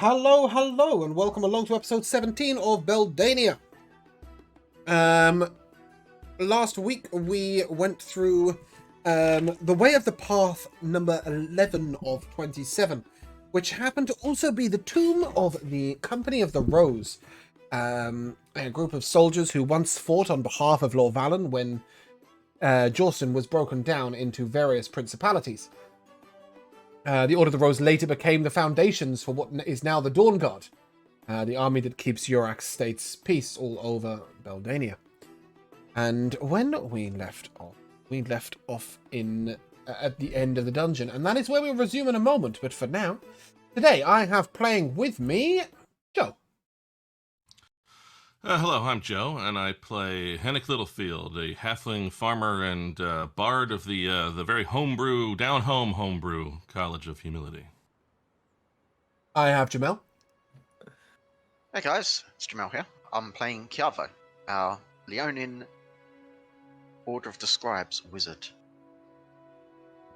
Hello, hello, and welcome along to episode 17 of Beldania. Last week we went through the Way of the Path number 11 of 27, which happened to also be the tomb of the Company of the Rose, a group of soldiers who once fought on behalf of Lord Valen when Jorsten was broken down into various principalities. The Order of the Rose later became the foundations for what is now the Dawn Guard, the army that keeps Yurak State's peace all over Beldania. And when we left off in at the end of the dungeon, and that is where we'll resume in a moment. But for now, today I have playing with me Joe. Hello, I'm Joe, and I play Hennick Littlefield, a halfling farmer and bard of the very down-home homebrew College of Humility. I have Jamel. Hey guys, it's Jamel here. I'm playing Kiavo, our Leonin Order of the Scribes wizard.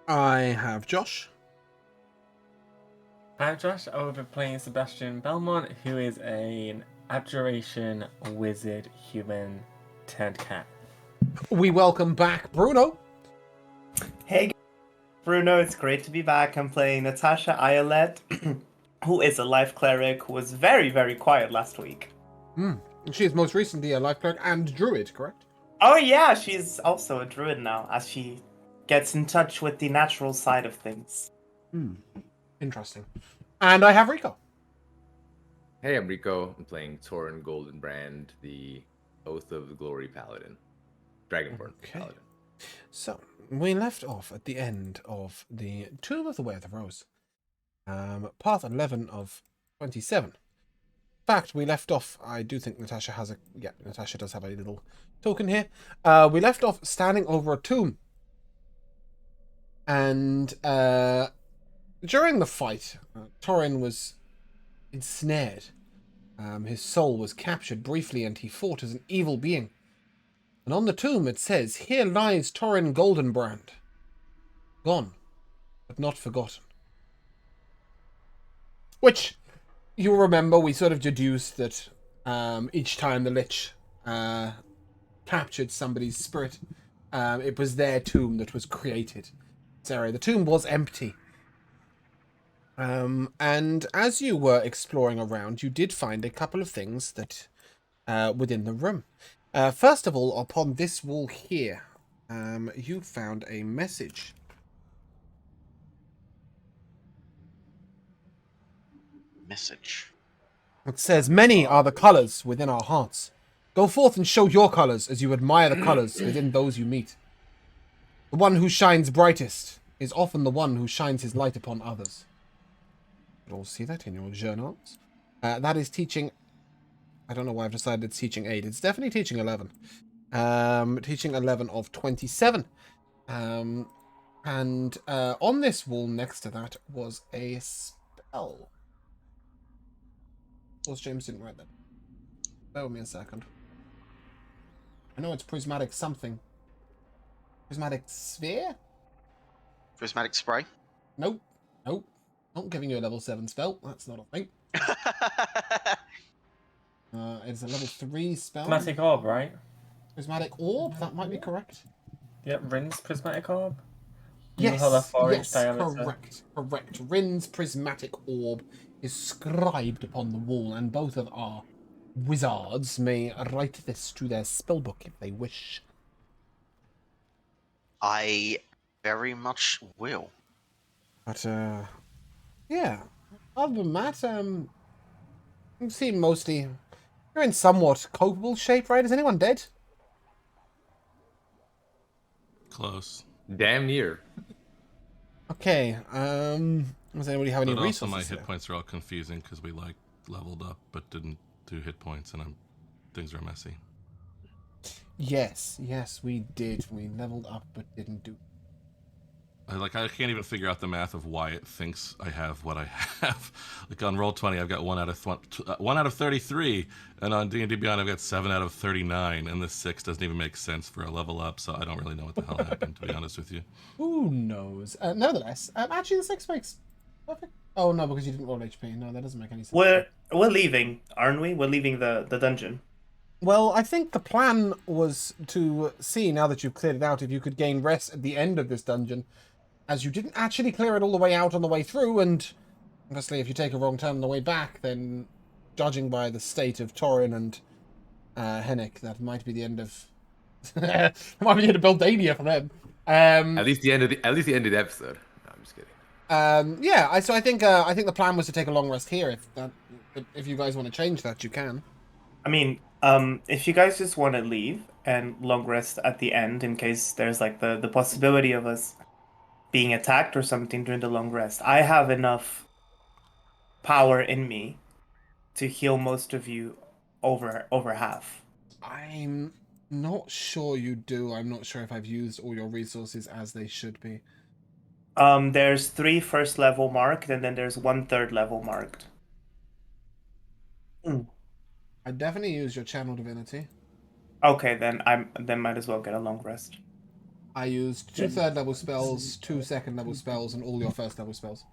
I have Josh. I'm Josh. I will be playing Sebastian Belmont, who is an abjuration wizard human turned cat. We welcome back Bruno. Hey Bruno, it's great to be back. I'm playing Natasha Ayolet, who is a life cleric who was very, very quiet last week. She is most recently a life cleric and druid, correct? Oh yeah, she's also a druid now, as she gets in touch with the natural side of things. Interesting. And I have Rico. Hey, I'm Rico. I'm playing Torin Goldenbrand, the Oath of Glory Paladin. Dragonborn Paladin. So, we left off at the end of the Tomb of the Way of the Rose. Path 11 of 27. In fact, we left off, I do think Natasha has a... Yeah, Natasha does have a little token here. We left off standing over a tomb. And during the fight, Torin was ensnared. His soul was captured briefly and he fought as an evil being. And on the tomb it says, "Here lies Torin Goldenbrand. Gone, but not forgotten." Which, you'll remember, we sort of deduced that each time the Lich captured somebody's spirit, it was their tomb that was created. Sorry, the tomb was empty. And as you were exploring around, you did find a couple of things that within the room. First of all, upon this wall here, you found a message. Message. It says, "Many are the colours within our hearts. Go forth and show your colours as you admire the colours within those you meet. The one who shines brightest is often the one who shines his light upon others." You'll all see that in your journals. That is teaching... I don't know why I've decided it's teaching 8. It's definitely teaching 11. Teaching 11 of 27. And on this wall next to that was a spell. Of course, James didn't write that. Bear with me a second. I know it's prismatic something. Prismatic sphere? Prismatic spray. Nope. Nope. Not giving you a level 7 spell. That's not a thing. It's a level 3 spell. Prismatic orb, right? Prismatic orb? That might be correct. Yep, Rin's prismatic orb. Yes, You have a 4-inch yes, diameter. correct. Rin's prismatic orb is scribed upon the wall, and both of our wizards may write this to their spellbook if they wish. I very much will. But, yeah. Other than that, you seem mostly... You're in somewhat copable shape, right? Is anyone dead? Close. Damn near. Okay, does anybody have any But also resources my here? hit points are all confusing because we leveled up but didn't do hit points, and things are messy. Yes, we did. We leveled up but didn't do... I can't even figure out the math of why it thinks I have what I have. Like on Roll20, I've got 1 out of 33, and on D&D Beyond, I've got 7 out of 39, and this 6 doesn't even make sense for a level up, so I don't really know what the hell happened, to be honest with you. Who knows? Nevertheless, actually the 6 makes perfect Oh no, because you didn't roll HP. No, that doesn't make any sense. We're leaving, aren't we? We're leaving the dungeon. Well, I think the plan was to see, now that you've cleared it out, if you could gain rest at the end of this dungeon, as you didn't actually clear it all the way out on the way through, and obviously if you take a wrong turn on the way back, then judging by the state of Torin and Hennick, that might be the end of... that might be the end of Beldania for them. At least the end of the episode. No, I'm just kidding. Yeah, so I think the plan was to take a long rest here. If you guys want to change that, you can. I mean, if you guys just want to leave and long rest at the end in case there's like the possibility of us being attacked or something during the long rest, I have enough power in me to heal most of you over half. I'm not sure you do. I'm not sure if I've used all your resources as they should be. There's 3 first level marked, and then there's 1 third level marked. I definitely use your channel divinity. Okay, then might as well get a long rest. I used 2 third level spells, 2 second level spells, and all your first level spells.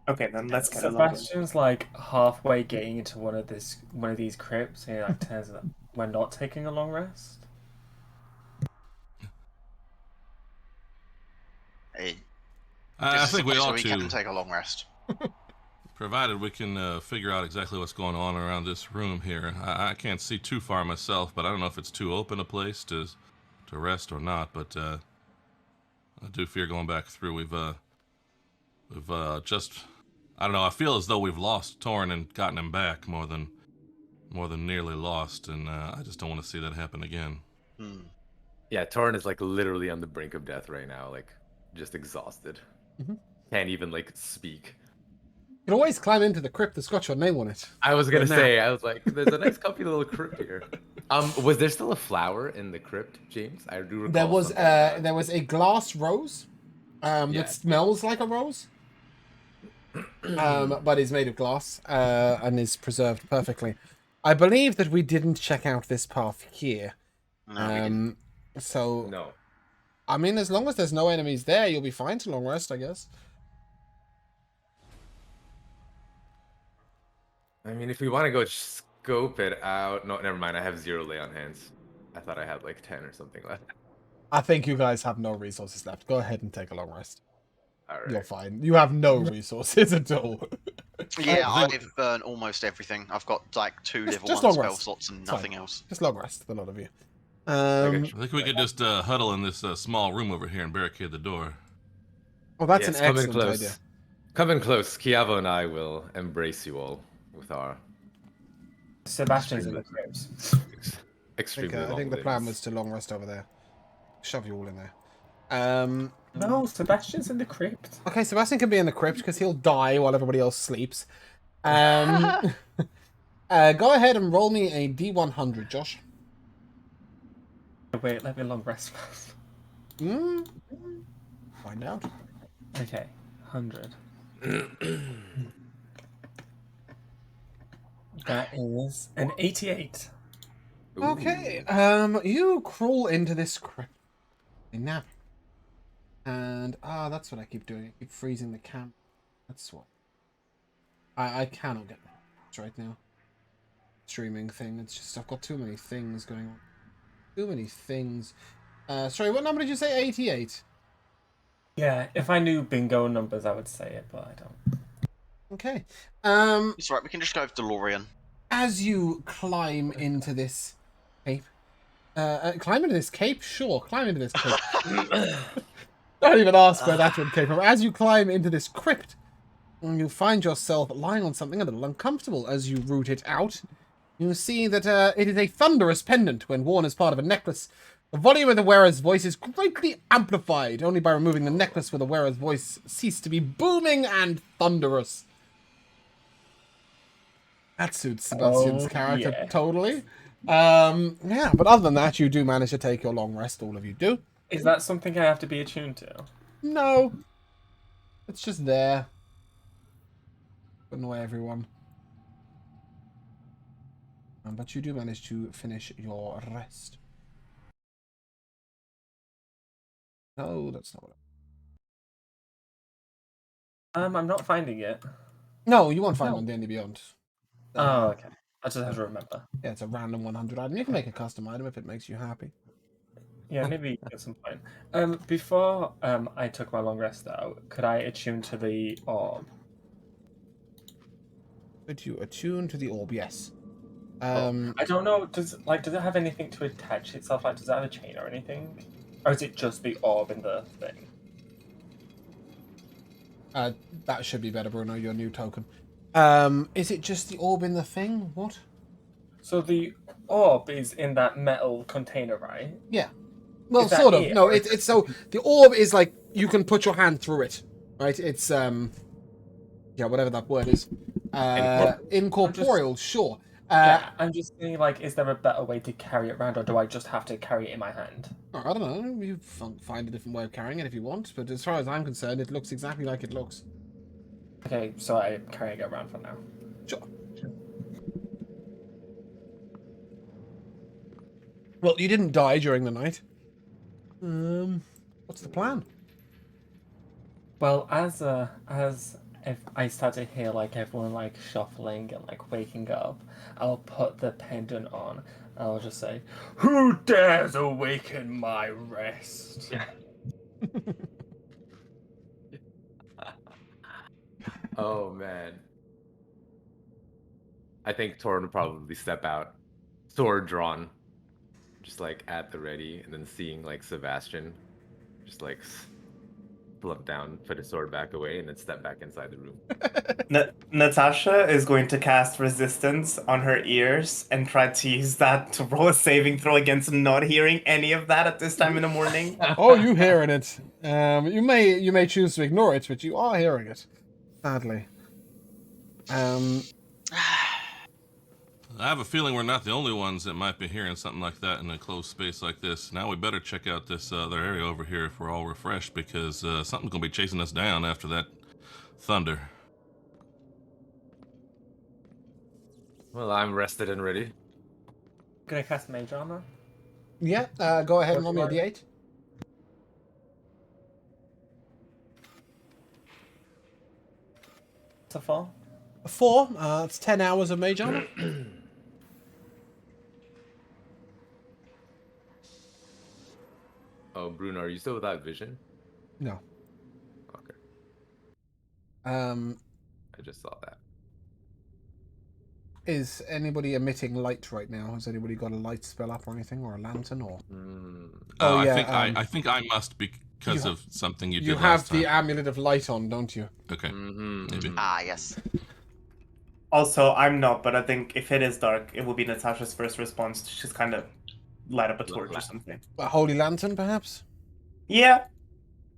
Okay, then let's get a long rest. Sebastian's like halfway getting into one of these crypts, and he like turns that we're not taking a long rest. Hey, I this is think we the place ought where we can to, take a long rest. provided we can figure out exactly what's going on around this room here. I can't see too far myself, but I don't know if it's too open a place to rest or not. But I do fear going back through. We've just, I don't know. I feel as though we've lost Torin and gotten him back more than nearly lost, and I just don't want to see that happen again. Yeah, Torin is like literally on the brink of death right now, like just exhausted. Can't even like speak. You can always climb into the crypt that's got your name on it. I was gonna Right now. say, I was like, there's a nice comfy little crypt here. Was there still a flower in the crypt, James? I do recall There was something like that. there was a glass rose that smells like a rose, but is made of glass and is preserved perfectly. I believe that we didn't check out this path here. No, we didn't. So No. I mean, as long as there's no enemies there, you'll be fine to long rest, I guess. I mean, if we want to go scope it out... No, never mind. I have 0 lay on hands. I thought I had like 10 or something left. I think you guys have no resources left. Go ahead and take a long rest. All right. You're fine. You have no resources at all. Yeah, I think- I've burned almost everything. I've got like 2 level just 1 long spell rest. slots and It's fine. nothing else. Just long rest, the lot of you. Okay. I think we could just huddle in this small room over here and barricade the door. Oh, that's Yes, an come in excellent close. idea. Come in close. Kiavo and I will embrace you all with our Sebastian's in the crypts. extremely I long think the plan limbs. was to long rest over there. Shove you all in there. No, Sebastian's in the crypt. Okay, Sebastian can be in the crypt because he'll die while everybody else sleeps. Go ahead and roll me a D100, Josh. Wait, let me long rest first. Find out. Okay, 100. That is an 88. Okay, you crawl into this crypt. Now. And, that's what I keep doing. I keep freezing the camp. That's what. I cannot get that right now. Streaming thing. It's just, I've got too many things going on. Too many things. Sorry, what number did you say? 88? Yeah, if I knew bingo numbers, I would say it, but I don't. Okay. It's right, we can just go with DeLorean. As you climb into this cape. Climb into this cape? Sure, climb into this cape. Don't even ask where that one came from. As you climb into this crypt, you find yourself lying on something a little uncomfortable. As you root it out, you see that it is a Thunderous Pendant. When worn as part of a necklace, the volume of the wearer's voice is greatly amplified. Only by removing the necklace will the wearer's voice cease to be booming and thunderous. That suits Sebastian's character totally. Yeah, but other than that, you do manage to take your long rest. All of you do. Is that something I have to be attuned to? No. It's just there. Putting away everyone. But you do manage to finish your rest. No, that's not what I'm not finding it. No, you won't find it on D&D Beyond. Oh, okay. I just have to remember. Yeah, it's a random 100 item. You can make a custom item if it makes you happy. Yeah, maybe at some point. Before I took my long rest out, could I attune to the orb? Could you attune to the orb? Yes. I don't know. Does it have anything to attach itself? Like, does it have a chain or anything, or is it just the orb in the thing? That should be better, Bruno. Your new token. Is it just the orb in the thing? What? So the orb is in that metal container, right? Yeah. Well, Is that sort of. it, No, or is it's so the orb is like you can put your hand through it, right? It's yeah, whatever that word is. Incorporeal, sure. Yeah, I'm just saying, like, is there a better way to carry it around, or do I just have to carry it in my hand? I don't know. You find a different way of carrying it if you want, but as far as I'm concerned, it looks exactly like it looks. Okay, so I'm carrying it around for now. Sure. Well, you didn't die during the night. What's the plan? Well, as if I start to hear like everyone like shuffling and like waking up, I'll put the pendant on. I'll just say, "Who dares awaken my rest?" Oh man. I think Torin would probably step out, sword drawn, just like at the ready, and then seeing like Sebastian, just like slump down, put his sword back away, and then step back inside the room. Natasha is going to cast resistance on her ears and try to use that to roll a saving throw against not hearing any of that at this time in the morning. Oh, you hearing it? You may choose to ignore it, but you are hearing it. Sadly. I have a feeling we're not the only ones that might be hearing something like that in a closed space like this. Now we better check out this other area over here if we're all refreshed, because something's going to be chasing us down after that thunder. Well, I'm rested and ready. Gonna cast Mage Armor. Yeah, go ahead and roll me a d8. To fall. 4. It's 10 hours of mage armor. Oh, Bruno, are you still without vision? No. Okay, Um, I just saw that. is anybody emitting light right now? Has anybody got a light spell up or anything, or a lantern, or? Oh, yeah, I think I must because of something you did You last have the time. amulet of light on, don't you? Okay, maybe. Ah, yes. Also, I'm not, but I think if it is dark, it will be Natasha's first response to just kind of light up a torch or something. A holy lantern, perhaps? Yeah,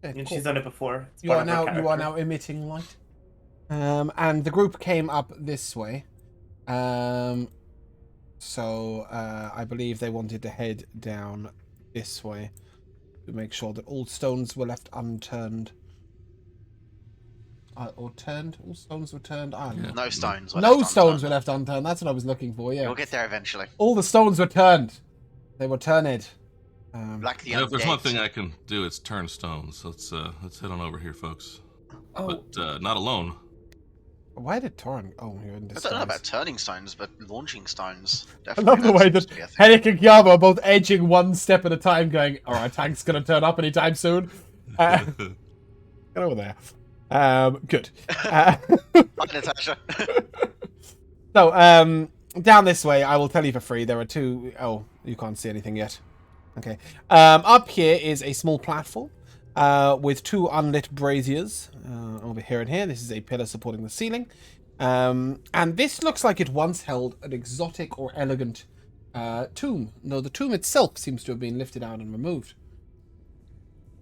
Yeah, and cool. she's done it before. It's You are part of her now character. emitting light. And the group came up this way. So I believe they wanted to head down this way to make sure that all stones were left unturned. Or turned? All stones were turned? I don't know. No stones. Were No left stones unturned. were left unturned. That's what I was looking for, yeah. You'll get there eventually. All the stones were turned. They were turned. Like the Yeah, if there's one undead. thing I can do, it's turn stones. Let's head on over here, folks. Oh, But not alone. Why did Torn? Oh, you're in I disguise. don't know about turning stones, but launching stones. I Definitely. love the way that seems to be a thing. Henrik and Gyavo are both edging one step at a time, going, "All right, tank's gonna turn up anytime soon." Get over there. Good. Hi, Natasha. So, down this way, I will tell you for free. There are two. Oh, you can't see anything yet. Okay. Up here is a small platform with two unlit braziers over here and here. This is a pillar supporting the ceiling. And this looks like it once held an exotic or elegant tomb, though the tomb itself seems to have been lifted out and removed.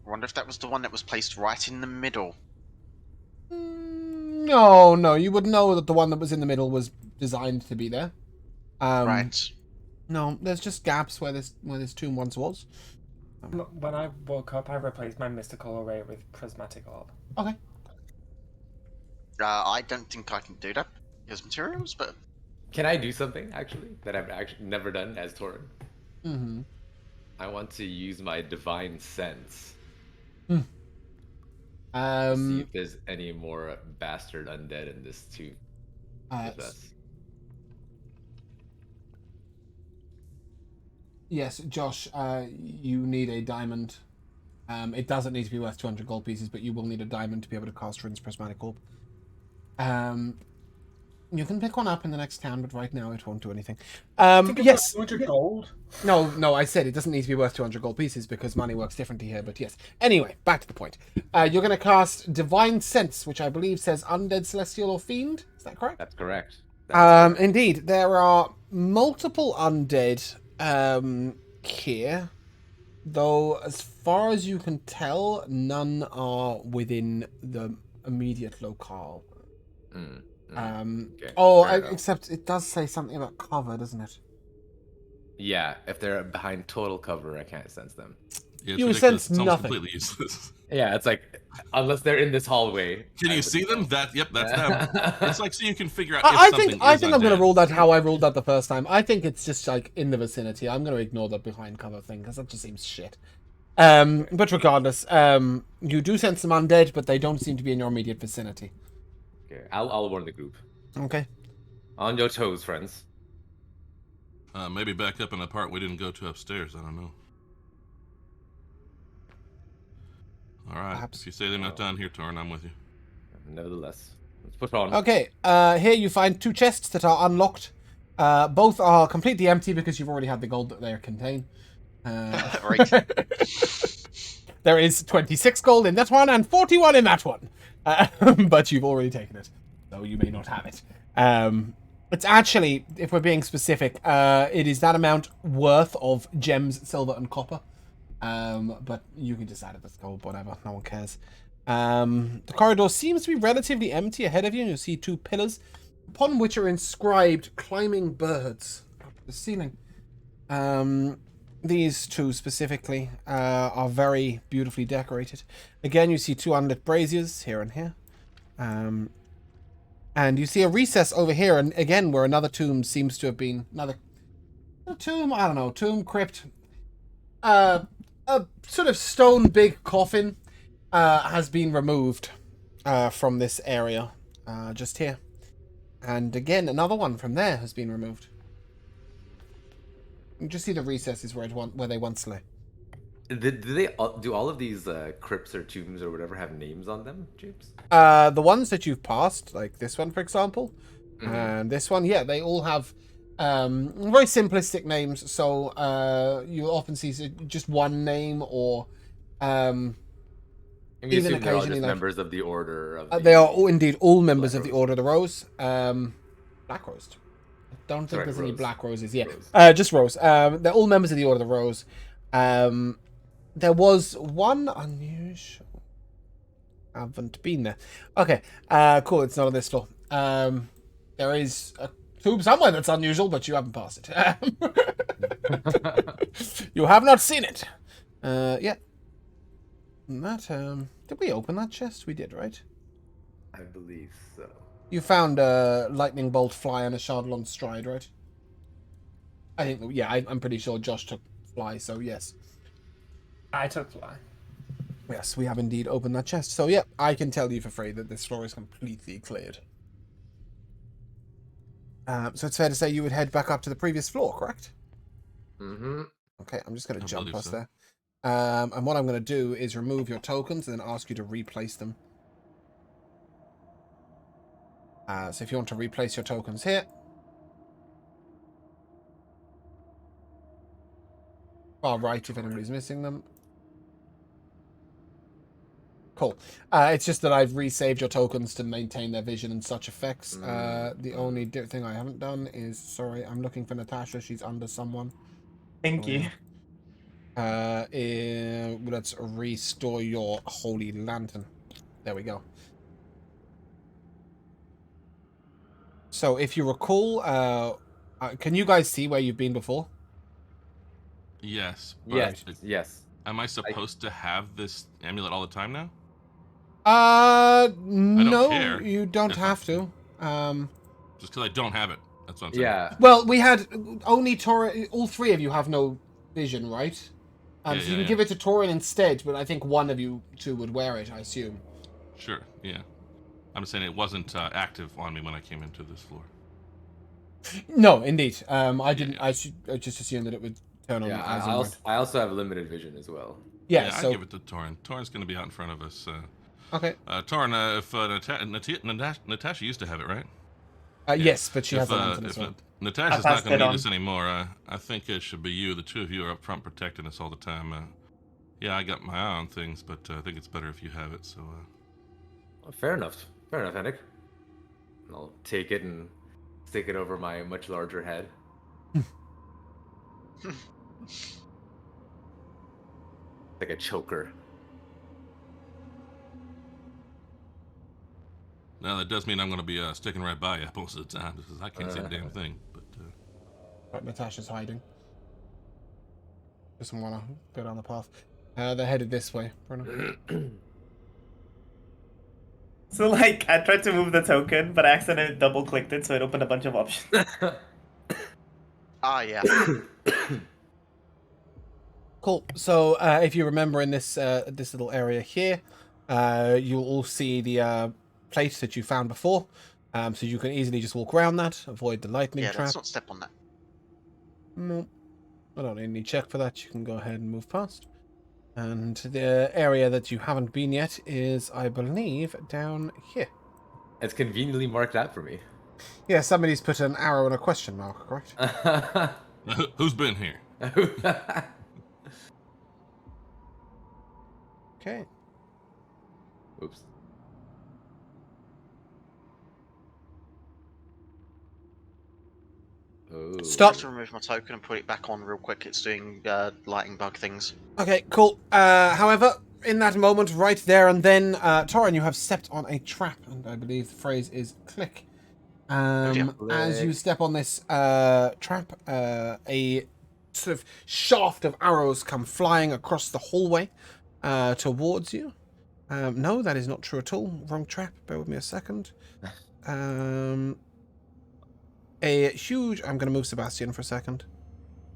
I wonder if that was the one that was placed right in the middle. No, you would know that the one that was in the middle was designed to be there. Right. No, there's just gaps where this tomb once was. when I woke up, I replaced my mystical array with prismatic orb. Okay. I don't think I can do that. Here's materials, but Can I do something actually that I've actually never done as Torin? Mm-hmm. I want to use my divine sense. Let's see if there's any more bastard undead in this too. With us. Yes, Josh, you need a diamond. It doesn't need to be worth 200 gold pieces, but you will need a diamond to be able to cast Rinse Prismatic Orb. You can pick one up in the next town, but right now it won't do anything. Yes. 200 gold? No, I said it doesn't need to be worth 200 gold pieces because money works differently here, but yes. Anyway, back to the point. You're going to cast Divine Sense, which I believe says Undead, Celestial, or Fiend. Is that correct? That's correct. Correct. Indeed. There are multiple undead here, though as far as you can tell, none are within the immediate locale. Okay, except it does say something about cover, doesn't it? Yeah, if they're behind total cover, I can't sense them. Yeah, You ridiculous. sense It's almost nothing. completely useless. Yeah, it's like unless they're in this hallway. Can you see them? That's them. It's like so you can figure out. I if think something I'm is going to undead. rule that how I ruled that the first time. I think it's just like in the vicinity. I'm going to ignore the behind cover thing because that just seems shit. But regardless, you do sense some undead, but they don't seem to be in your immediate vicinity. Okay, I'll warn the group. Okay. On your toes, friends. Maybe back up in the part we didn't go to upstairs. I don't know. All right. Perhaps. If you say they're not down here, Torn, I'm with you. Nevertheless, let's push on. Okay. Here you find two chests that are unlocked. Both are completely empty because you've already had the gold that they contain. Right. There is 26 gold in that one and 41 in that one. But you've already taken it, so you may not have it. It's actually, if we're being specific, it is that amount worth of gems, silver, and copper. But you can just add it as gold, whatever. No one cares. The corridor seems to be relatively empty ahead of you. You'll see two pillars, upon which are inscribed climbing birds up the ceiling. These two specifically are very beautifully decorated. Again, you see two unlit braziers here and here. And you see a recess over here, and again, where another tomb seems to have been... Another tomb? I don't know. Tomb, crypt. A sort of stone big coffin has been removed from this area. Just here. And again, another one from there has been removed. You just see the recesses where they once lay. Do they do all of these crypts or tombs or whatever have names on them, James? The ones that you've passed, like this one, for example, Mm-hmm. and this one, yeah, they all have very simplistic names. So you'll often see just one name, or I'm even assuming they're all occasionally just like, members of the order. Of they the... are all, indeed all members Black of the Rose. Order of the Rose. Black Rose. I don't think Sorry, there's any Rose. black roses. Yeah, Rose. just Rose. They're all members of the Order of the Rose. There was one unusual. Haven't been there. Okay, cool. It's not on this floor. There is a tomb somewhere that's unusual, but you haven't passed it. You have not seen it. Yeah. That did we open that chest? We did, right? I believe so. You found a lightning bolt fly and a Chardalon stride, right? I think, yeah, I'm pretty sure Josh took fly, so yes. I took fly. Yes, we have indeed opened that chest. So yeah, I can tell you for free that this floor is completely cleared. So it's fair to say you would head back up to the previous floor, correct? Mm-hmm. Okay, I'm just going to I jump believe us so. there. And what I'm going to do is remove your tokens and then ask you to replace them. So if you want to replace your tokens here. Far right if anybody's missing them. Cool. It's just that I've resaved your tokens to maintain their vision and such effects. The only thing I haven't done is... Sorry, I'm looking for Natasha. She's under someone. Thank you. Let's restore your Holy Lantern. There we go. So if you recall... can you guys see where you've been before? Yes. But Yes. Yes. Am I supposed to have this amulet all the time now? No, care. you don't That's have to. Just because I don't have it. That's what I'm saying. Yeah. Well, we had only Torin. All three of you have no vision, right? Yeah, So you yeah, can yeah. give it to Torin instead, but I think one of you two would wear it, I assume. Sure. Yeah. I'm just saying it wasn't active on me when I came into this floor. No, indeed. I didn't. Yeah. I just assumed that it would turn on Yeah, as I and when. also, I also have limited vision as well. Yeah. I'd So give it to Torin. Torin's going to be out in front of us. okay. Torin, if Natasha used to have it, right? Yeah. Yes, but she has a lantern as If well. Natasha's I not passed going to it need on. us anymore, I think it should be you. The two of you are up front protecting us all the time. Yeah, I got my eye on things, but I think it's better if you have it. So, Well, fair enough, Henrik. I'll take it and stick it over my much larger head. Like a choker. now that does mean I'm going to be sticking right by you most of the time because I can't see a damn thing. But Right, Natasha's hiding. Doesn't want to go down the path. They're headed this way, Bruno. So like, I tried to move the token, but I accidentally double-clicked it, so it opened a bunch of options. Ah, yeah. Cool. So if you remember in this this little area here, you'll all see the plate that you found before. So you can easily just walk around that, avoid the lightning Yeah, trap. let's not step on that. No, I don't need any check for that. You can go ahead and move past. And the area that you haven't been yet is, I believe, down here. It's conveniently marked out for me. Yeah, somebody's put an arrow and a question mark, correct? who's been here? Okay. Oops. Oh. I Stop. have to remove my token and put it back on real quick. It's doing lightning bug things. Okay, cool. However, in that moment, right there and then, Torin, you have stepped on a trap, and I believe the phrase is click. As you Click. step on this trap, a sort of shaft of arrows come flying across the hallway towards you. No, that is not true at all. Wrong trap. Bear with me a second. A huge... I'm going to move Sebastian for a second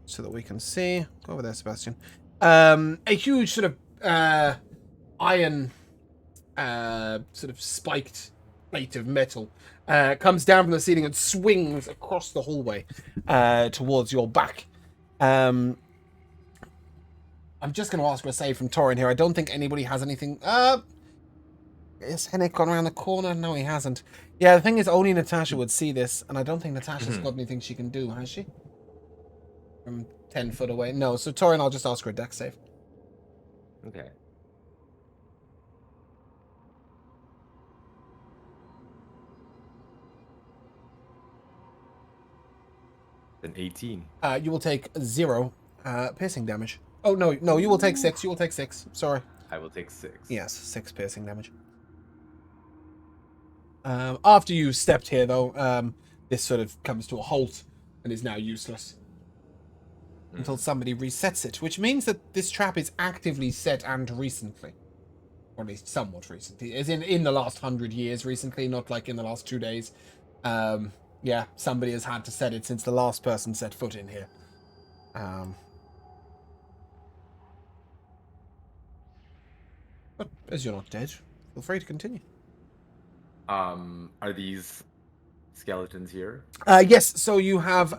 so that we can see. Go over there, Sebastian. A huge sort of iron sort of spiked plate of metal comes down from the ceiling and swings across the hallway towards your back. I'm just going to ask for a save from Torin here. I don't think anybody has anything. Is Henrik gone around the corner? No, he hasn't. Yeah, the thing is, only Natasha would see this, and I don't think Natasha's got anything she can do, has she? From 10 foot away. No, so Torin, I'll just ask her a dex save. Okay. An 18. You will take 0 piercing damage. Oh, no, you will take 6. You will take 6. Sorry. I will take 6. Yes, 6 piercing damage. After you stepped here, though, this sort of comes to a halt and is now useless. Until somebody resets it, which means that this trap is actively set and recently. Or at least somewhat recently. As in the last 100 years recently, not like in the last 2 days. Yeah, somebody has had to set it since the last person set foot in here. But as you're not dead, feel free to continue. Are these skeletons here? Yes, so you have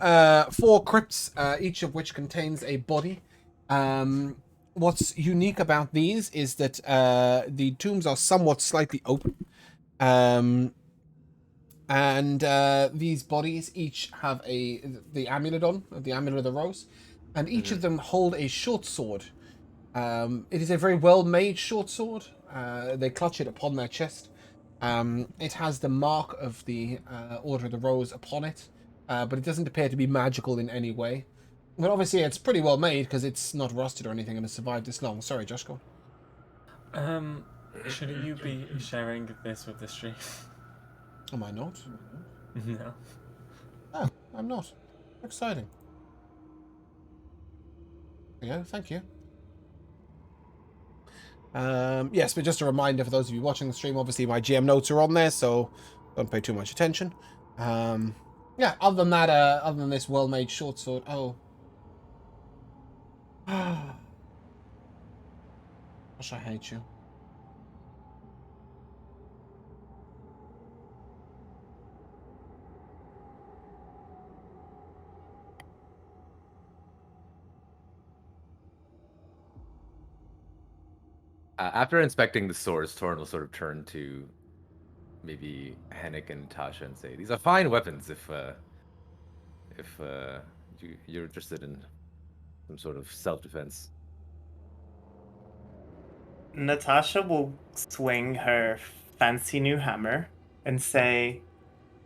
4 crypts, each of which contains a body. What's unique about these is that the tombs are somewhat slightly open. And these bodies each have the amulet on, the amulet of the rose, and each of them hold a short sword. It is a very well-made short sword. They clutch it upon their chest. It has the mark of the Order of the Rose upon it, but it doesn't appear to be magical in any way. But obviously it's pretty well made because it's not rusted or anything and has survived this long. Sorry, Josh, go on. Should you be sharing this with the stream? Am I not? No. Oh, I'm not. Exciting. Yeah, thank you. Yes, but just a reminder for those of you watching the stream, obviously my GM notes are on there, so don't pay too much attention. Yeah, other than that, other than this well-made short sword, oh. Gosh, I hate you. After inspecting the swords, Torin will sort of turn to maybe Henrik and Tasha and say, "These are fine weapons. If you're interested in some sort of self-defense." Natasha will swing her fancy new hammer and say,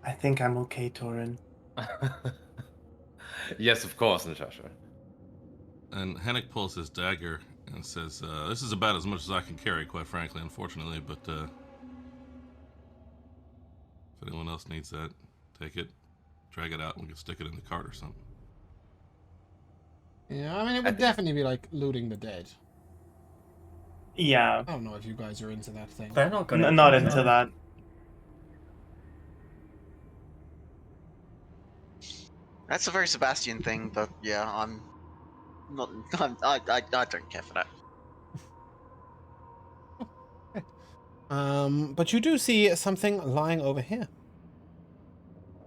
"I think I'm okay, Torin." Yes, of course, Natasha. And Hennig pulls his dagger and says, "This is about as much as I can carry, quite frankly, unfortunately. But if anyone else needs that, take it, drag it out, and we can stick it in the cart or something." Yeah, I mean, it would definitely be like looting the dead. Yeah, I don't know if you guys are into that thing. They're not gonna. not do into that. That's a very Sebastian thing, but yeah, I'm not. I don't care for that. But you do see something lying over here.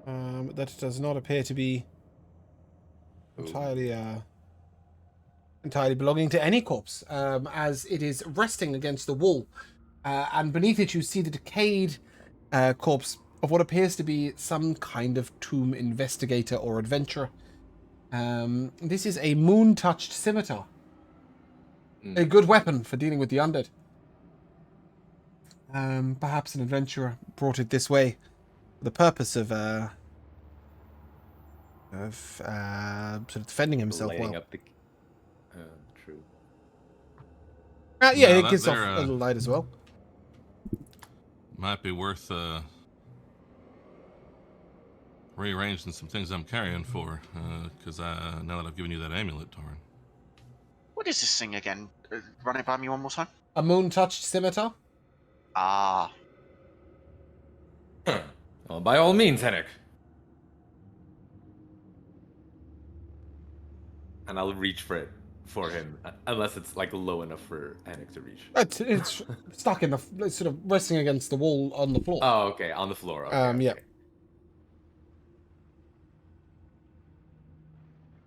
That does not appear to be entirely belonging to any corpse, as it is resting against the wall, and beneath it you see the decayed corpse of what appears to be some kind of tomb investigator or adventurer. This is a moon-touched scimitar, a good weapon for dealing with the undead. Perhaps an adventurer brought it this way for the purpose of sort of defending himself Lighting well. up the... true. Yeah, No, it gives off they're, a little light as well. Might be worth rearranging some things I'm carrying for, because now that I've given you that amulet, Torin. What is this thing again? Run it by me one more time. A moon-touched scimitar? Ah, Well, by all means, Henrik. And I'll reach for him, unless it's like low enough for Henrik to reach. It's stuck in it's sort of resting against the wall on the floor. Oh, okay, on the floor. Okay, Yeah. okay.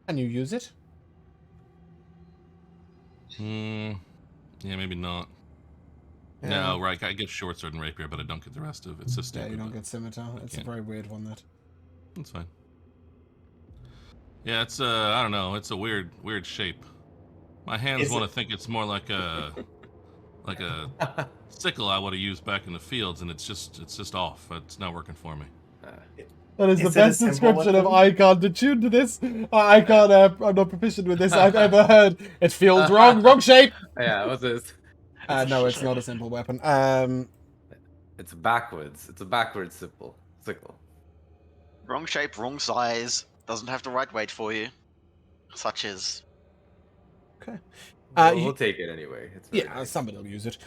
Can you use it? Yeah, maybe not. Yeah. No, right. I get short sword and rapier, but I don't get the rest of it. It's just Yeah, stupid. you don't but get scimitar. It's a can't. very weird one, that. That's fine. Yeah, it's I don't know. It's a weird shape. My hands Is want it- to think it's more like a sickle I would have used back in the fields, and it's just off. It's not working for me. That is the Is it a best simple description of I can't attune to this. I can't. I'm not proficient with this I've ever heard. It feels wrong. Wrong shape. Yeah, what's this? No, it's not a simple weapon. It's backwards. It's a backwards sickle. wrong shape, wrong size. Doesn't have the right weight for you. Such as. Okay. We'll take it anyway. It's very Yeah, nice. somebody will use it.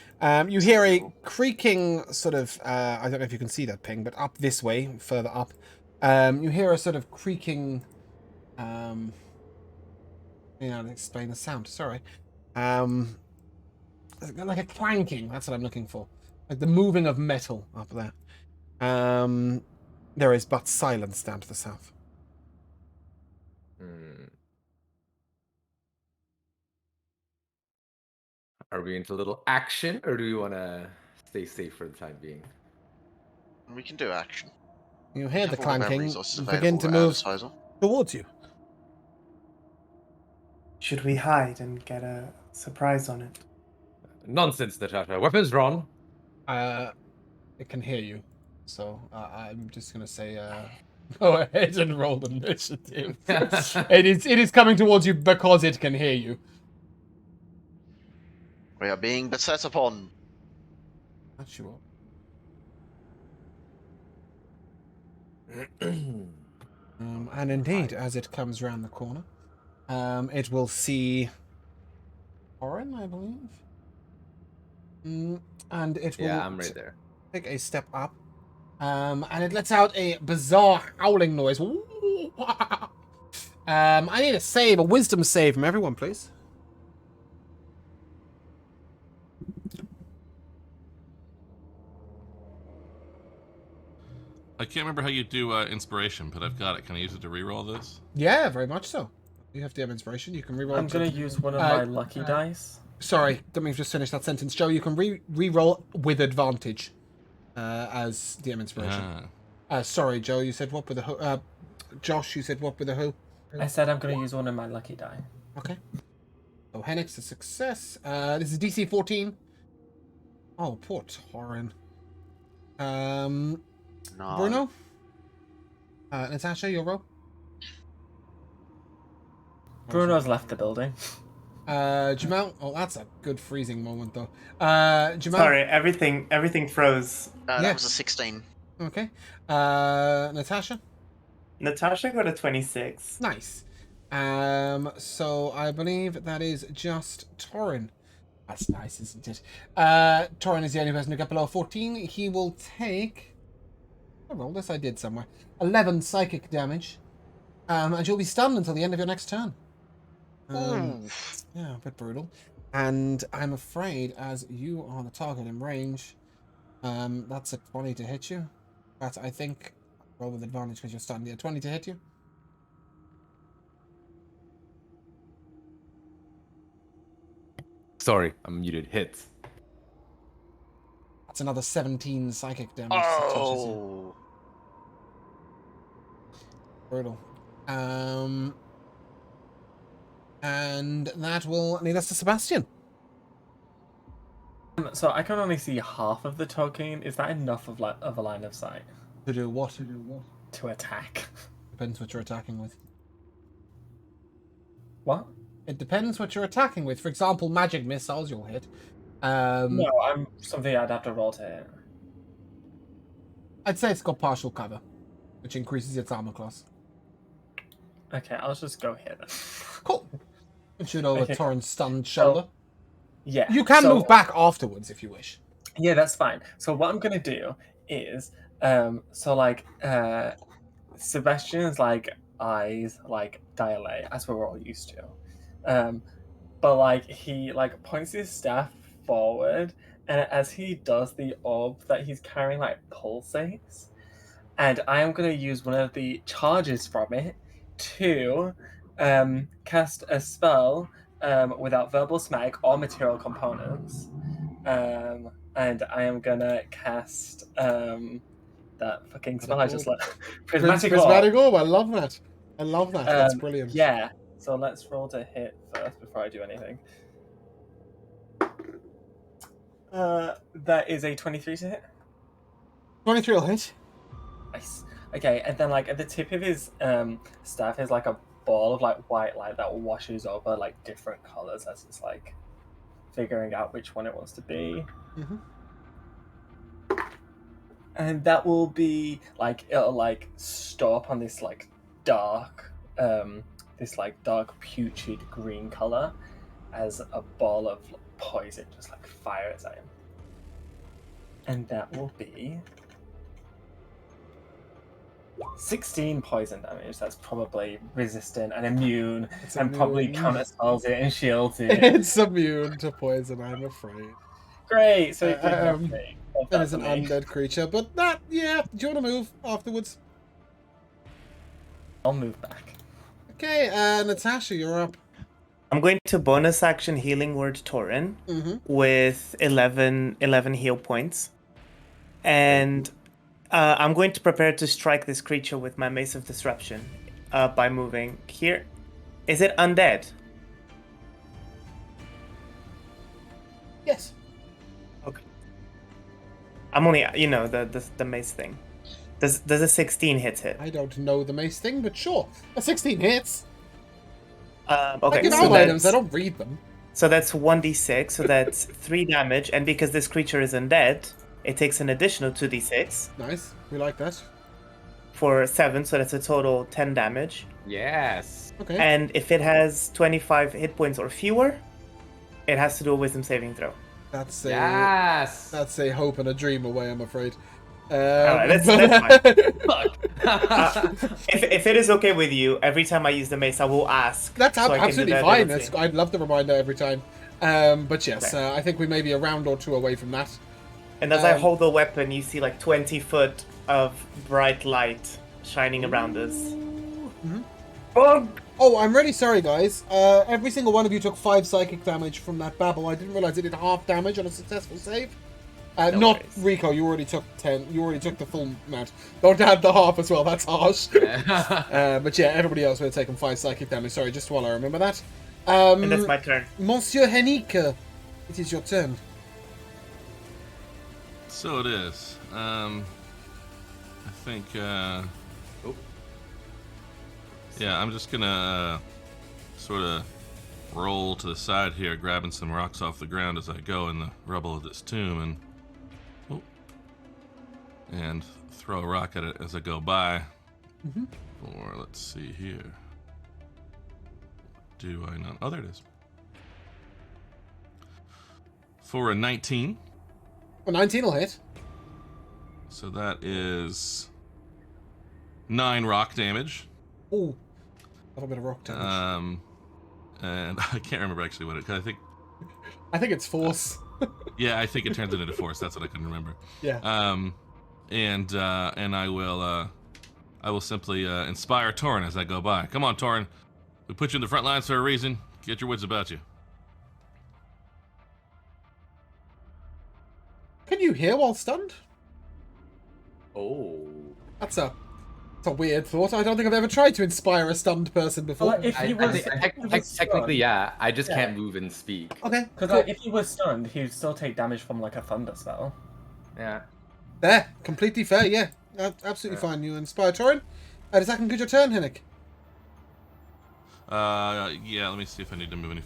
You hear a creaking sort of, I don't know if you can see that ping, but up this way, further up, you hear a sort of creaking, I'll explain the sound, sorry. Like a clanking, that's what I'm looking for. Like the moving of metal up there. There is but silence down to the south. Are we into a little action, or do we want to stay safe for the time being? We can do action. You hear the Have all of our clanking resources begin available to at our move disposal. towards you. Should we hide and get a surprise on it? Nonsense, Natasha. Weapons drawn. It can hear you, so I'm just gonna say, go ahead and roll the initiative. It is coming towards you because it can hear you. We are being beset upon. That's you. And indeed, as it comes round the corner, it will see Orin, I believe. And it will Yeah, I'm right there. take a step up. And it lets out a bizarre howling noise. I need a wisdom save from everyone, please. I can't remember how you do inspiration, but I've got it. Can I use it to reroll this? Yeah, very much so. You have to have inspiration. You can reroll. I'm gonna use one of my lucky dice. Sorry, let me just finish that sentence. Joe, you can re-roll with advantage as DM inspiration. Sorry, Joe, you said what with a who? Josh, you said what with a who? I said I'm going to use one of my lucky die. Okay. Oh, Henix, a success. This is DC 14. Oh, poor Torin. No. Bruno? Natasha, your roll? Bruno's left the building. Jamal? Oh, that's a good freezing moment, though. Jamal? Sorry, everything froze. Yeah. That was a 16. Okay. Natasha? Natasha got a 26. Nice. So I believe that is just Torin. That's nice, isn't it? Torin is the only person who got below 14. He will take... I rolled this, I did somewhere. 11 psychic damage. And you'll be stunned until the end of your next turn. Yeah, a bit brutal. And I'm afraid, as you are the target in range, that's a 20 to hit you. But I think... Roll with advantage because you're stunned. Yeah, 20 to hit you. Sorry, I'm muted. Hits. That's another 17 psychic damage. That touches you. Oh. Brutal. And that will lead us to Sebastian. So I can only see half of the token. Is that enough of a line of sight To do what? to attack? Depends what you're attacking with. What? It depends what you're attacking with. For example, magic missiles you'll hit. No, I'm something I'd have to roll to hit. I'd say it's got partial cover, which increases its armor class. Okay, I'll just go here then. Cool. And shoot over Okay. Torin's stunned shoulder. Yeah. You can move back afterwards if you wish. Yeah, that's fine. So what I'm gonna do is, Sebastian's eyes dilate as we're all used to, but he points his staff forward, and as he does, the orb that he's carrying pulsates, and I am gonna use one of the charges from it to cast a spell without verbal smack or material components. And I am gonna cast that fucking spell I just left. Prismatic Orb. Prismatic Orb. I love that. I love that. That's brilliant. Yeah. So let's roll to hit first before I do anything. That is a 23 to hit. 23 will hit. Nice. Okay, and then at the tip of his staff is a ball of white light that washes over different colors as it's figuring out which one it wants to be. Mm-hmm. And that will be it'll stop on this dark dark putrid green color as a ball of poison just fires at him. And that will be 16 poison damage. That's probably resistant and immune, and probably counterspells it and shields it. It's immune to poison, I'm afraid. Great, so it did nothing. It is an undead creature, but that, yeah, do you want to move afterwards? I'll move back. Okay, Natasha, you're up. I'm going to bonus action healing word Torin with 11 heal points. And I'm going to prepare to strike this creature with my Mace of Disruption by moving here. Is it undead? Yes. Okay. I'm only, the mace thing. Does a 16 hit? I don't know the mace thing, but sure. A 16 hits. Okay, I can so all items, I don't read them. So that's 1d6, so that's 3 damage, and because this creature is undead, it takes an additional 2d6. Nice, we like that. For 7, so that's a total 10 damage. Yes. Okay. And if it has 25 hit points or fewer, it has to do a wisdom saving throw. That's a Yes. that's a hope and a dream away, I'm afraid. Alright, that's fine. If it is okay with you, every time I use the mace, I will ask. That's so I can do absolutely that fine. ability. I'd love the reminder every time. But yes, Okay. I think we may be a round or two away from that. And as I hold the weapon, you see 20 foot of bright light shining around us. Mm-hmm. Bug! Oh, I'm really sorry, guys. Every single one of you took 5 psychic damage from that babble. I didn't realize it did half damage on a successful save. No Not worries. Rico, you already took 10. You already took the full amount. Don't add the half as well, that's harsh. But yeah, everybody else would have taken 5 psychic damage. Sorry, just while I remember that. And that's my turn. Monsieur Hennique, it is your turn. So it is. I think. Yeah, I'm just gonna sort of roll to the side here, grabbing some rocks off the ground as I go in the rubble of this tomb, and throw a rock at it as I go by. Or let's see here. Do I not? Oh, there it is. For a 19. A 19 will hit. So that is 9 rock damage. Ooh, a little bit of rock damage. And I can't remember actually what it. Cause I think it's force. yeah, I think it turns it into force. That's what I couldn't remember. Yeah. And I will simply inspire Torin as I go by. Come on, Torin. We put you in the front lines for a reason. Get your wits about you. Can you hear while stunned? Oh. That's a weird thought. I don't think I've ever tried to inspire a stunned person before. Well, if I he was, think, if he was technically, stunned, yeah. I just Yeah. can't move and speak. Okay, Because cool. if he was stunned, he'd still take damage from like a thunder spell. Yeah. There, completely fair, yeah. Absolutely fine. You inspire Torin. Does that conclude your turn, Hennick? Yeah, let me see if I need to move any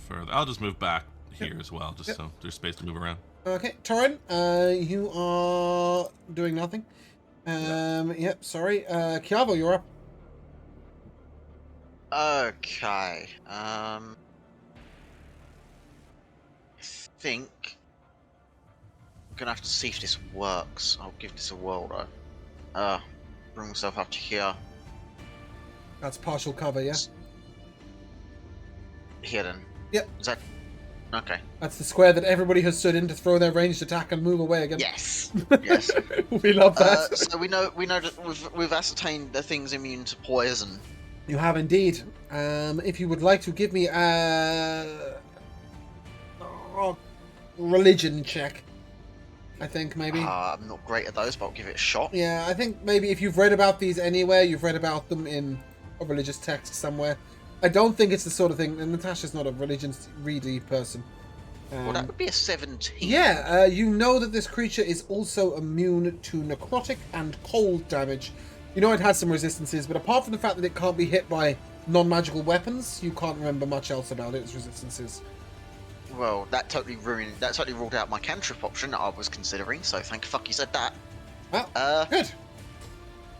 further. I'll just move back here as well, just so there's space to move around. Okay, Torin, you are doing nothing. Yep, sorry. Chiavo, you're up. Okay. I think I'm gonna have to see if this works. I'll give this a whirl though. Bring myself up to here. That's partial cover, yeah? Here then. Yep. Is that okay? That's the square that everybody has stood in to throw their ranged attack and move away again. Yes. Yes. We love that. So we know that we've ascertained the thing's immune to poison. You have indeed. If you would like to give me a religion check, I think maybe. I'm not great at those, but I'll give it a shot. Yeah, I think maybe if you've read about these anywhere, you've read about them in a religious text somewhere. I don't think it's the sort of thing, and Natasha's not a religion-ready person. Well, that would be a 17. Yeah, you know that this creature is also immune to necrotic and cold damage. You know it has some resistances, but apart from the fact that it can't be hit by non-magical weapons, you can't remember much else about its resistances. Well, that totally ruled out my cantrip option that I was considering. So thank fuck you said that. Well, good.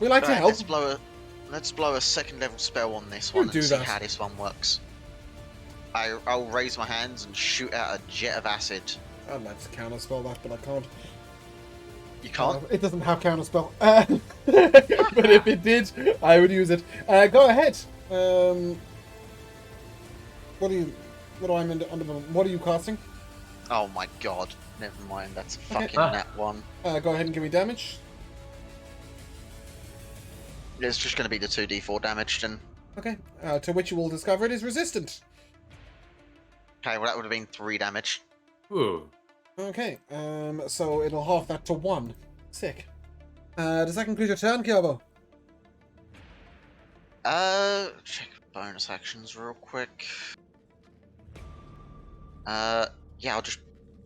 We like to Right, help. let's blow a second level spell on this one We'll do and see that. how this one works. I'll raise my hands and shoot out a jet of acid. I'd like to counterspell that, but I can't. You can't? It doesn't have counterspell. But if it did, I would use it. Go ahead. What are you casting? Oh my god. Never mind, that's a Okay. fucking nat one. Go ahead and give me damage. It's just going to be the 2d4 damage then. Okay. To which you will discover it is resistant. Okay, well that would have been 3 damage. Ooh. Okay. So it'll half that to 1. Sick. Does that conclude your turn, Kiavo? Check bonus actions real quick. Yeah, I'll just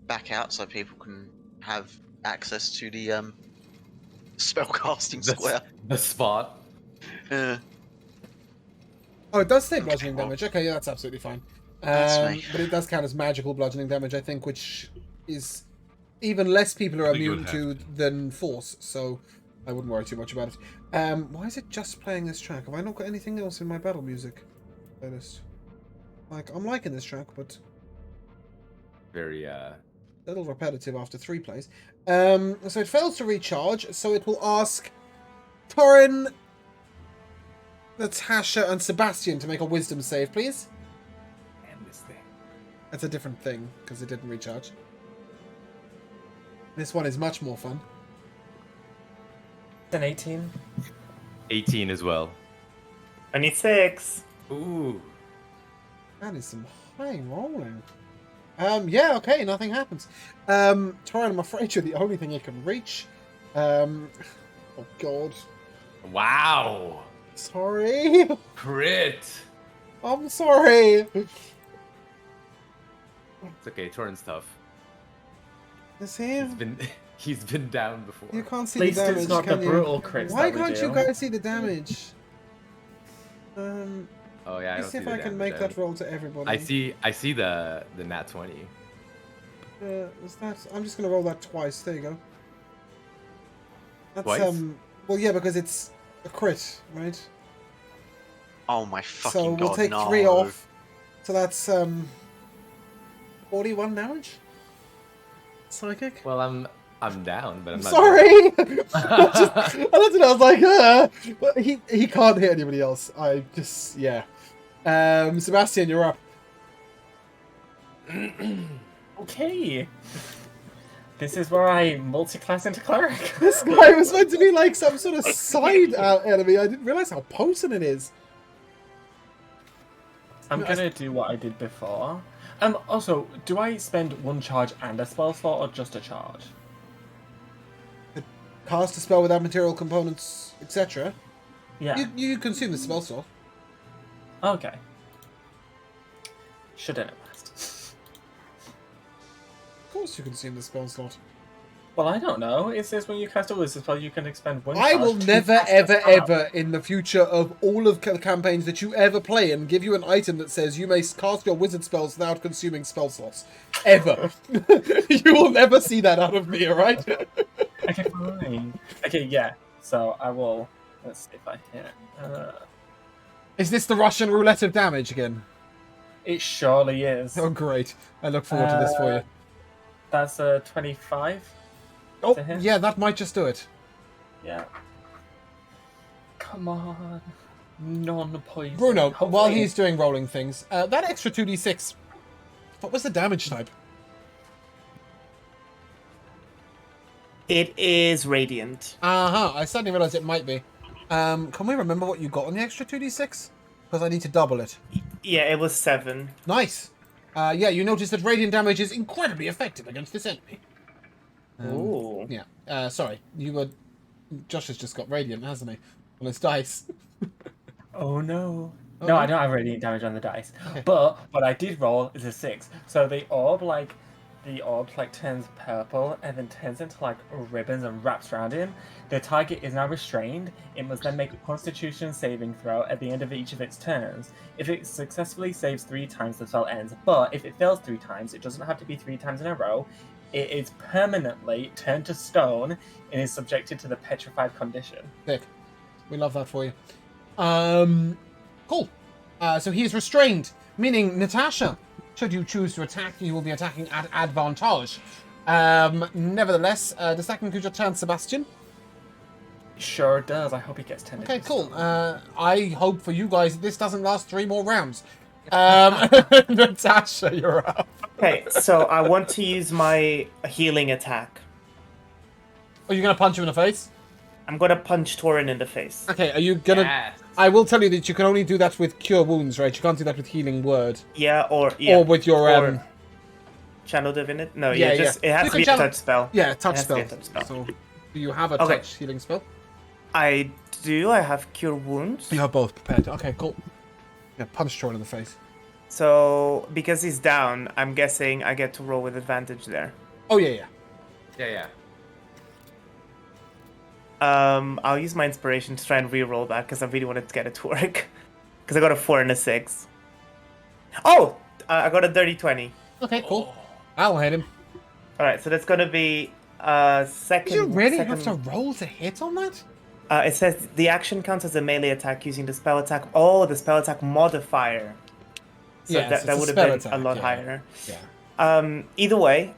back out so people can have access to the spellcasting square. The spot. Oh, it does say Okay, bludgeoning well. damage. Okay, yeah, that's absolutely fine. That's me. But it does count as magical bludgeoning damage, I think, which is even less people are I think it immune would to have than force, so I wouldn't worry too much about it. Why is it just playing this track? Have I not got anything else in my battle music playlist? Like, I'm liking this track, but Very a little repetitive after 3 plays. So it fails to recharge, so it will ask Torin, Natasha, and Sebastian to make a wisdom save, please. and this thing. That's a different thing, because it didn't recharge. This one is much more fun. An 18. 18 as well. 26. Ooh. That is some high rolling. Yeah, okay, nothing happens. Torin, I'm afraid you're the only thing you can reach. Oh god. Wow. Sorry. Crit. I'm sorry. It's okay. Torin's tough. Is he? He's been down before. You can't see At least the damage, it's not the can you? brutal crits Why that we can't you do. guys see the damage? Oh yeah, I Let's don't see if the I can damage. make that roll to everybody. I see the nat 20. Is that? I'm just gonna roll that twice. There you go. That's Twice? Well, yeah, because it's a crit, right? Oh my fucking So god, we'll take no. 3 off. So that's 41 damage. Psychic. Well, I'm down, but I'm not. Sorry. I looked at it. I was like, but he can't hit anybody else. I just yeah. Sebastian, you're up. Okay. This is where I multi-class into cleric. This guy was meant to be like some sort of side enemy. I didn't realize how potent it is. I'm gonna do what I did before. Also, do I spend 1 charge and a spell slot, or just a charge? Cast a spell without material components, etc. Yeah. You consume the spell slot. Okay. Should have asked. Of course you consume the spell slot. Well, I don't know. It says when you cast a wizard spell, you can expend 1 I charge will to never, cast a ever, spell. ever in the future of all of the campaigns that you ever play and give you an item that says you may cast your wizard spells without consuming spell slots. Ever. You will never see that out of me, alright? Okay, fine. Okay, yeah. So I will. Let's see if I hit. Is this the Russian roulette of damage again? It surely is. Oh, great. I look forward to this for you. That's a 25. Oh, to hit. yeah, that might just do it. Yeah. Come on. Non-poison. Bruno, Hopefully. while he's doing rolling things, that extra 2d6, what was the damage type? It is radiant. Uh-huh, I suddenly realised it might be. Can we remember what you got on the extra 2d6? Because I need to double it. Yeah, it was 7. Nice. Yeah, you notice that radiant damage is incredibly effective against this enemy. Ooh. Yeah. Sorry, you were... Josh has just got radiant, hasn't he? On his dice. Oh no. Oh, No, no? I don't have radiant damage on the dice. Okay. But what I did roll is a 6. So the orb turns purple and then turns into like ribbons and wraps around him. The target is now restrained. It must then make a Constitution saving throw at the end of each of its turns. If it successfully saves 3 times, the spell ends. But if it fails 3 times, it doesn't have to be 3 times in a row. It is permanently turned to stone and is subjected to the petrified condition. Sick. We love that for you. Cool. So he is restrained, meaning Natasha, should you choose to attack, you will be attacking at advantage. Nevertheless, does that conclude your turn, Sebastian? Sure does. I hope he gets 10. Okay, cool. I hope for you guys that this doesn't last 3 more rounds. Natasha, you're up. Okay, so I want to use my healing attack. Are you going to punch him in the face? I'm gonna punch Torin in the face. Okay, are you going to... Yes. I will tell you that you can only do that with Cure Wounds, right? You can't do that with Healing Word. Yeah, or with your... or Channel Divinity? No, Yeah, just it has You to be can a channel- touch spell. Yeah, touch It has to spell. be a touch spell. So, do you have a Okay. touch healing spell? I do. I have Cure Wounds. You have both prepared. Okay, cool. Yeah, punch Troy in the face. So because he's down, I'm guessing I get to roll with advantage there. Oh, yeah. Yeah. I'll use my inspiration to try and re-roll that because I really wanted to get it to work. Because I got a 4 and a 6. Oh! I got a dirty 20. Okay, cool. I'll hit him. Alright, so that's gonna be second... Did you really second... have to roll to hit on that? It says the action counts as a melee attack using the spell attack. Oh, the spell attack modifier. So Yes, it's that a would have spell been attack, a lot yeah. higher. Yeah. Either way,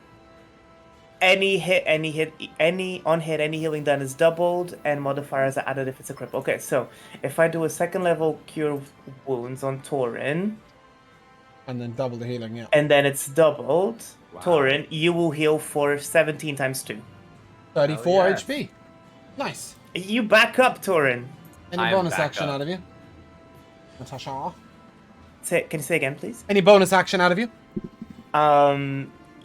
any healing done is doubled, and modifiers are added if it's a crit. Okay, so if I do a 2nd level Cure Wounds on Torin, And then double the healing, yeah. and then it's doubled, Wow. Torin, you will heal for 17 times 2. 34 yes. HP. Nice. You back up, Torin. Any I am bonus back action up. out of you? Natasha? Can you say again, please? Any bonus action out of you?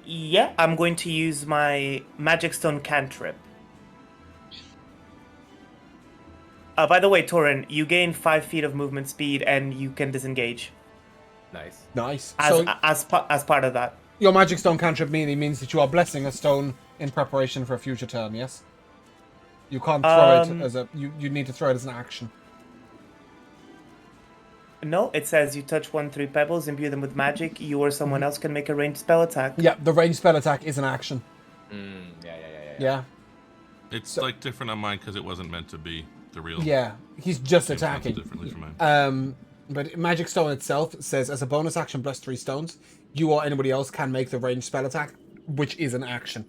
Yeah, I'm going to use my Magic Stone cantrip. By the way, Torin, you gain 5 feet of movement speed, and you can disengage Nice. Nice. as So as part of that. your magic stone cantrip means that you are blessing a stone in preparation for a future turn. Yes. You can't throw it as a. You need to throw it as an action. No, it says you touch 3 pebbles, imbue them with magic. You or someone else can make a ranged spell attack. Yeah, the ranged spell attack is an action. Yeah. Yeah. It's like different on mine because it wasn't meant to be the real. Yeah. He's just It counts attacking. differently from mine. But Magic Stone itself says, as a bonus action, bless 3 stones. You or anybody else can make the ranged spell attack, which is an action.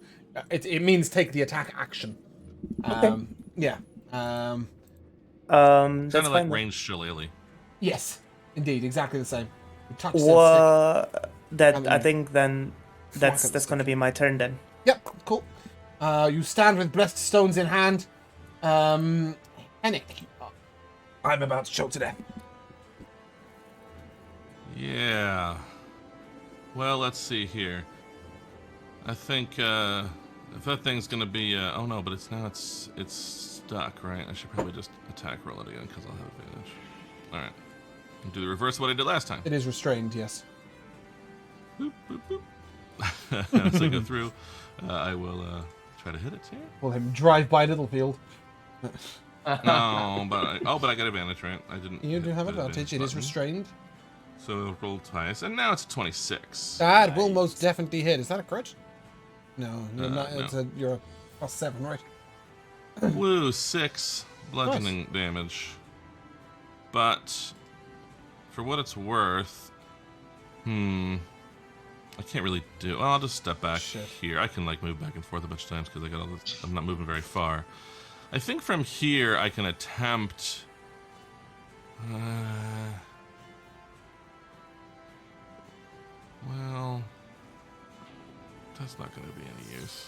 It means take the attack action. Okay. Yeah. Kind That's of like fine. ranged shillelagh. Yes, indeed, exactly the same. You touch said That And I then think then whack at the that's going to be my turn then. stick. Yep, cool. You stand with blessed stones in hand. Hennick, I'm about to choke to death. Yeah. Well, let's see here. I think if that thing's gonna be oh no, but it's stuck, right? I should probably just attack roll it again because I'll have advantage. All right. I'll do the reverse of what I did last time. It is restrained, yes. Boop, boop, boop. As I go through, I will try to hit it here. Will him drive by Littlefield. No, but I got advantage, right? I didn't. You do hit have the advantage. It is button. restrained. So roll twice, and now it's a 26. That will most definitely hit. Is that a crit? No, you're not. No. You're a +7, right? Woo, 6 bludgeoning damage. But for what it's worth, I can't really do. Well, I'll just step back Shit. here. I can like move back and forth a bunch of times because I got all this. I'm not moving very far. I think from here I can attempt. Well, that's not going to be any use.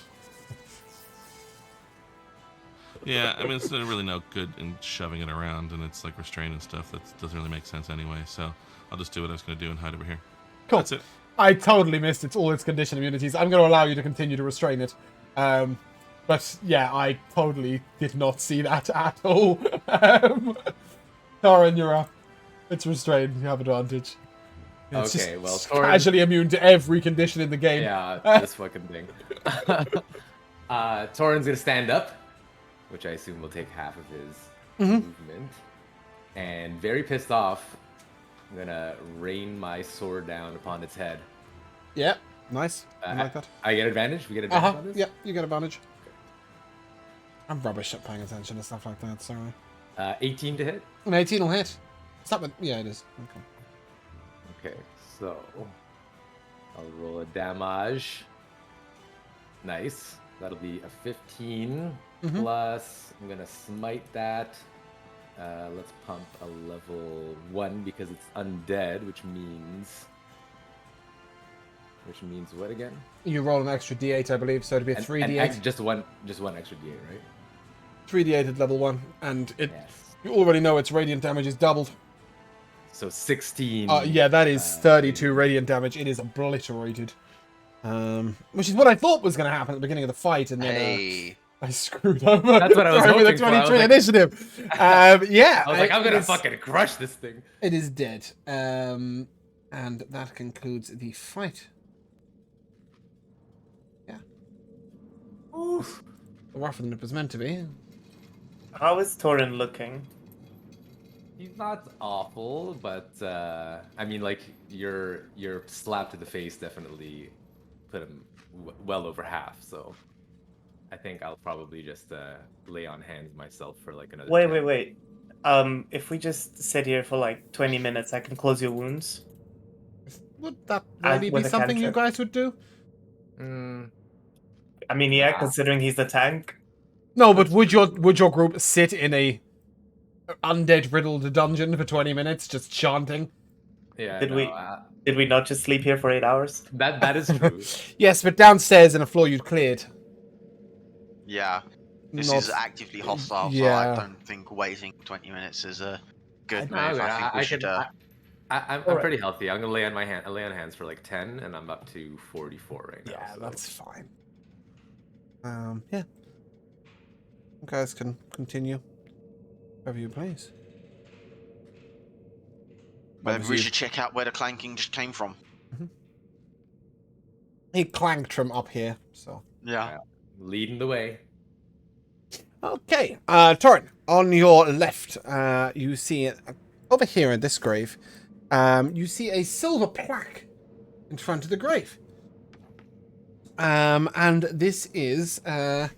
Yeah, I mean, it's really no good in shoving it around, and it's like restrained and stuff. That doesn't really make sense anyway, so I'll just do what I was going to do and hide over here. Cool. That's it. I totally missed all its condition immunities. I'm going to allow you to continue to restrain it. But yeah, I totally did not see that at all. Thorin, you're up. It's restrained. You have advantage. It's Okay, well, just Thorin- casually immune to every condition in the game. Yeah, this fucking thing. Torin's gonna stand up, which I assume will take half of his movement. And very pissed off, I'm gonna rain my sword down upon its head. Yeah, nice. I like that. I get advantage? We get advantage on this? Yep, you get advantage. I'm rubbish at paying attention to stuff like that, sorry. 18 to hit? An 18 will hit. Is that what? Yeah, it is. Okay. Okay, so I'll roll a damage. Nice. That'll be a 15 plus. I'm gonna smite that. Let's pump a level 1 because it's undead, which means what again? You roll an extra d8, I believe, so it'd be a 3d8. Just one extra d8, right? 3d8 at level 1, and it. Yes. You already know its radiant damage is doubled. So 16. Yeah, that is 32 radiant damage. It is obliterated. Which is what I thought was going to happen at the beginning of the fight, and then Hey. I screwed over. That's what I was with hoping the for. I was 23 like- initiative. Yeah, I was like, I'm gonna it's- fucking crush this thing. It is dead. And that concludes the fight. Yeah. Oof. Rougher than it was meant to be. How is Torin looking? He's not awful, but I mean, like your slap to the face definitely put him well over half. So I think I'll probably just lay on hands myself for like another. Wait, 10. wait. If we just sit here for like 20 minutes, I can close your wounds. Would that really with be a something you cantrip. guys would do? I mean, yeah, Nah. considering he's the tank. No, but would your group sit in a undead riddled dungeon for 20 minutes just chanting? Yeah. Did no, we- Did we not just sleep here for 8 hours? that is true. Yes, but downstairs in a floor you'd cleared. Yeah. This Not- is actively hostile, so Yeah. I don't think waiting 20 minutes is a good No, move. I think we I should. can I'm Alright. pretty healthy. I'm gonna lay on hands for like 10, and I'm up to 44 right now. Yeah, so. that's fine. Yeah. You guys can continue. Wherever you please. Maybe we Obviously- should check out where the clanking just came from. He clanked from up here, so. Yeah. Leading the way. Okay, Torin, on your left, you see over here in this grave, you see a silver plaque in front of the grave. And this is, sorry,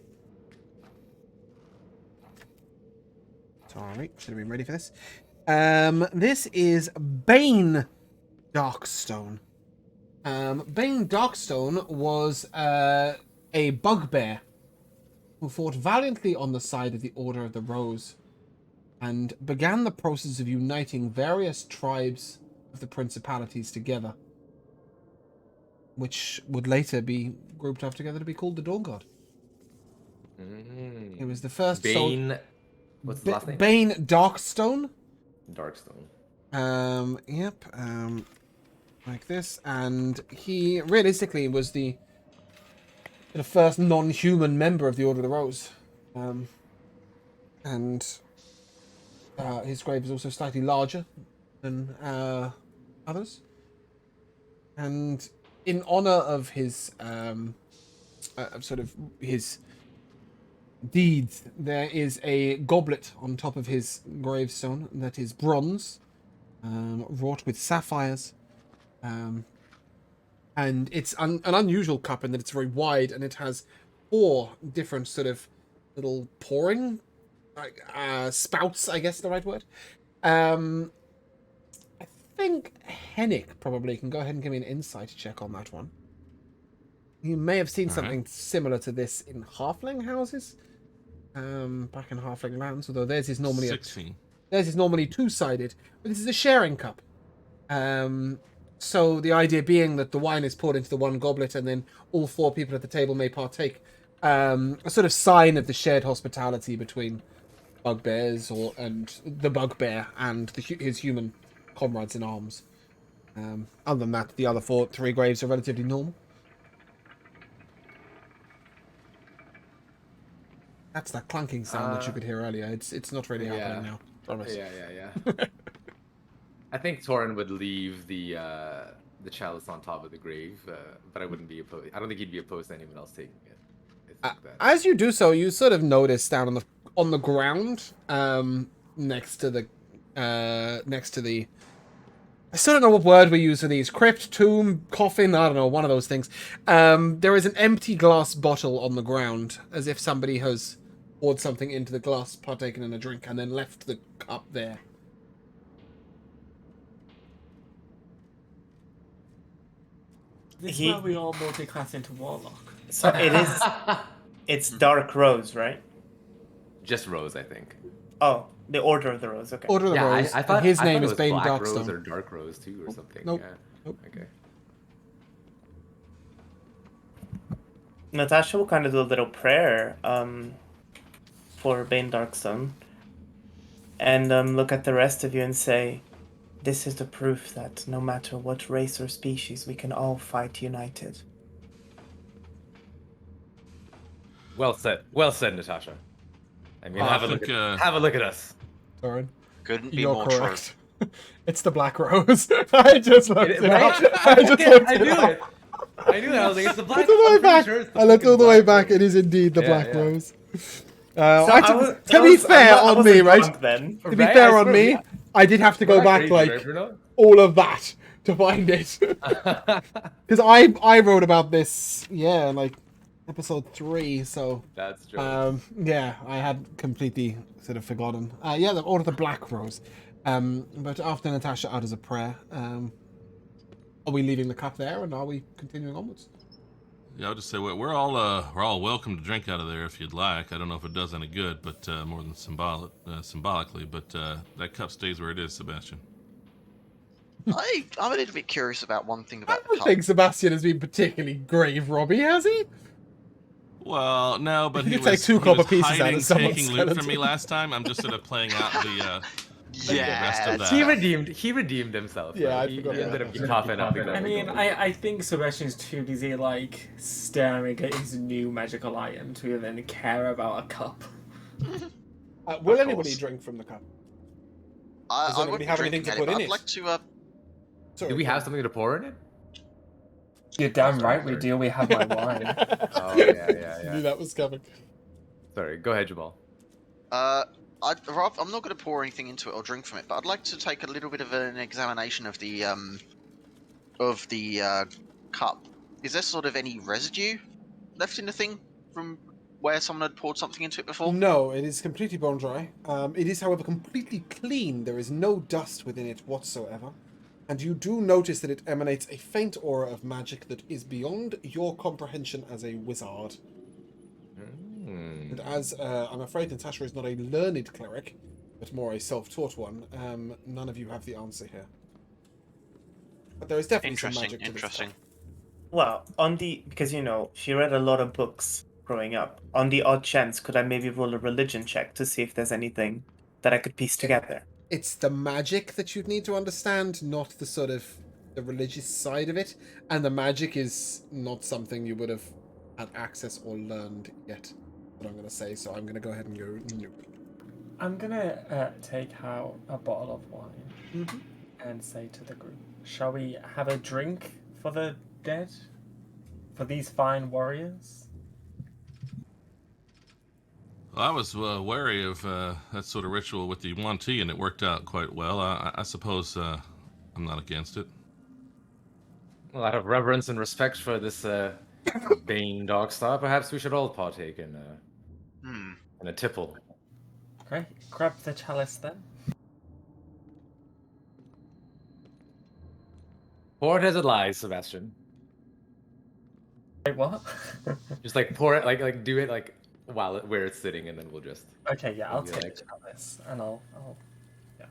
should have been ready for this. This is Bane Darkstone. Bane Darkstone was a bugbear who fought valiantly on the side of the Order of the Rose and began the process of uniting various tribes of the principalities together, which would later be grouped up together to be called the Dawn God. It was the first Bane. What's his last name? Bane Darkstone. Darkstone. Yep. Like this, and he realistically was the first non-human member of the Order of the Rose, and his grave is also slightly larger than others. And in honor of his sort of his deeds, there is a goblet on top of his gravestone that is bronze, wrought with sapphires. And it's an unusual cup in that it's very wide, and it has 4 different sort of little pouring spouts, I guess is the right word. I think Hennick probably can go ahead and give me an insight check on that one. You may have seen something similar to this in halfling houses, back in halfling lands, although theirs is normally 16. theirs is normally 2-sided, but this is a sharing cup. So the idea being that the wine is poured into the one goblet, and then all 4 people at the table may partake. A sort of sign of the shared hospitality between bugbears, and the bugbear and his human comrades in arms. Other than that, the other 3 graves are relatively normal. That's that clanking sound that you could hear earlier. It's not really happening now. Promise. Yeah. I think Torin would leave the chalice on top of the grave, but I wouldn't be opposed. I don't think he'd be opposed to anyone else taking it. As you do so, you sort of notice down on the ground, next to the I still don't know what word we use for these. Crypt, tomb, coffin, I don't know, one of those things. There is an empty glass bottle on the ground, as if somebody has poured something into the glass, partaken in a drink, and then left the cup there. This is where we all multi-class into Warlock. So it's Dark Rose, right? Just Rose, I think. Oh, the Order of the Rose, okay. Order of the Rose. I thought his I name thought is it was Bane Black Rose Darkstone. or Dark Rose too, or something. Nope. Yeah. Nope. Okay. Natasha will kind of do a little prayer for Bane Darkstone. And look at the rest of you and say, this is the proof that no matter what race or species, we can all fight united. Well said, Natasha. I mean, Well, have I a look think, at us. Sorry. Couldn't be You're more true. correct. It's the Black Rose. I just looked it Right? up. I just looked I it knew up. it. I knew that. I was like, it's the I black. looked all the way I'm pretty back. sure it's the I looked fucking all the way Black back. It is indeed the Yeah, Black yeah. Rose. So to be fair I on wasn't me, right? drunk then. To be Right? fair I on swear, me, yeah. I did have to go We're not back crazy, like right, Bruno? all of that to find it. Because I wrote about this, like episode 3. So That's true. yeah, I had completely sort of forgotten. The Order of the Black Rose. But after Natasha utters a prayer, are we leaving the cup there, and are we continuing onwards? Yeah, I'll just say we're all welcome to drink out of there if you'd like. I don't know if it does any good, but more than symbolically. But that cup stays where it is, Sebastian. I'm a little bit curious about one thing I about the don't cup. think Sebastian has been particularly grave, Robbie, has he? Well, no, but You he could take was, 2 he copper was pieces out of hiding, someone's taking loot from me skeleton. last time. I'm just sort of playing out rest of Yeah. that. He redeemed himself. Yeah, though. I he forgot ended about up that. coughing up the I gold. mean, I think Sebastian's too busy, like, staring at his new magical item to even care about a cup. Will Of anybody course. drink from the cup? I anybody wouldn't be have anything drinking to put any, in but I'd it? like to. Sorry, Do we go have on. something to pour in it? You're damn sorry, right we sorry. do. We have my wine. Oh yeah. Knew that was coming. Sorry, go ahead, Jamal. I'm not going to pour anything into it or drink from it, but I'd like to take a little bit of an examination of the cup. Is there sort of any residue left in the thing from where someone had poured something into it before? No, it is completely bone dry. It is, however, completely clean. There is no dust within it whatsoever. And you do notice that it emanates a faint aura of magic that is beyond your comprehension as a wizard. And as I'm afraid Natasha is not a learned cleric, but more a self-taught one, none of you have the answer here. But there is definitely some magic to this Interesting. stuff. Well, because she read a lot of books growing up. On the odd chance, could I maybe roll a religion check to see if there's anything that I could piece together? It's the magic that you'd need to understand, not the sort of the religious side of it. And the magic is not something you would have had access or learned yet. What I'm going to say, so I'm going to go ahead and go nope. I'm gonna take out a bottle of wine and say to the group, shall we have a drink for the dead? For these fine warriors? I was wary of that sort of ritual with the Yuan tea, and it worked out quite well. I suppose I'm not against it. Well, out of reverence and respect for this Bane dog star, perhaps we should all partake in a tipple. Great. Grab the chalice then. Pour it as it lies, Sebastian. Wait, what? Just like pour it, like do it like where it's sitting, and then we'll just. Okay, yeah, I'll Maybe take like- the chalice and I'll yeah.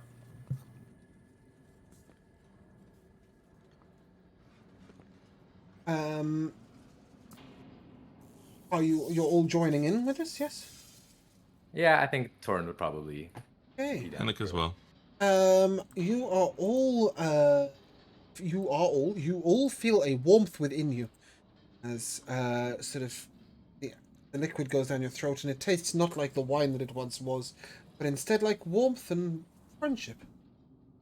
You're all joining in with us? Yes. Yeah, I think Torrin would probably. Okay. be down Hennick for as it. well. You all feel a warmth within you as sort of the liquid goes down your throat, and it tastes not like the wine that it once was, but instead like warmth and friendship.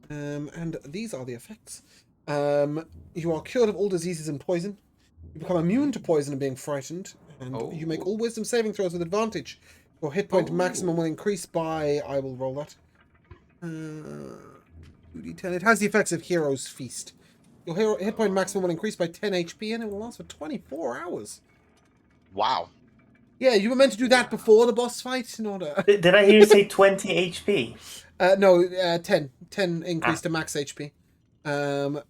And these are the effects. You are cured of all diseases and poison. You become immune to poison and being frightened, and you make all wisdom saving throws with advantage. Your hit point maximum will increase by, I will roll that. 2d10. It has the effects of Hero's Feast. Your hit point maximum will increase by 10 HP, and it will last for 24 hours. Wow. Yeah, you were meant to do that before the boss fight in order. Did I hear you say 20 HP? No, 10. 10 increase to max HP.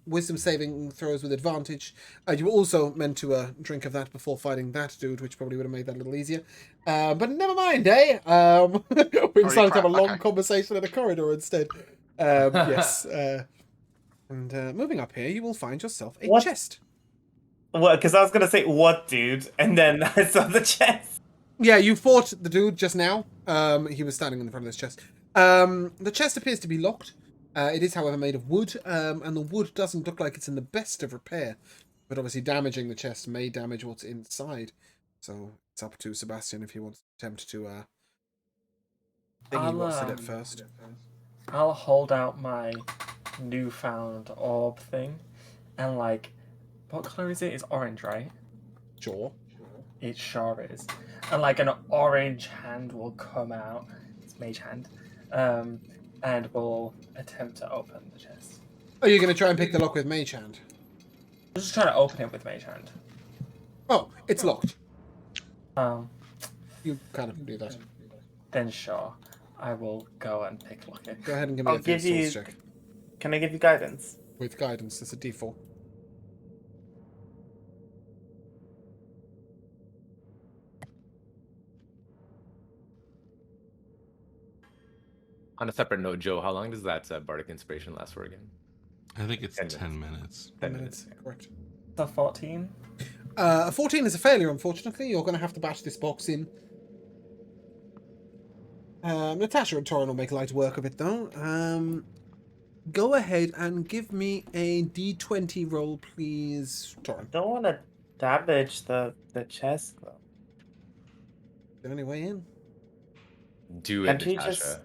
Wisdom saving throws with advantage. You were also meant to drink of that before fighting that dude, which probably would have made that a little easier. But never mind, eh? We decided to have a long conversation in a corridor instead. Yes. And moving up here, you will find yourself a chest. What? Because I was going to say, what, dude? And then I saw the chest. Yeah, you fought the dude just now. He was standing in front of this chest. The chest appears to be locked. It is, however, made of wood, and the wood doesn't look like it's in the best of repair. But obviously damaging the chest may damage what's inside. So it's up to Sebastian if he wants to attempt to thingy what's it first. I'll hold out my newfound orb thing, and like, what color is it? It's orange, right? Sure. It sure is. And like an orange hand will come out. It's mage hand. And we'll attempt to open the chest. Are you going to try and pick the lock with Mage Hand? I'm just trying to open it with mage hand. Oh, it's locked. You kind of do that. Then sure. I will go and pick lock it. Go ahead and give me a give Thieves' you- Tools check. Can I give you guidance? With guidance, it's a D4. On a separate note, Joe, how long does that bardic inspiration last for again? I think it's 10 10 minutes. 10 minutes. Correct. The 14. A 14 is a failure, unfortunately. You're going to have to bash this box in. Natasha and Torin will make light work of it, though. Go ahead and give me a d20 roll, please, Torin. Don't want to damage the chest though. The only way in. Do it, Can't we Natasha.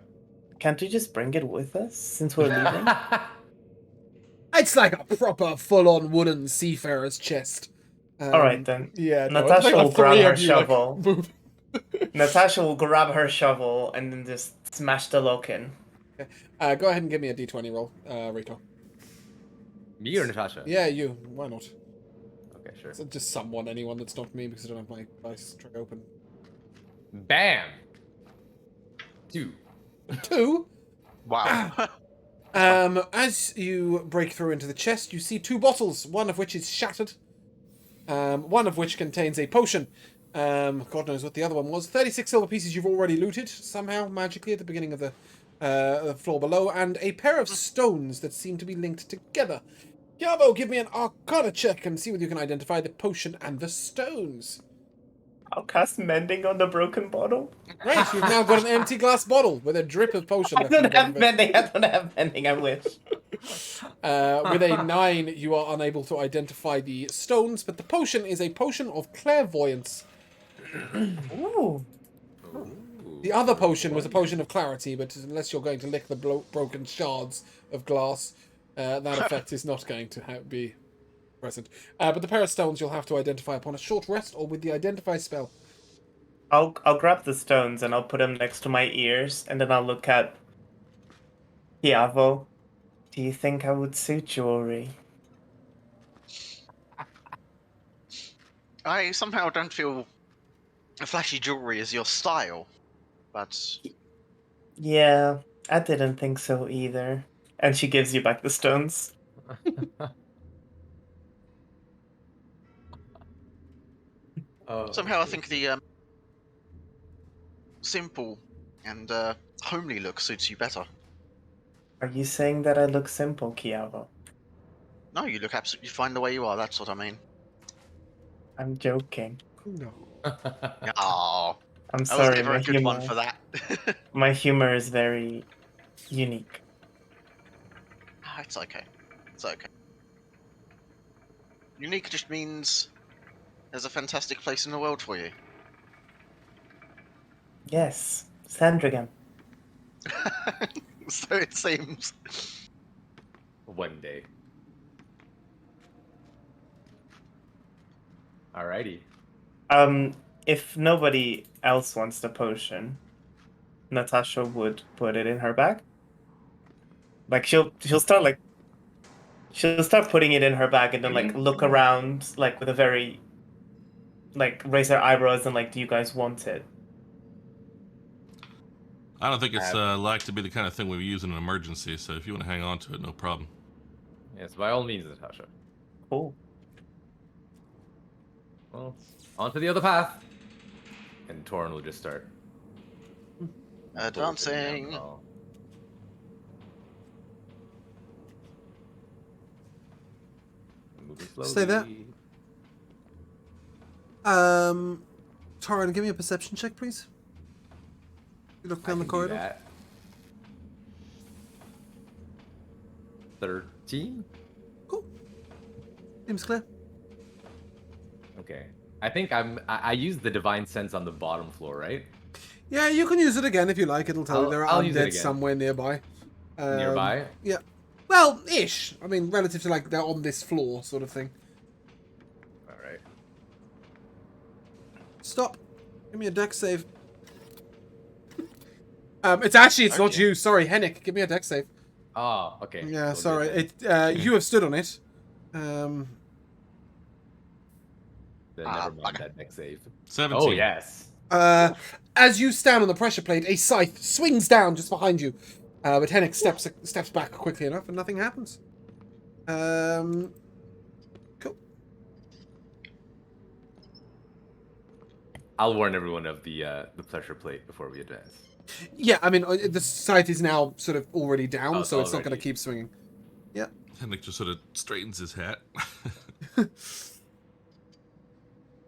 Can't we just bring it with us since we're leaving? It's like a proper full-on wooden seafarer's chest. All right then. Yeah, no, it's Natasha like will the grab three her of you, like, shovel. move. Natasha will grab her shovel and then just smash the lock in. Go ahead and give me a d20 roll, Rico. Me or Natasha? Yeah, you. Why not? Okay, sure. So just anyone that's not me, because I don't have my dice tray open. Bam! 2. 2. Wow. As you break through into the chest, you see 2 bottles, one of which is shattered, one of which contains a potion. God knows what the other one was. 36 silver pieces you've already looted, somehow, magically, at the beginning of the floor below, and a pair of stones that seem to be linked together. Yabo, give me an Arcana check and see whether you can identify the potion and the stones. I'll cast mending on the broken bottle. Great, you've now got an empty glass bottle with a drip of potion I left in the don't bottom have of it. mending. I don't have mending. I wish. With a 9, you are unable to identify the stones, but the potion is a potion of clairvoyance. Ooh. The other potion was a potion of clarity, but unless you're going to lick the broken shards of glass, that effect is not going to be present. But the pair of stones you'll have to identify upon a short rest or with the identify spell. I'll grab the stones and I'll put them next to my ears, and then I'll look at Tiavo. Do you think I would suit jewelry? I somehow don't feel flashy jewelry is your style, but Yeah, I didn't think so either. And she gives you back the stones. somehow I think the simple and homely look suits you better. Are you saying that I look simple, Kiavo? No, you look absolutely fine the way you are. That's what I mean. I'm joking. No. Oh, I'm I was sorry, never my a good one humor. for that. My humor is very unique. It's okay. It's okay. Unique just means there's a fantastic place in the world for you. Yes, Sandringham. So it seems. One day. Alrighty. If nobody else wants the potion, Natasha would put it in her bag. Like she'll start putting it in her bag and then like look around like with a very like raise her eyebrows and like, do you guys want it? I don't think it's like to be the kind of thing we use in an emergency, so if you want to hang on to it, no problem. Yes, by all means, Natasha. Cool. Well, on to the other path. And Torin will just start Advancing. Oh. Moving slowly. Stay there. Torin, give me a perception check, please. You look I down the can do corridor. that. 13? Cool. Seems clear. Okay. I think I used the divine sense on the bottom floor, right? Yeah, you can use it again if you like. It'll tell you there are I'll use it undead again. somewhere nearby. Nearby? Yeah. Well, ish. I mean, relative to like they're on this floor sort of thing. Alright. Stop. Give me a dex save. It's not you. Sorry, Hennick. Give me a dex save. Oh, okay. Yeah, We'll sorry. do it You have stood on it. then. Never mind that next save. 17. Oh, yes. As you stand on the pressure plate, a scythe swings down just behind you. But Hennick steps back quickly enough and nothing happens. Cool. I'll warn everyone of the pressure plate before we advance. Yeah, I mean, the scythe is now sort of already down, Oh, so it's not going to already. keep swinging. Yeah. Henrik just sort of straightens his hat.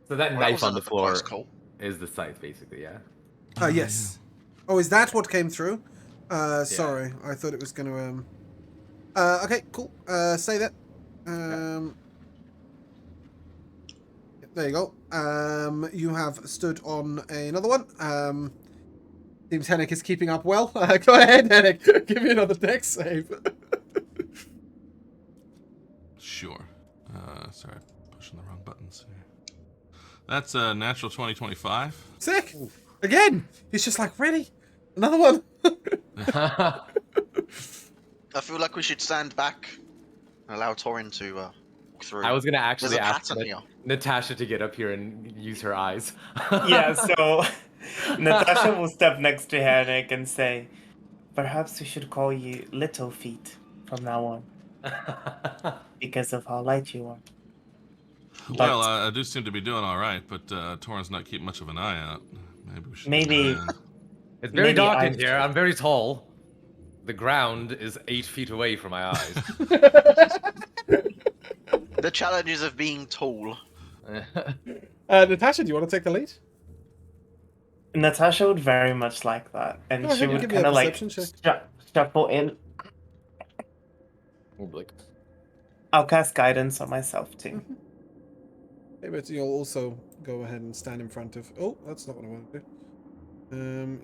So that Well, knife that on the was floor close call. is the scythe, basically, yeah? Yes. Oh, is that what came through? Sorry, I thought it was going to... okay, cool. Say that. There you go. You have stood on another one. Seems Hennick is keeping up well. Go ahead, Hennick. Give me another dex save. Sure. Sorry, pushing the wrong buttons here. That's a natural 2025. Sick. Again. He's just like, ready? Another one. I feel like we should stand back and allow Torin to walk through. I was gonna actually There's a ask pattern here. Natasha to get up here and use her eyes. Yeah, so Natasha will step next to Henrik and say, "Perhaps we should call you Little Feet from now on, because of how light you are." Well, I do seem to be doing all right, but Torin's not keeping much of an eye out. Maybe we should. Maybe. It's very Maybe dark I'm- in here. I'm very tall. The ground is 8 feet away from my eyes. The challenges of being tall. Natasha, do you want to take the lead? Natasha would very much like that, and Go she ahead, would give me a kind of like perception check. shuffle in. Like, I'll cast guidance on myself too. Okay, but you'll also go ahead and stand in front of... Oh, that's not what I want to do.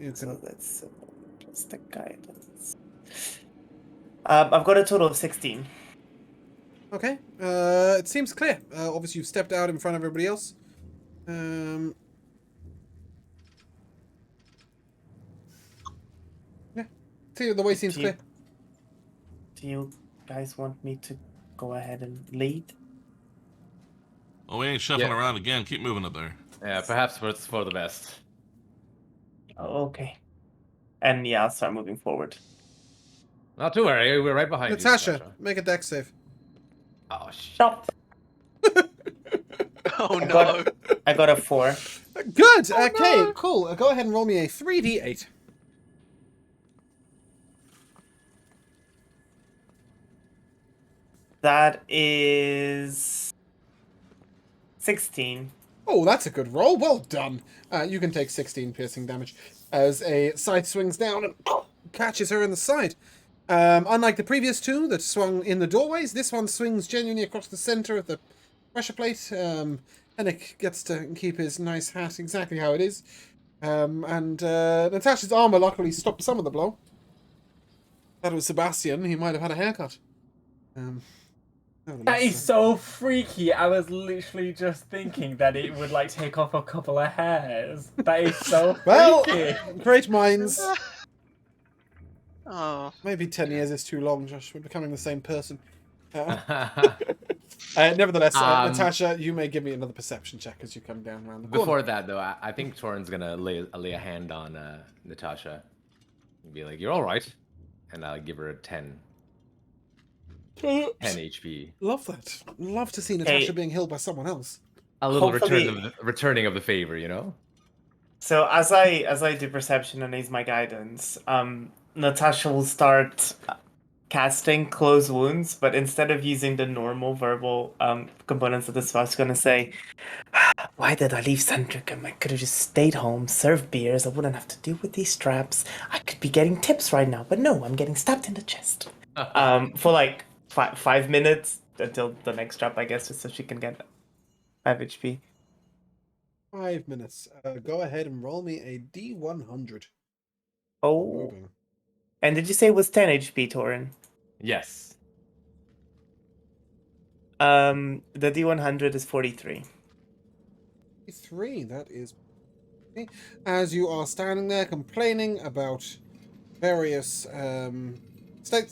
You So can... that's plus the guidance. I've got a total of 16. Okay. It seems clear. Obviously, you've stepped out in front of everybody else. Yeah. See, the way seems Do you- clear. Do you guys want me to go ahead and lead? Well, we ain't shuffling Yeah. around again. Keep moving up there. yeah, perhaps it's for the best. Oh, okay. And yeah, I'll start moving forward. Not to worry, we're right behind Natasha, you. make a dex save. Oh, shit. Stop. Oh I no! got, I got a 4. Good. Okay, cool. Go ahead and roll me a 3d8. That is 16. Oh, that's a good roll. Well done. You can take 16 piercing damage as a scythe swings down and catches her in the side. Unlike the previous two that swung in the doorways, this one swings genuinely across the center of the pressure plate. Hennick gets to keep his nice hat exactly how it is. And Natasha's armor luckily stopped some of the blow. That was Sebastian. He might have had a haircut. That is so freaky. I was literally just thinking that it would like take off a couple of hairs. That is so freaky. Well, great minds. Oh, Maybe 10 years is too long, Josh. We're becoming the same person. Nevertheless, Natasha, you may give me another perception check as you come down around the corner. Before that, though, I think Torin's gonna lay a hand on Natasha and be like, "You're all right," and I'll give her a 10 HP. Love that. Love to see Natasha Hey. being healed by someone else. A little Hopefully- returning of the favor, you know. So as I do perception and use my guidance, Natasha will start casting close wounds, but instead of using the normal verbal components of the spell, I was gonna say, "Why did I leave Sandringham? I could have just stayed home, served beers. I wouldn't have to deal with these straps. I could be getting tips right now, but no, I'm getting stabbed in the chest." For like 5 minutes until the next strap, I guess, just so she can get 5 HP. 5 minutes. Go ahead and roll me a D100. Oh, Moving. and did you say it was 10 HP, Torin? Yes. The D100 is 43. 3, that is... As you are standing there complaining about various... Stay,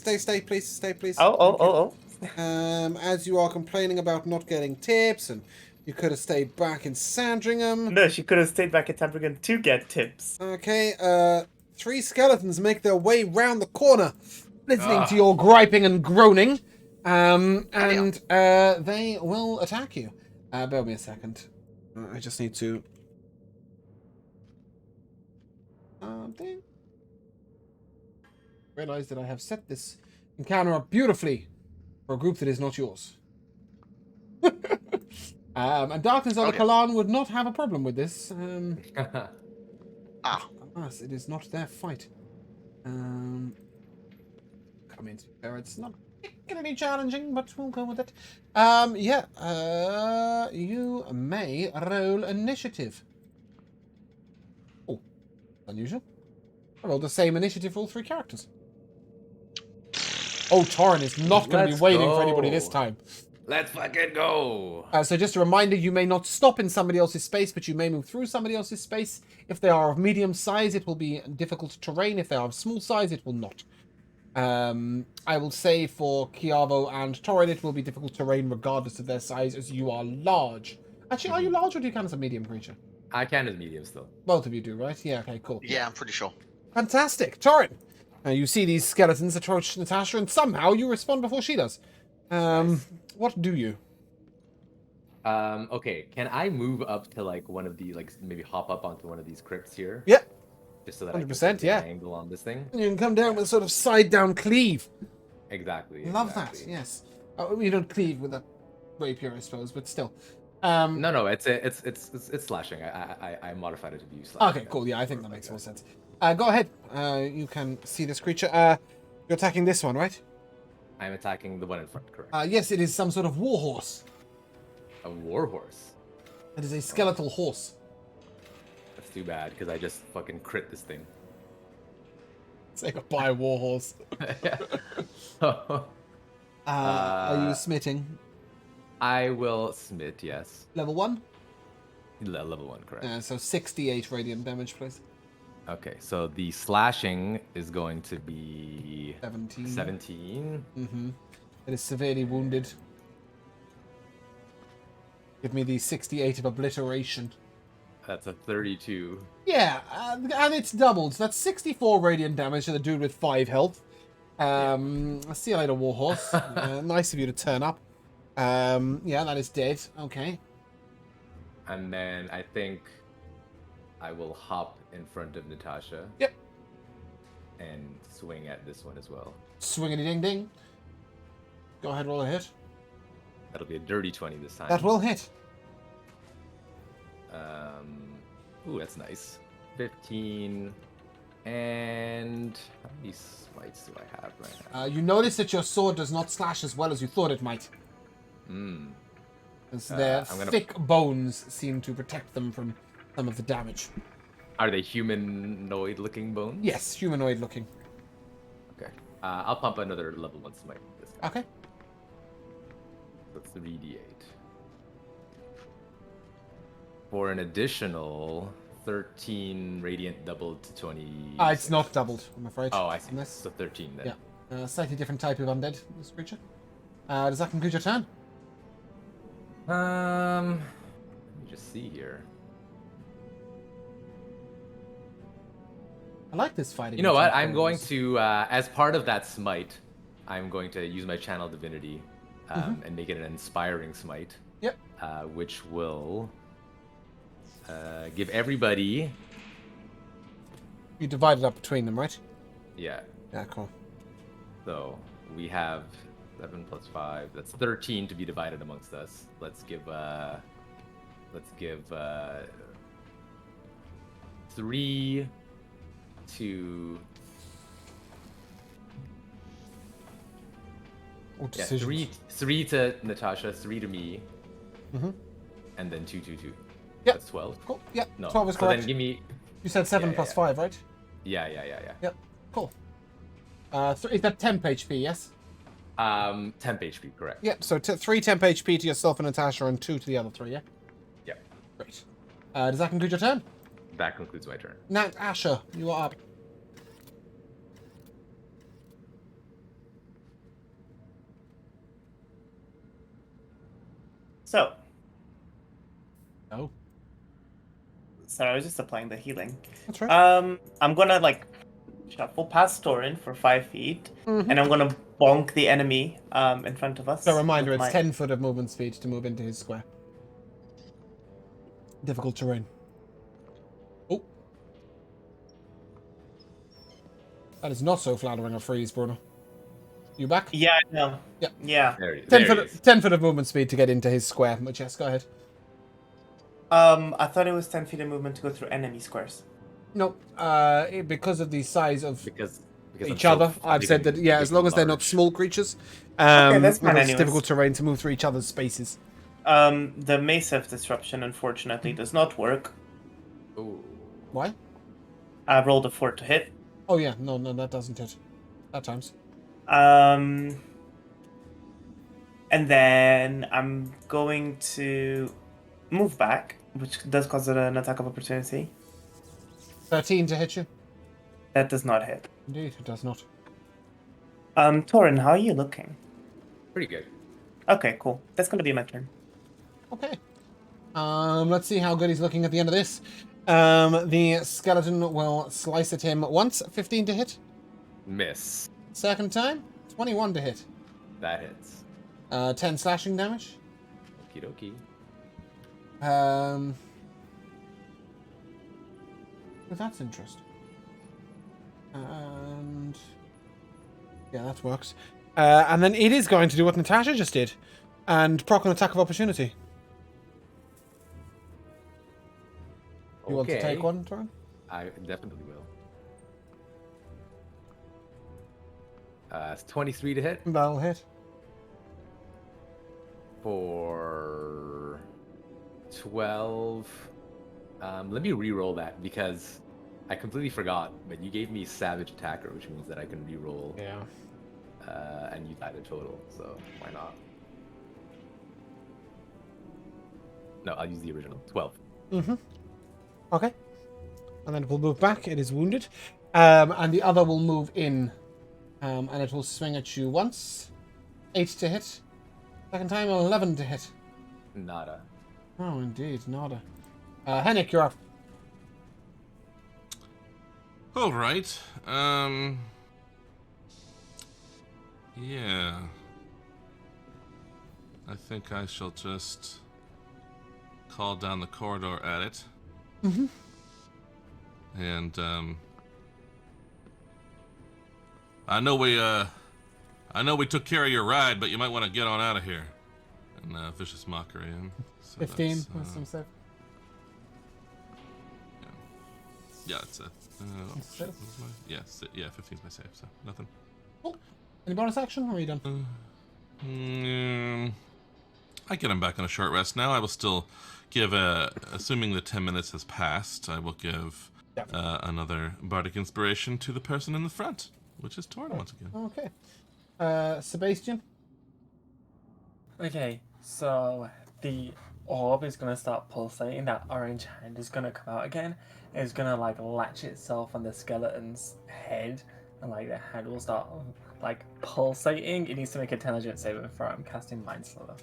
please. Stay, please. Oh. As you are complaining about not getting tips and you could have stayed back in Sandringham. No, she could have stayed back at Tambergan to get tips. Okay, 3 skeletons make their way round the corner, listening to your griping and groaning. And they will attack you. Bear with me a second. I just need to... realize that I have set this encounter up beautifully for a group that is not yours. And Darkness of the Kalan would not have a problem with this. Ah. Yes, it is not their fight. I mean, to be fair, it's not particularly challenging, but we'll go with it. Yeah. You may roll initiative. Oh, unusual. I rolled the same initiative for all 3 characters. Oh, Torrin is not going to be Let's waiting for anybody this go. time. Let's fucking go. So just a reminder, you may not stop in somebody else's space, but you may move through somebody else's space. If they are of medium size, it will be difficult terrain. If they are of small size, it will not. I will say for Chiavo and Torrin, it will be difficult terrain regardless of their size, as you are large. Actually, are you large or do you count as a medium creature? I can as medium still. Both of you do, right? Yeah, okay, cool. Yeah, I'm pretty sure. Fantastic. Torrin, you see these skeletons approach Natasha, and somehow you respond before she does. Nice. What do you? Okay, can I move up to like one of the like maybe hop up onto one of these crypts here? Yep. Just so that I can 100%, sort of get yeah. an angle on this thing. And you can come down with a sort of side down cleave. Exactly. Love that, exactly. yes. You don't cleave with a rapier, I suppose, but still. No, it's slashing. I modified it to be slashing. Okay, cool. Yeah, I think that makes more sense. Go ahead. You can see this creature. You're attacking this one, right? I'm attacking the one in front, correct? Yes, it is some sort of warhorse. A warhorse. It is a skeletal horse. That's too bad because I just fucking crit this thing. Say goodbye, warhorse. Are you smitting? I will smite, yes. Level 1? Level 1, correct. So 68 radiant damage, please. Okay, so the slashing is going to be 17. 17. Mm-hmm. It is severely wounded. Give me the 68 of obliteration. That's a 32. Yeah, and it's doubled. So that's 64 radiant damage to the dude with 5 health. See you later, Warhorse. Nice of you to turn up. Yeah, that is dead. Okay. And then I think I will hop in front of Natasha. Yep. And swing at this one as well. Swingity ding ding. Go ahead, roll a hit. That'll be a dirty 20 this time. That will hit. Ooh, that's nice. 15. And how many smites do I have right now? You notice that your sword does not slash as well as you thought it might. As their thick bones seem to protect them from some of the damage. Are they humanoid-looking bones? Yes, humanoid looking. Okay. I'll pump another level 1 smite. This guy. Okay. That's 3d8. For an additional 13 radiant doubled to 20. It's not doubled, I'm afraid. Oh, I see. On this. So 13 then. Yeah. Slightly different type of undead, this creature. Does that conclude your turn? Let me just see here. I like this fighting. You know what? I'm going to, as part of that smite, I'm going to use my channel divinity and make it an inspiring smite. Yep. Which will give everybody. You divide it up between them, right? Yeah. Yeah, cool. So we have 7 plus 5. That's 13 to be divided amongst us. Let's give 3 to. Yeah, 3 to Natasha, 3 to me, and then 2. Yep. That's 12. Cool. Yeah, No. 12 is So correct. then give me. You said 7 Yeah, plus yeah. 5, right? Yeah. Yep. Cool. Is that temp HP, yes? Temp HP, correct. Yep, so 3 temp HP to yourself and Natasha and 2 to the other 3, yeah? Yeah. Great. Does that conclude your turn? That concludes my turn. Nat Asher, you are up. So, Oh, sorry, I was just applying the healing. that's right. I'm gonna like shuffle past Torin for 5 feet, Mhm. and I'm gonna bonk the enemy in front of us. So reminder, with it's my- 10 foot of movement speed to move into his square. Difficult terrain. Oh. That is not so flattering a freeze, Bruno. You back? Yeah, I know. Yep. Yeah. There he is. 10 There he foot, is. 10 foot of movement speed to get into his square. But yes, go ahead. I thought it was 10 feet of movement to go through enemy squares. No, because of the size of Because each I'm so other, I've said that, big as long and as they're not large. small creatures, Okay, that's fine it's anyways. difficult terrain to move through each other's spaces. The Mace of Disruption, unfortunately, does not work. Ooh. Why? I rolled a 4 to hit. Oh yeah, no, that doesn't hit. At times. And then I'm going to move back, which does cause an attack of opportunity. 13 to hit you. That does not hit. Indeed, it does not. Torin, how are you looking? Pretty good. Okay, cool. That's gonna be my turn. Okay. Let's see how good he's looking at the end of this. The skeleton will slice at him once. 15 to hit. Miss. Second time, 21 to hit. That hits. 10 slashing damage. Okie dokie. Well, that's interesting. And yeah, that works. And then it is going to do what Natasha just did, and proc an attack of opportunity. You want to take one, Torin? I definitely will. It's 23 to hit That'll hit. for 12. Let me re-roll that because I completely forgot. But you gave me Savage Attacker, which means that I can re-roll. Yeah. And you died a total, so why not? No, I'll use the original. 12. Mm-hmm. Okay. And then it will move back. It is wounded. And the other will move in. And it will swing at you once. 8 to hit. Second time, 11 to hit. Nada. Oh, indeed. Nada. Henrik, you're up. All right. Yeah. I think I shall just call down the corridor at it. Mm-hmm. And I know we took care of your ride, but you might want to get on out of here. And vicious mockery him. So 15. that's, Wisdom save. yeah, it's a. Save? Yeah, 15's my save, so nothing. Cool. Any bonus action, or are you done? I get him back on a short rest now. I will still give assuming the 10 minutes has passed, I will give another bardic inspiration to the person in the front, which is Torn once again. Okay. Sebastian? Okay, so the orb is gonna start pulsating. That orange hand is gonna come out again. It's gonna like latch itself on the skeleton's head, and like the hand will start like pulsating. It needs to make an intelligence saving throw. I'm casting Mind Slither.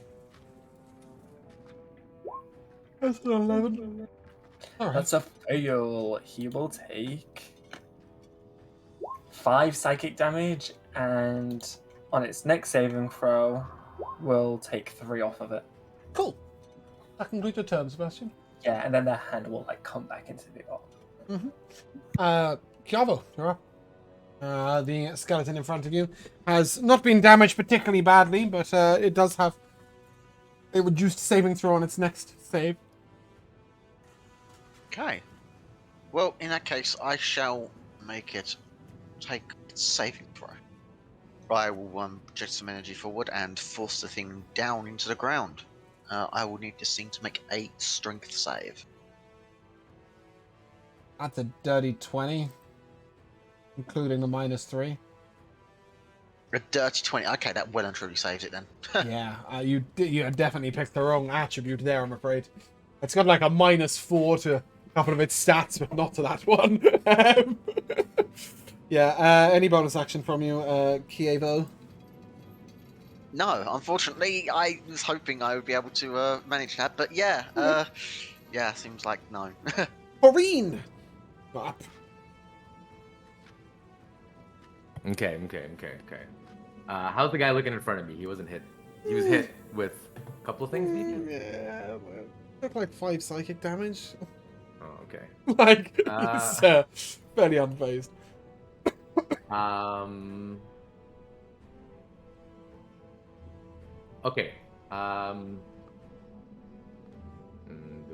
That's an 11. Alright. That's a fail. He will take 5 psychic damage, and on its next saving throw, will take 3 off of it. Cool. That concludes your turn, Sebastian. Yeah, and then the hand will like come back into the orb. Mm-hmm. Chiavo, you're up. The skeleton in front of you has not been damaged particularly badly, but it does have a reduced saving throw on its next save. Okay. Well, in that case, I shall make it take its saving throw. I will project some energy forward and force the thing down into the ground. I will need this thing to make a strength save. That's a dirty 20, including the -3. A dirty 20. Okay, that well and truly saves it then. Yeah, you definitely picked the wrong attribute there, I'm afraid. It's got like a -4 to a couple of its stats, but not to that one. Yeah, any bonus action from you, Chiavo? No, unfortunately, I was hoping I would be able to manage that, but yeah, yeah, seems like no. Corrine! Up. Okay. How's the guy looking in front of me? He wasn't hit. He was hit with a couple of things, maybe? Yeah, well, took like 5 psychic damage. Oh, okay. Like, it's fairly unfazed. Okay. Do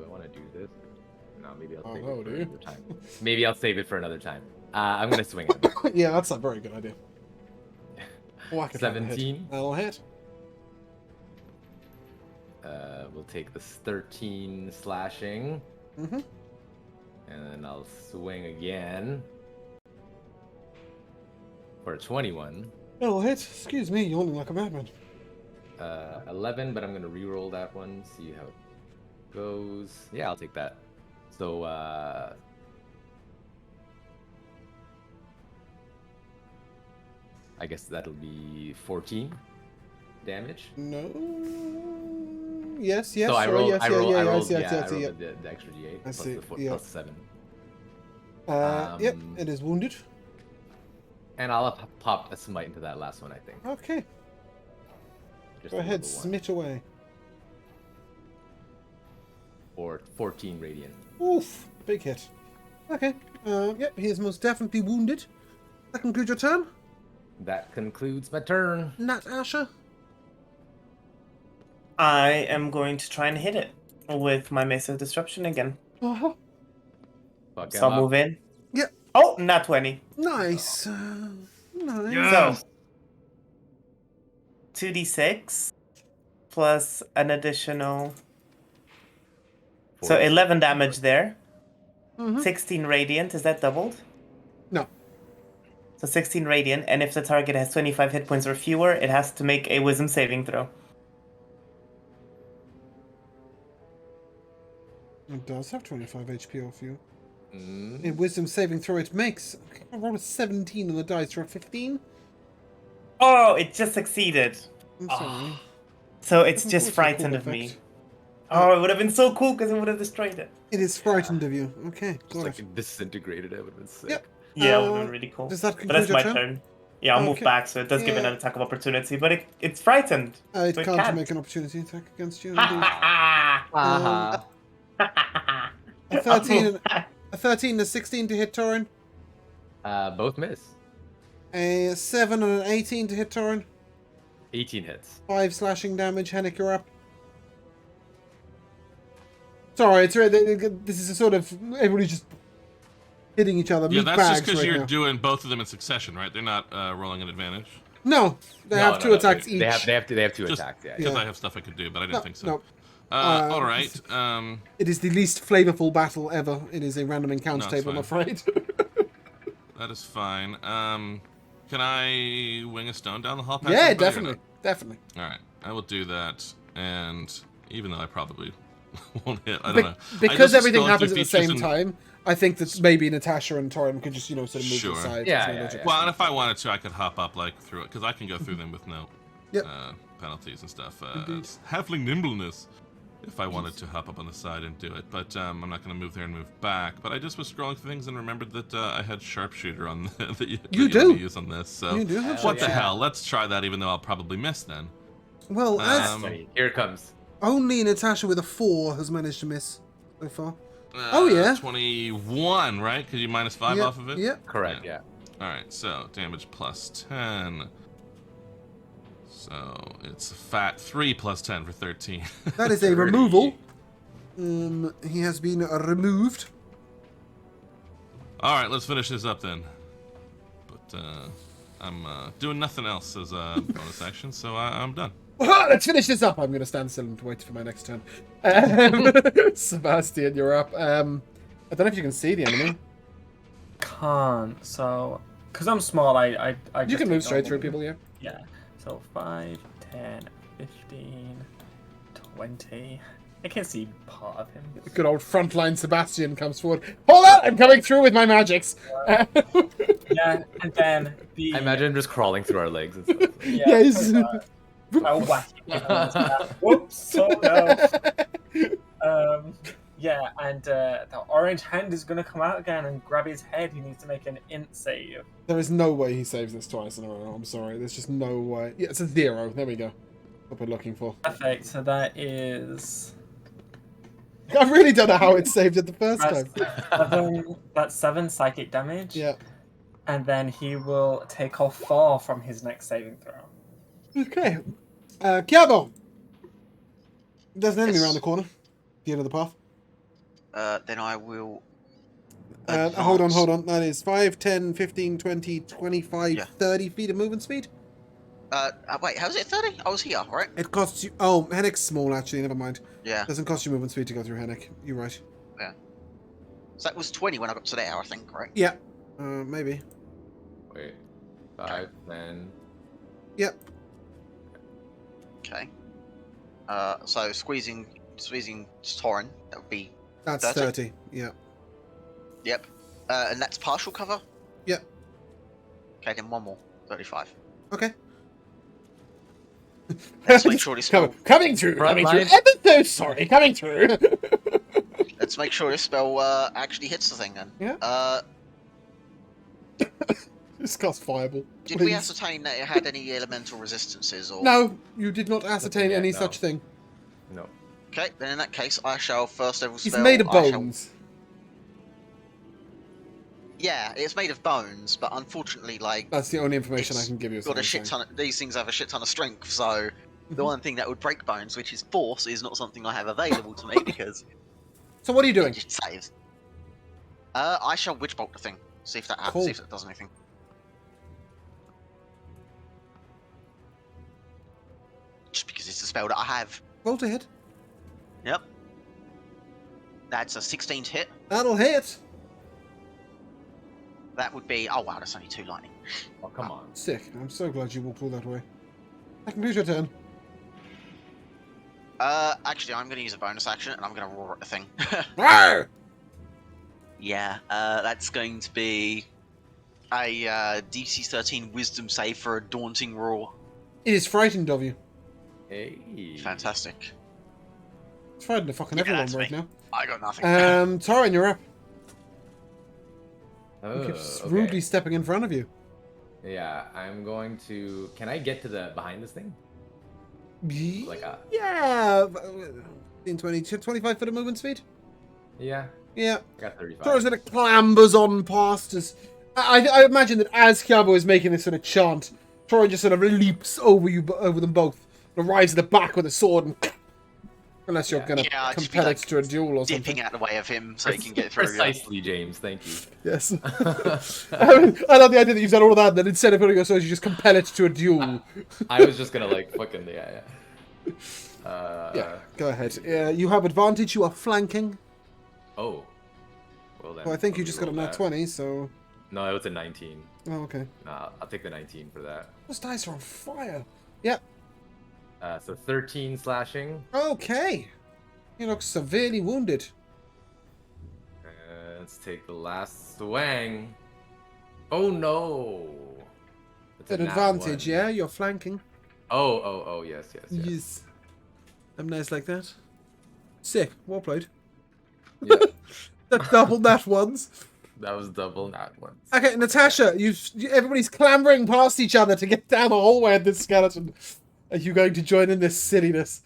I want to do this? No, maybe I'll Oh, save no, it for dude. another time. Maybe I'll save it for another time. I'm gonna swing it. Yeah, that's a very good idea. Whack it round the head. 17. That'll hit. We'll take this 13 slashing. Mm-hmm. And then I'll swing again. For a 21. That'll hit. Excuse me, yawning like a madman. 11, but I'm gonna re-roll that one, see how it goes. Yeah, I'll take that. So, I guess that'll be 14 damage. No. Yes, yes. So I sorry, rolled, yes, I yeah, rolled, yeah, I yeah, rolled, yeah, yeah, yeah, I rolled yeah. the extra D8 I plus see, the 4, yeah. plus 7. Yep, it is wounded. And I'll pop a smite into that last one, I think. Okay, Just go a ahead, level one. smite away. Or 14 radiant. Oof, big hit. Okay, yep, he is most definitely wounded. That concludes your turn. That concludes my turn. Nat Asher. I am going to try and hit it with my Mace of Disruption again. Uh-huh. Fuck So I'll him up. move in. Yep. Oh, nat 20. Nice. Nice. Yes. So 2d6 plus an additional. So 40. 11 damage there. Mhm. 16 radiant. Is that doubled? No. So 16 radiant, and if the target has 25 hit points or fewer, it has to make a Wisdom saving throw. It does have 25 HP off you. Mm. In Wisdom saving throw it makes. I rolled a 17 on the dice for a 15. Oh, it just succeeded. I'm sorry. So it's Doesn't just look like a frightened cool of me. effect. Oh, it would have been so cool because it would have destroyed it. It is frightened of you. Okay, Just got like it. disintegrated, it would have been sick. Yep. Yeah, it would have been really cool. Does that But conclude that's your my turn? turn. Yeah, I'll move Okay. back, so it does give it Yeah. an attack of opportunity, but it's frightened. It So it can't can't. make an opportunity attack against you. Ha Indeed. ha Uh-huh. ha! A 13, a 13 and a 16 to hit Torin. Both miss. A 7 and an 18 to hit Torin. 18 hits. 5 slashing damage. Hennick, you're up. Sorry, it's this is a sort of everybody's just hitting each other. Yeah, Meat that's bags just because right you're now. doing both of them in succession, right? They're not rolling an advantage. No, they have two attacks each. They have two Just attacks. Yeah. Because Yeah. I have stuff I could do, but I didn't No, think so. no. All right. It is the least flavorful battle ever. It is a random encounter No, it's table, I'm fine. afraid. That is fine. Can I wing a stone down the hall? past Yeah, everybody or definitely, definitely. not? All right, I will do that. And even though I probably won't hit, I don't know. I Because just everything scrolled happens through at the features same and- time, I think that maybe Natasha and Torin could just, sort of move Sure. to the side. Yeah, It's no yeah, logic. yeah. Well, and if I wanted to, I could hop up like through it because I can go through them with no Yep. penalties and stuff. Indeed. It's halfling nimbleness. If I wanted to hop up on the side and do it, but I'm not going to move there and move back. But I just was scrolling through things and remembered that I had sharpshooter on that you You let do. me use on this. So You do have what the yeah. hell? Let's try that, even though I'll probably miss then. Well, as Funny. Here it comes. only Natasha with a 4 has managed to miss so far. Oh, yeah. 21, right? Because you minus 5 Yep, off of it. Yep. Correct. Yeah. All right, so damage plus 10. So it's a fat 3 plus 10 for 13. That is a 30. removal. He has been removed. All right, let's finish this up then. But I'm doing nothing else as a bonus action, so I'm done. Let's finish this up. I'm going to stand still and wait for my next turn. Sebastian, you're up. I don't know if you can see the enemy. Can't. So, because I'm small, I You just can move take straight normal through move. people, yeah. Yeah. So 5, 10, 15, 20. I can see part of him. Good old frontline Sebastian comes forward. Hold on, I'm coming through with my magics. Yeah, and then the. I imagine him just crawling through our legs and stuff. Yeah, Yes. I'll whack it. Whoops! Oh no. Yeah, and the orange hand is gonna come out again and grab his head. He needs to make an int save. There is no way he saves this twice in a row. I'm sorry. There's just no way. Yeah, it's a 0. There we go. What we're looking for. Perfect. So that is. I really don't know how it saved it the first time. That's 7 psychic damage. Yeah. And then he will take off 4 from his next saving throw. Okay. Kiabo! There's an enemy Yes. around the corner. The end of the path. then I will. Hold on. advance. That is 5, 10, 15, 20, 25, Yeah. 30 feet of movement speed. Wait, how's it 30? I was here, right? It costs you... Oh, Hennick's small, actually. Never mind. Yeah. Doesn't cost you movement speed to go through Hennick. You're right. So that was 20 when I got to there, I think, right? Yeah. Maybe. Wait. 5, 10. Yep. Okay. So squeezing Torin, that would be. That's 30. 30. Yeah. Yep. And that's partial cover? Yep. Okay, then one more. 35. Okay. Let's make sure this spell. Coming through. Front Coming through. line. Ever so sorry. Coming through. Let's make sure this spell actually hits the thing then. Yeah. Discuss Fireball. Did we please. ascertain that it had any elemental resistances or? No, you did not ascertain yet, any no. such thing. No. Okay, then in that case, I shall first level He's spell. made of I shall- bones. Yeah, it's made of bones, but unfortunately, like, That's the only information I It's can give you. is got what a I'm shit saying. ton. These things have a shit ton of strength, so the Mhm. one thing that would break bones, which is force, is not something I have available to me because So what are you doing? it just saves. I shall witch bolt the thing. See if that happens. Cool. See if it does anything. Just because it's a spell that I have. Roll to hit. Yep. That's a 16 to hit. That'll hit. That would be. Oh wow, that's only 2 lightning. Oh, come on. Sick. I'm so glad you walked all that way. I can do your turn. Actually, I'm going to use a bonus action and I'm going to roar at the thing. Rawr! Yeah, that's going to be a DC 13 Wisdom save for a daunting roar. It is frightened of you. Hey. Fantastic. It's frightened of fucking Yeah, everyone that's right me. now. I got nothing. Torin, you're up. Oh, He keeps okay. rudely stepping in front of you. Yeah, I'm going to. Can I get to the behind this thing? Like a. Yeah. 20, 25 foot of movement speed? Yeah, Yeah. I got 35. Torin sort of clambers on past us. I imagine that as Kiabo is making this sort of chant, Torin just sort of leaps over them both, and arrives at the back with a sword, and unless you're Yeah. gonna Yeah, I'd just be, compel like, it to a duel or Dipping something. out the way of him so he can get through. Precisely, James. Thank you. Yes. I love the idea that you've done all of that, and then instead of putting your sword, you just compel it to a duel. I was just gonna like fucking yeah. Yeah, go ahead. You have advantage. You are flanking. Oh. Well then. Well, I think let you me just got a roll nat that. 20, so... No, it was a 19. Oh, okay. Nah, I'll take the 19 for that. Those dice are on fire. Yep. So 13 slashing. Okay. You look severely wounded. Let's take the last swing. Oh no. It's a At nat advantage, one. yeah? You're flanking. Oh, yes. Yes. I'm nice like that. Sick. Well played. Yeah, That doubled that once. that was double nat one. Okay, Natasha, everybody's clambering past each other to get down the hallway at this skeleton. Are you going to join in this silliness?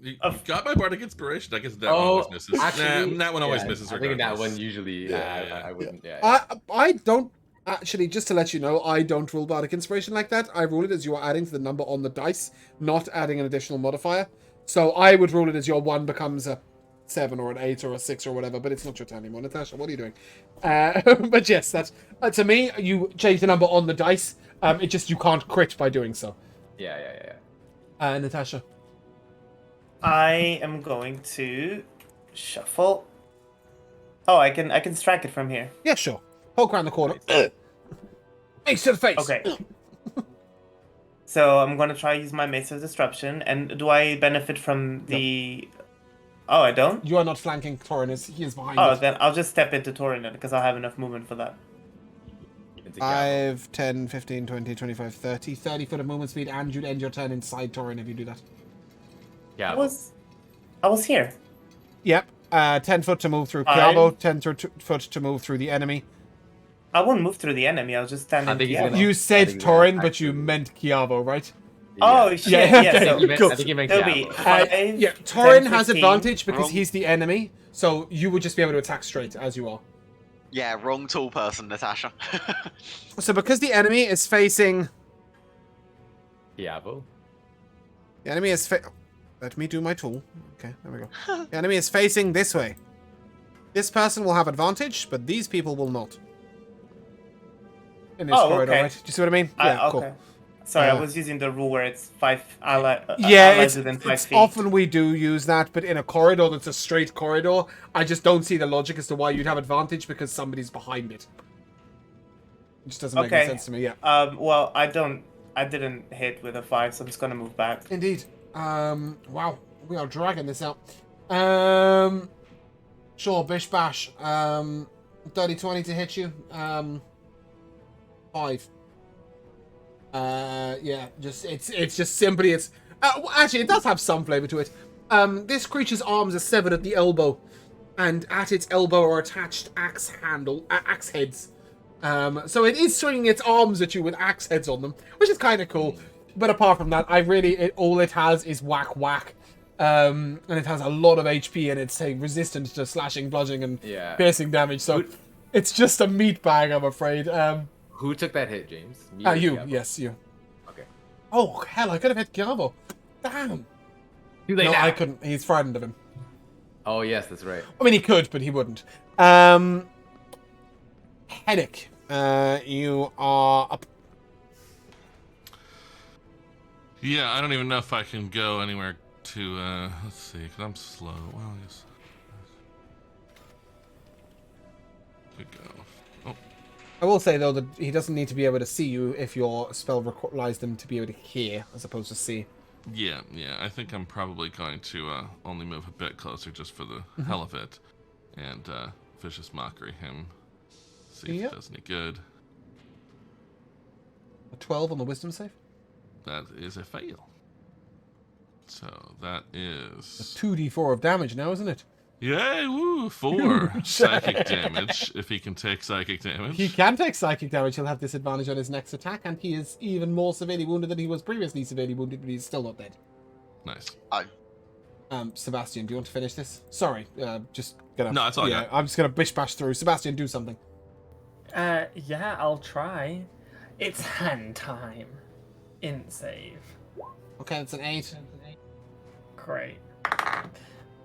You got my bardic inspiration. I guess that one Oh, always misses. actually, that one always yeah, misses. I think that regardless. one usually. Yeah. I wouldn't. Yeah. I don't actually, just to let you know, I don't rule bardic inspiration like that. I rule it as you are adding to the number on the dice, not adding an additional modifier. So I would rule it as your 1 becomes a 7 or an 8 or a 6 or whatever, but it's not your turn anymore. Natasha, what are you doing? But yes, that's to me, you change the number on the dice. It just, you can't crit by doing so. Yeah. Natasha. I am going to shuffle. Oh, I can strike it from here. Yeah, sure. Poke around the corner. Ace to the face. Okay. So I'm gonna try use my Mace of Disruption, and do I benefit from the? Oh, I don't. You are not flanking Torin, he is behind Oh, you. then I'll just step into Torin because I'll have enough movement for that. Into gavel. 5, 10, 15, 20, 25, 30. 30 foot of movement speed, and you'd end your turn inside Torin if you do that. Yeah. I was here. Yep. 10 foot to move through Fine. Kiabo, 10 foot to move through the enemy. I won't move through the enemy. I'll just stand I in think he's Kiabo. gonna- You said I think we're Torin, gonna but you actually- meant Kiabo, right? Oh shit! Yeah, Yeah. okay, So cool. I think he meant it'll be gavel. 5. Yeah, 10, Torin has 15. advantage because Wrong. he's the enemy, so you would just be able to attack straight as you are. Yeah, wrong tall person, Natasha. So because the enemy is facing... Diablo. The enemy is Let me do my tool. Okay, there we go. The enemy is facing this way. This person will have advantage, but these people will not. In this Oh, corridor, okay. right? Do you see what I mean? Yeah, okay. cool. Sorry, I Uh, was using the rule where it's 5 Yeah, allies within 5 it's feet. often we do use that, but in a corridor that's a straight corridor, I just don't see the logic as to why you'd have advantage because somebody's behind it. It just doesn't make any sense to me. Yeah. Well, I didn't hit with a 5, so I'm just gonna move back. Indeed. Wow, we are dragging this out. Sure, bish bash. 30-20 to hit you. 5. Yeah, it's just simply actually it does have some flavor to it. This creature's arms are severed at the elbow, and at its elbow are attached axe heads. So it is swinging its arms at you with axe heads on them, which is kind of cool. But apart from that, all it has is whack whack. And it has a lot of HP, and it's resistant to slashing, bludgeoning, and piercing damage. So it's just a meat bag, I'm afraid. Who took that hit, James? Me Ah, or you. Diablo? Yes, you. Okay. Oh, hell, I could have hit Giavo. Damn. Too late No, now. I couldn't. He's frightened of him. Oh yes, that's right. I mean, he could, but he wouldn't. Hennick, you are up. Yeah, I don't even know if I can go anywhere to, let's see, because I'm slow. Well, yes. Could go. Oh, I will say, though, that he doesn't need to be able to see you if your spell requires him to be able to hear, as opposed to see. yeah, I think I'm probably going to only move a bit closer just for the hell of it. And Vicious Mockery him. See if Yep. it does any good. A 12 on the wisdom save? That is a fail. So that is... 2d4 of damage now, isn't it? Yay, woo! 4 psychic damage, if he can take psychic damage. He can take psychic damage. He'll have disadvantage on his next attack, and he is even more severely wounded than he was previously severely wounded, but he's still not dead. Nice. Sebastian, do you want to finish this? Sorry, just gonna... No, that's all I yeah, got. I'm just gonna bish bash through. Sebastian, do something. Yeah, I'll try. It's hand time. Int save. Okay, it's an 8. Great.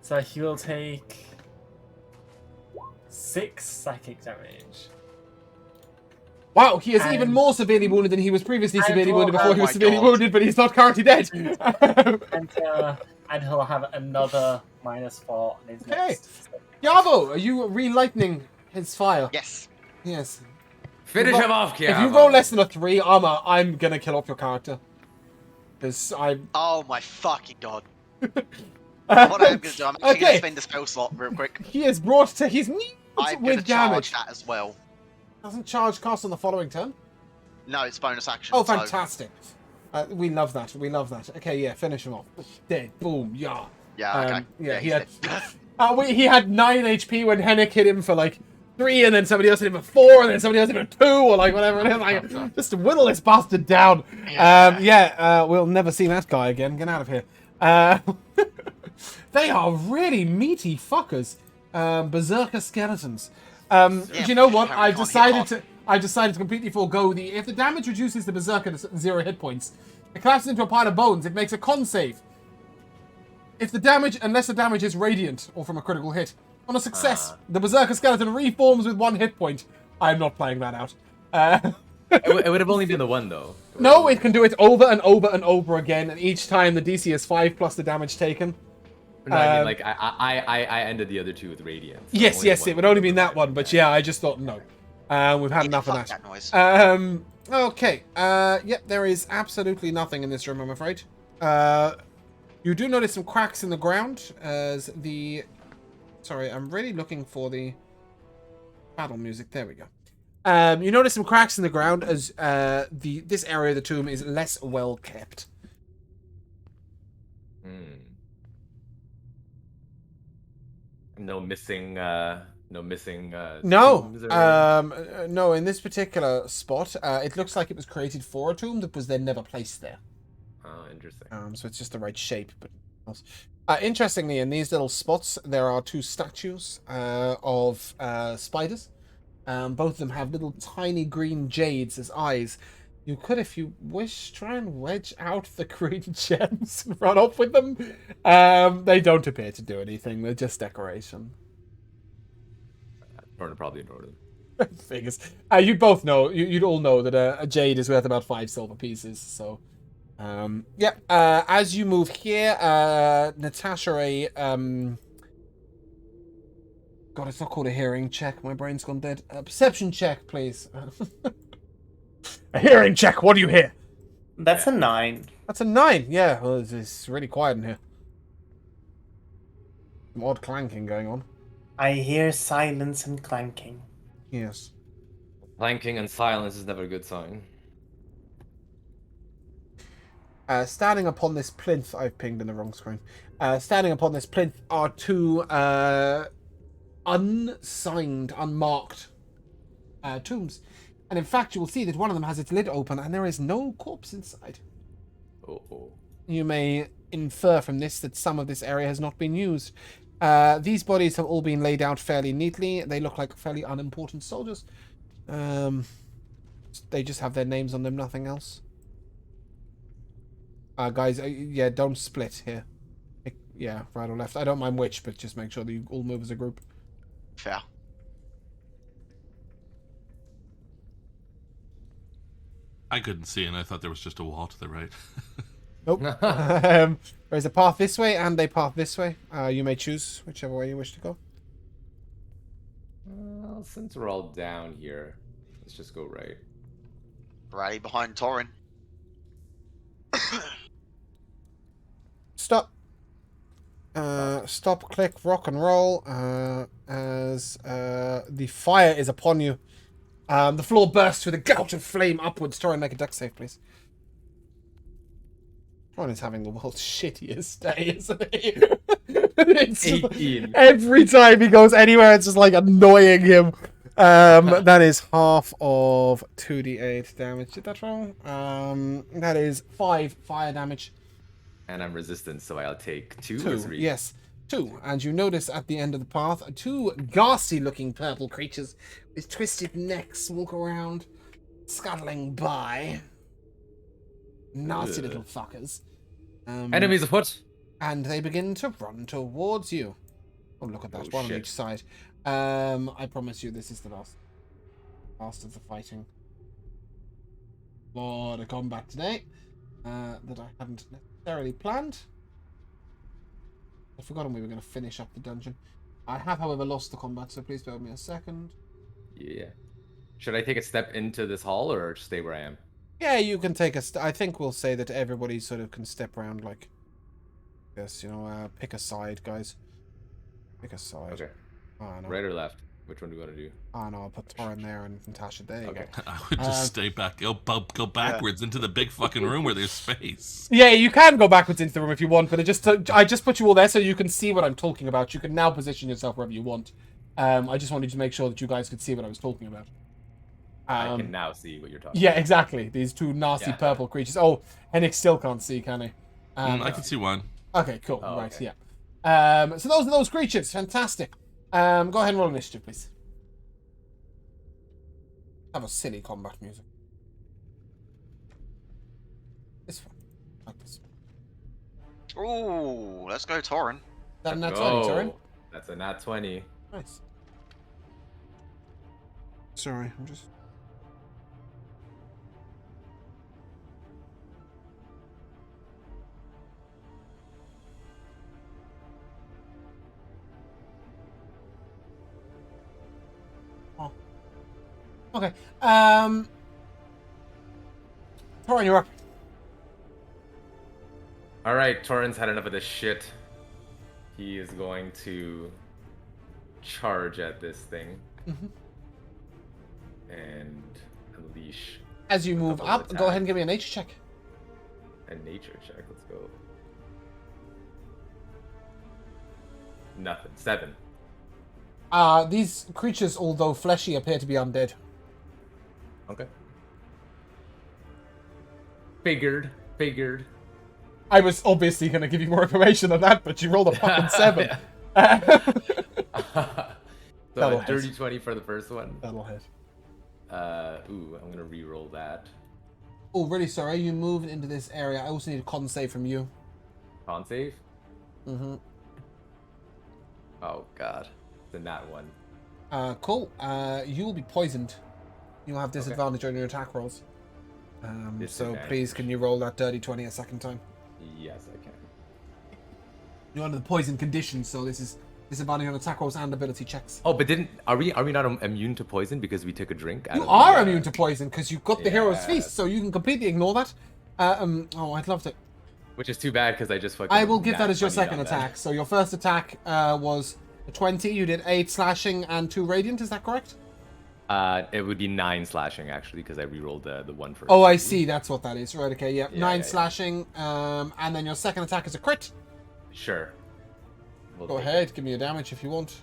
So he will take 6 psychic damage. Wow, he is And- even more severely wounded than he was previously And severely wounded oh before he was my severely God. wounded, but he's not currently dead. And he'll have another -4 on his Okay. next. Yavo, are you relighting his fire? Yes. Yes. Finish If you him off, Kiara. If you roll less than a 3, I'm gonna kill off your character. Because Oh my fucking god. What I'm gonna do, I'm actually Okay. gonna spend the spell slot real quick. He is brought to his knees I'm gonna with charge damage. that as well. Doesn't charge cost on the following turn. No, it's bonus action. Oh, so- fantastic. We love that. We love that. Okay, yeah, finish him off. Dead. Boom. Yeah. Yeah, okay. Yeah, he he's had. dead. He had 9 HP when Hennick hit him for like 3, and then somebody else hit him for 4, and then somebody else hit him for 2, or like whatever it is. Like, just whittle this bastard down. We'll never see that guy again. Get out of here. They are really meaty fuckers. Berserker Skeletons. Do you know what? apparently I decided to completely forego if the damage reduces the Berserker to 0 hit points, it collapses into a pile of bones. It makes a con save. Unless the damage is radiant or from a critical hit. On a success, the Berserker Skeleton reforms with 1 hit point. I'm not playing that out. It would have only been the one though. No, it can do it over and over and over again, and each time the DC is 5 plus the damage taken. No, I mean, like I ended the other 2 with radiance. So Yes, only yes, one it would only mean that provided one, but yeah, I just thought no. We've had enough of Fuck that. noise. Okay. Yep, there is absolutely nothing in this room, I'm afraid. You do notice some cracks in the ground as the... Sorry, I'm really looking for the battle music. There we go. You notice some cracks in the ground as this area of the tomb is less well kept. No missing. No missing. No, tombs or- no. In this particular spot, it looks like it was created for a tomb that was then never placed there. Oh, interesting. So it's just the right shape. But interestingly, in these little spots, there are 2 statues of spiders. Both of them have little tiny green jades as eyes. You could, if you wish, try and wedge out the green gems and run off with them. They don't appear to do anything. They're just decoration. Torrin probably ignored him. Figures. You'd both know. You'd all know that a jade is worth about 5 silver pieces. So, yeah. As you move here, Natasha, God, it's not called a hearing check. My brain's gone dead. Perception check, please. A hearing check. What do you hear? That's a 9. That's a 9. Yeah, well, it's really quiet in here. Some odd clanking going on. I hear silence and clanking. Yes. Clanking and silence is never a good sign. Standing upon this plinth, I've pinged in the wrong screen. Standing upon this plinth are 2 unsigned, unmarked tombs. And in fact, you will see that one of them has its lid open and there is no corpse inside. Oh. You may infer from this that some of this area has not been used. These bodies have all been laid out fairly neatly. They look like fairly unimportant soldiers. They just have their names on them, nothing else. Guys, yeah, don't split here. Yeah, right or left. I don't mind which, but just make sure that you all move as a group. Fair. I couldn't see, and I thought there was just a wall to the right. Nope. There's a path this way and a path this way. You may choose whichever way you wish to go. Well, since we're all down here, let's just go right. Right behind Torrin. Stop. Stop, click, rock and roll. As the fire is upon you. The floor bursts with a gouge of flame upwards. Try and make a dex save, please. Ron is having the world's shittiest day, isn't he? It's 18. Every time he goes anywhere, it's just like annoying him. That is half of 2d8 damage. Did that wrong? That is 5 fire damage. And I'm resistant, so I'll take 2 or 2, 3. yes. 2. And you notice at the end of the path, 2 ghastly-looking purple creatures with twisted necks walk around, scuttling by. Nasty little fuckers. Enemies afoot! And they begin to run towards you. Oh, look at that. Oh, One on shit. each side. I promise you this is the last of the fighting. Lot of combat today that I hadn't necessarily planned. I'd forgotten we were going to finish up the dungeon. I have, however, lost the combat, so please bear with me a second. Yeah. Should I take a step into this hall or just stay where I am? Yeah, you can take I think we'll say that everybody sort of can step around like this, you know, pick a side, guys. Pick a side. Okay. Oh, no. Right or left? Which one do you want to do? Oh, no, I'll put Torrin there and Natasha. There you Okay. go. I would just stay back, go backwards into the big fucking room where there's space. Yeah, you can go backwards into the room if you want, but I just put you all there so you can see what I'm talking about. You can now position yourself wherever you want. I just wanted to make sure that you guys could see what I was talking about. I can now see what you're talking Yeah, exactly. These 2 nasty purple creatures. Oh, Henrik still can't see, can he? I can see one. Okay, cool. Oh, right, okay. yeah. So those are those creatures. Fantastic. Go ahead and roll initiative, please. Have a silly combat music. This one. Like this one. Ooh, let's go Torrin. Is that a nat 20, Oh, Torrin? that's a nat 20. Nice. Sorry, I'm just... Oh. Okay. Torrin, you're up. Alright, Torrin's had enough of this shit. He is going to charge at this thing. Mhm. And unleash As you move Couple up, of go ahead and attacks. give me a nature check. a nature check. Let's go. Nothing. 7. These creatures, although fleshy, appear to be undead. Okay. Figured. I was obviously going to give you more information than that, but you rolled a fucking 7. So That'll a hit. dirty 20 for the first one. That'll hit. Ooh, I'm gonna re-roll that. Oh, really sorry. You moved into this area. I also need a con save from you. Con save. Mm-hmm. Oh god, the nat 1. Cool. You will be poisoned. You'll have disadvantage on your attack rolls. So please, can you roll that dirty 20 a second time? Yes, I can. You're under the poison condition, so this is disadvantage on attack rolls and ability checks. Oh, but are we not immune to poison because we took a drink? You are immune to poison because you've got the Hero's Feast, so you can completely ignore that. Oh, I'd love to. Which is too bad because I just fucking. I will give that as your second attack. So your first attack was a 20. You did 8 slashing and 2 radiant. Is that correct? It would be 9 slashing actually because I rerolled the one first. Oh, I see. That's what that is. Right. Okay. Yeah. Yeah, 9 yeah. slashing. And then your second attack is a crit. Sure. We'll Go take ahead. Give me a damage if you want.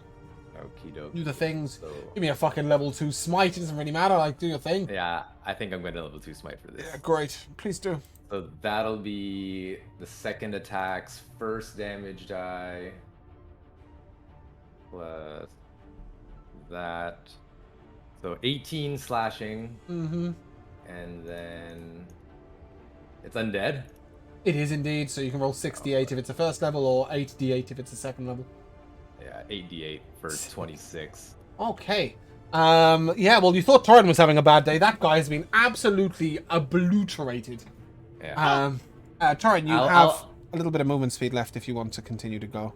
Okie dokie. Do the things. So, Give me a fucking level 2 smite. It doesn't really matter. Like, do your thing. yeah, I think I'm going to level 2 smite for this. Yeah, great. Please do. So that'll be the second attack's first damage die. Plus that. So 18 slashing. Mm-hmm. And then it's undead. It is indeed. So you can roll 6d8 if it's a first level, or 8d8 if it's a second level. Yeah, 8d8 for 26. Okay. Yeah, well, you thought Torrin was having a bad day. That guy has been absolutely obliterated. Yeah. Torrin, you have I'll- a little bit of movement speed left if you want to continue to go.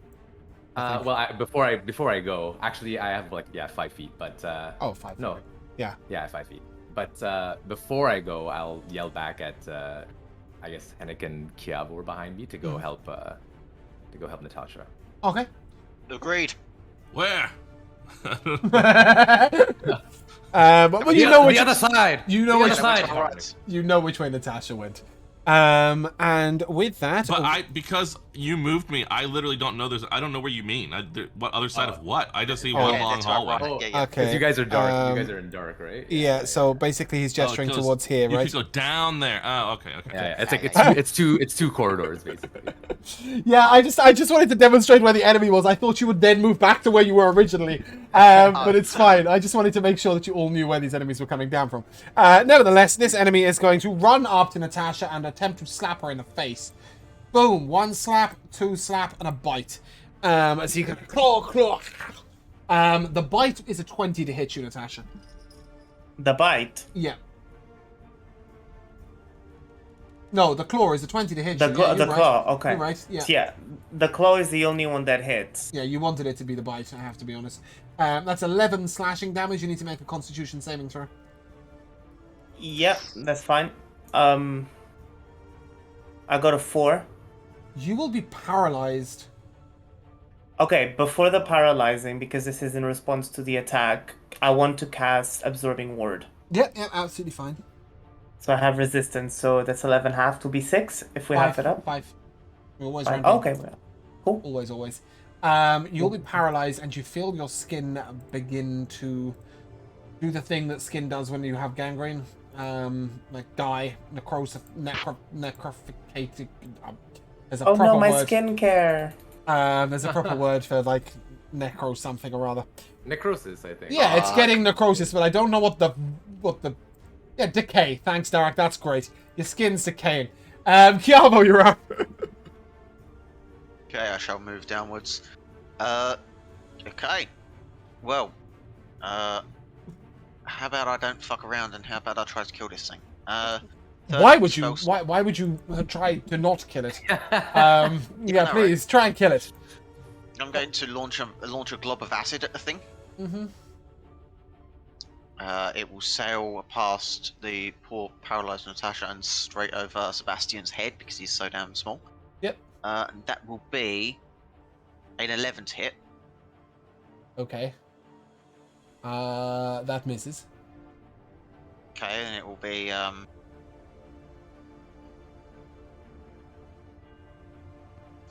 Well, before I go, actually, I have 5 feet, but Oh, 5. no, Yeah. yeah, 5 feet. But before I go, I'll yell back at I guess Henrik and Kiavor behind me to go help Natasha. Okay. Agreed. Where? But you know which the other side. you know The which other side. Alright. you know which way Natasha went. And with that, But because you moved me, I literally don't know. I don't know where you mean. What other side of what? I just see one Yeah, long that's right, hallway. right. Yeah, yeah. okay. Because you guys are dark. You guys um, are in dark, right? Yeah. So basically, he's gesturing Oh, it goes- towards here, You right? could go down there. Oh, okay. Yeah, it's like it's two corridors basically. Yeah, I just wanted to demonstrate where the enemy was. I thought you would then move back to where you were originally, but it's fine. I just wanted to make sure that you all knew where these enemies were coming down from. Nevertheless, this enemy is going to run up to Natasha and attempt to slap her in the face. Boom! 1 slap, 2 slap, and a bite. As he can claw. The bite is a 20 to hit you, Natasha. The bite. Yeah. No, the claw is a 20 to hit The you. claw. Yeah, The you're claw. right. Okay. You're right. Yeah. Yeah. The claw is the only one that hits. Yeah, you wanted it to be the bite, I have to be honest. That's 11 slashing damage. You need to make a constitution saving throw. Yep, that's fine. I got a 4. You will be paralyzed. Okay, before the paralyzing, because this is in response to the attack, I want to cast Absorbing Ward. Yeah, absolutely fine. So I have resistance, so that's 11 half to be 6 if we have it up. 5. You're always 5. rounding. Okay, well, cool. Always. You'll be paralyzed, and you feel your skin begin to do the thing that skin does when you have gangrene. Like die, necrophicated. There's a Oh proper no, my word. skincare. There's a proper word for like necro something or other. Necrosis, I think. Yeah, it's getting necrosis, but I don't know what the decay. Thanks, Derek. That's great. Your skin's decaying. Kiavo, you're up. Okay, I shall move downwards. Okay. Well, how about I don't fuck around and how about I try to kill this thing? Why would you? spell slot. Why would you try to not kill it? Yeah, know, please try and kill it. I'm going to launch a glob of acid at the thing. Mm-hmm. It will sail past the poor paralyzed Natasha and straight over Sebastian's head because he's so damn small. Yep. And that will be an 11 to hit. Okay. That misses. Okay, and it will be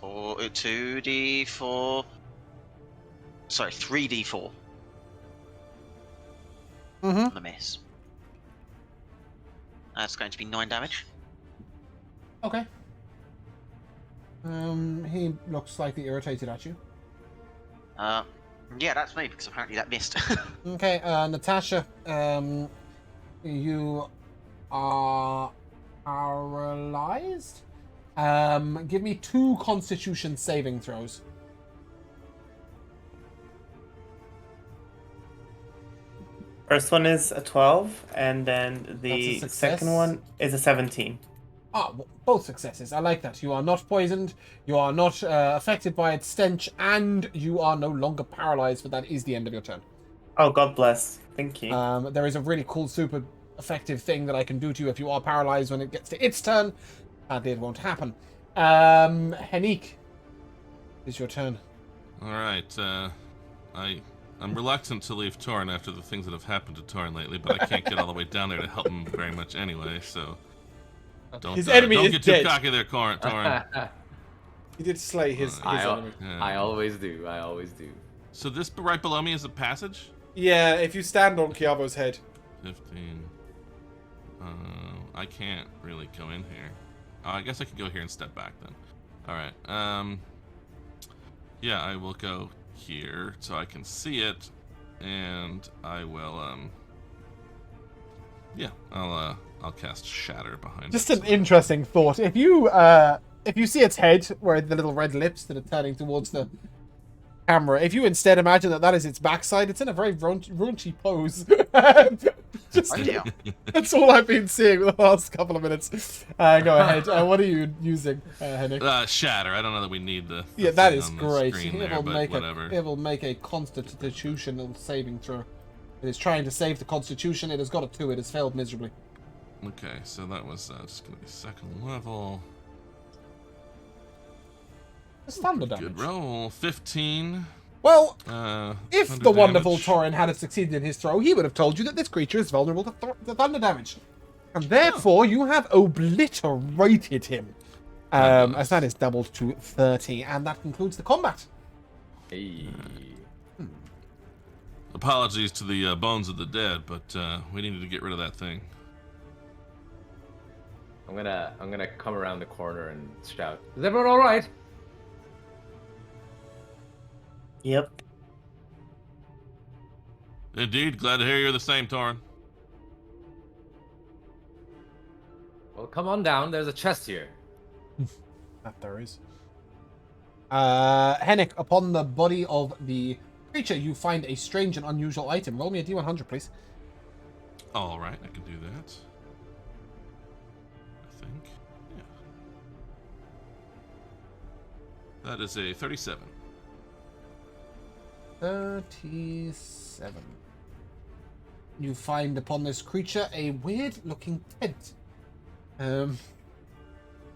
for 2d4. Sorry, 3d4 Mm-hmm. on the miss. That's going to be 9 damage. Okay. He looks slightly irritated at you. Yeah, that's me because apparently that missed. Okay, Natasha, you are paralyzed. Give me 2 Constitution saving throws. First one is a 12, and then the That's a second success. one is a 17. Ah, both successes. I like that. You are not poisoned, you are not affected by its stench, and you are no longer paralyzed, but that is the end of your turn. Oh, God bless. Thank you. There is a really cool, super effective thing that I can do to you if you are paralyzed when it gets to its turn. Sadly, it won't happen. Henrik, it's your turn. All right. I'm reluctant to leave Torin after the things that have happened to Torin lately, but I can't get all the way down there to help him very much anyway. So don't His enemy don't is get dead. too cocky there, Torin. He did slay his enemy. I always do. I always do. So this right below me is a passage. Yeah, if you stand on Kiavo's head. 15. I can't really go in here. I guess I could go here and step back then. All right. Yeah, I will go here so I can see it, and I will. Yeah, I'll cast Shatter behind Just it. an interesting thought. If you see its head, where the little red lips that are turning towards the camera, if you instead imagine that is its backside, it's in a very raunchy pose. Just, Oh dear. that's all I've been seeing the last couple of minutes. Go ahead. What are you using, Henrik? Shatter. I don't know that we need the Yeah, that thing is on the great. screen It there, will but make whatever. it will make a constitutional saving throw. It is trying to save the Constitution. It has got a 2. It has failed miserably. Okay, so that was just gonna be second level. It's thunder damage. Good roll. 15. Well, if thunder the wonderful damage. Torin had succeeded in his throw, he would have told you that this creature is vulnerable to thunder damage. And therefore, you have obliterated him. As that is doubled to 30. And that concludes the combat. Hey. Apologies to the bones of the dead, but we needed to get rid of that thing. I'm gonna come around the corner and shout. Is everyone all right? Yep. Indeed, glad to hear you're the same, Torin. Well, come on down. There's a chest here. That there is. Henrik, upon the body of the creature, you find a strange and unusual item. Roll me a d100, please. All right, I can do that. I think. Yeah. That is a 37. 37. You find upon this creature a weird-looking tent.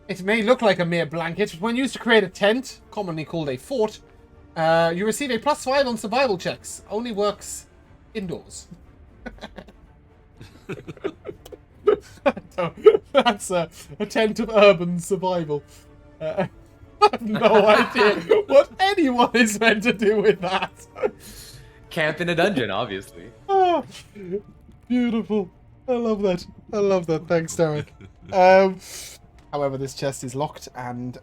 It may look like a mere blanket, but when used to create a tent, commonly called a fort, you receive a +5 on survival checks. Only works indoors. That's a tent of urban survival. I have no idea what anyone is meant to do with that. Camp in a dungeon, obviously. Oh, beautiful. I love that. I love that. Thanks, Derek. However, this chest is locked, and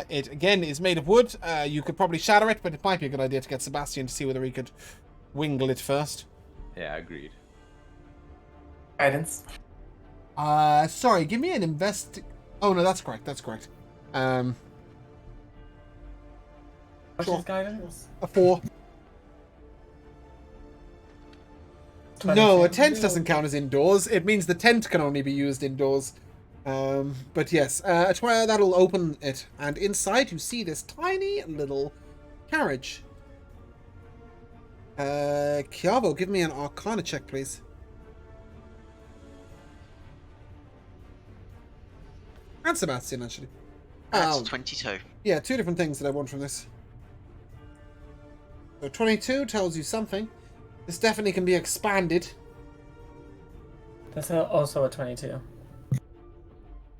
it, again, is made of wood. You could probably shatter it, but it might be a good idea to get Sebastian to see whether he could wingle it first. Yeah, agreed. Guidance. Sorry, give me an Oh, no, that's correct. That's correct. What's his guidance? A 4. 22. No, a tent doesn't count as indoors. It means the tent can only be used indoors. But yes, that'll open it, and inside you see this tiny little carriage. Chiavo, give me an Arcana check, please. And Sebastian, actually. That's 22. Yeah, 2 different things that I want from this. So 22 tells you something. This definitely can be expanded. That's also a 22.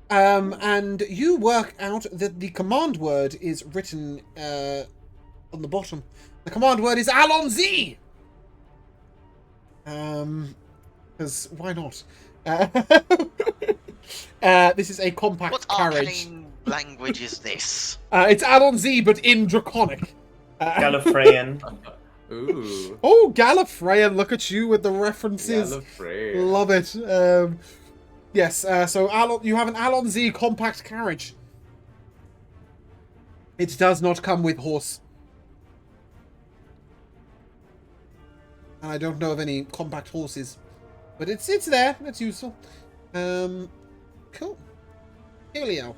And you work out that the command word is written on the bottom. The command word is Allons-y! Because why not? This is a compact What carriage. arcane language is this? It's Allons-y, but in Draconic. Gallifreyan. Ooh. Oh, Gallifreyan, look at you with the references. Gallifreyan. Love it. Yes, so you have an Allons-y compact carriage. It does not come with horse. And I don't know of any compact horses. But it's there. It's useful. Cool. Helio.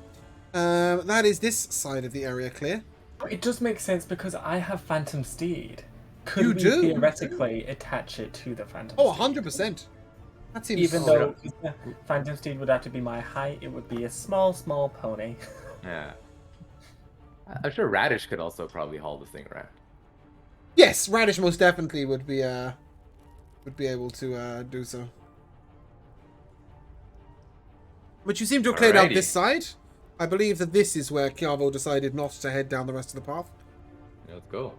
That is this side of the area clear. It does make sense because I have Phantom Steed. Could You we do? theoretically attach it to the Phantom Oh, Steed? 100%. That seems... Even though the Phantom Steed would have to be my height, it would be a small pony. Yeah. I'm sure Radish could also probably haul the thing, right? Yes, Radish most definitely would be able to do so. But you seem to have cleared out Alrighty. this side. I believe that this is where Chiavo decided not to head down the rest of the path. Yeah, let's go.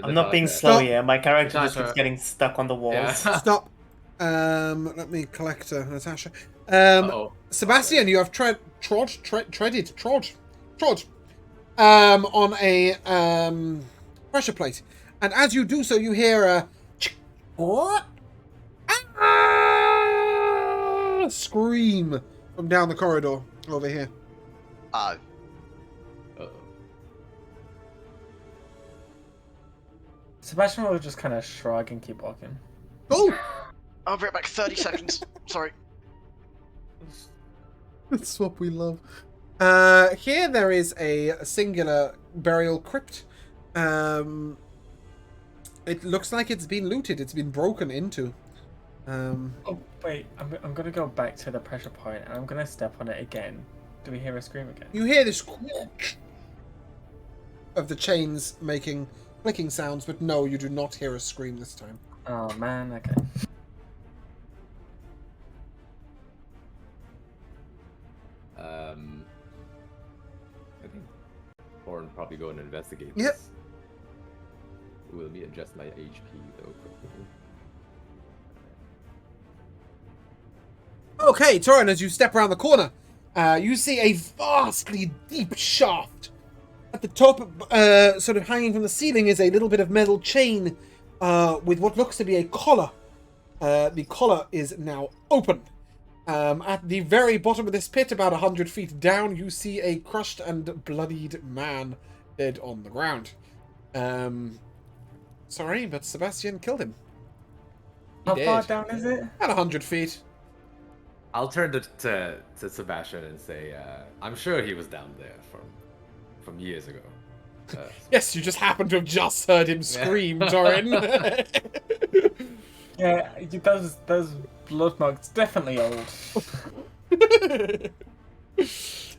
I'm not being slow here. My character just keeps getting stuck on the walls. Yeah. Stop. Let me collect Natasha. Uh-oh. Sebastian, you have treaded on a pressure plate, and as you do so, you hear a scream from down the corridor over here. Oh. Uh-oh. Sebastian will just kind of shrug and keep walking. Oh, I'll be right back. 30 seconds. Sorry. that's what we love. Here there is a singular burial crypt. It looks like it's been looted. It's been broken into. Oh wait, I'm gonna go back to the pressure point and I'm gonna step on it again. Do we hear a scream again? You hear this of the chains making clicking sounds, but no, you do not hear a scream this time. Oh man, okay. I think Horn probably go and investigate Yep. this. Will me adjust my HP though quickly. Okay, Torin, as you step around the corner, you see a vastly deep shaft. At the top, sort of hanging from the ceiling, is a little bit of metal chain with what looks to be a collar. The collar is now open. At the very bottom of this pit, about 100 feet down, you see a crushed and bloodied man dead on the ground. Sorry, but Sebastian killed him. He How far did. down is it? About 100 feet. I'll turn to Sebastian and say, I'm sure he was down there from years ago. Yes, you just happen to have just heard him scream, Torin. Yeah, those blood marks definitely old.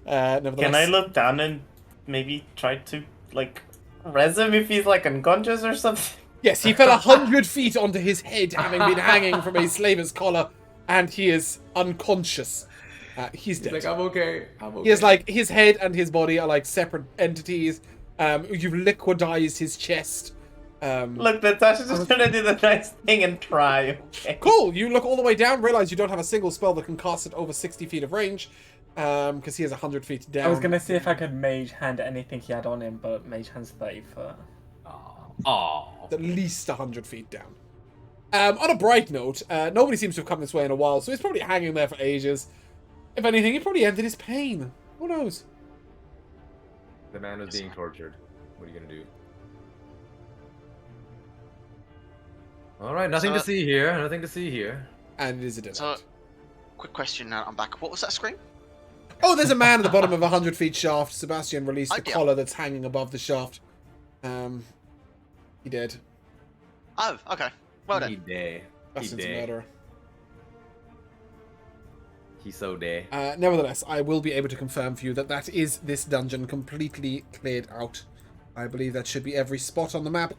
Nevertheless, Can I look down and maybe try to, like, res him if he's, like, unconscious or something? yes, he fell 100 feet onto his head, having been hanging from a slaver's collar, and he is unconscious. He's dead. Like, I'm okay. He is like, his head and his body are like separate entities. You've liquidized his chest. Look, Natasha's just trying to do the nice thing and try. Okay. Cool. You look all the way down, realize you don't have a single spell that can cast it over 60 feet of range, because he is 100 feet down. I was gonna see if I could mage hand anything he had on him, but mage hand's 30 foot. Oh. At least 100 feet down. On a bright note, nobody seems to have come this way in a while, so he's probably hanging there for ages. If anything, he probably ended his pain. Who knows? The man was being tortured. What are you gonna do? All right, nothing to see here. Nothing to see here. And it is a dead So, end. quick question now. I'm back. What was that scream? Oh, there's a man at the bottom of a 100 feet shaft. Sebastian released the Okay. collar that's hanging above the shaft. He did. Oh, okay. Well He done. day. He Sebastian's a day. murderer. He so day. Nevertheless, I will be able to confirm for you that that is this dungeon completely cleared out. I believe that should be every spot on the map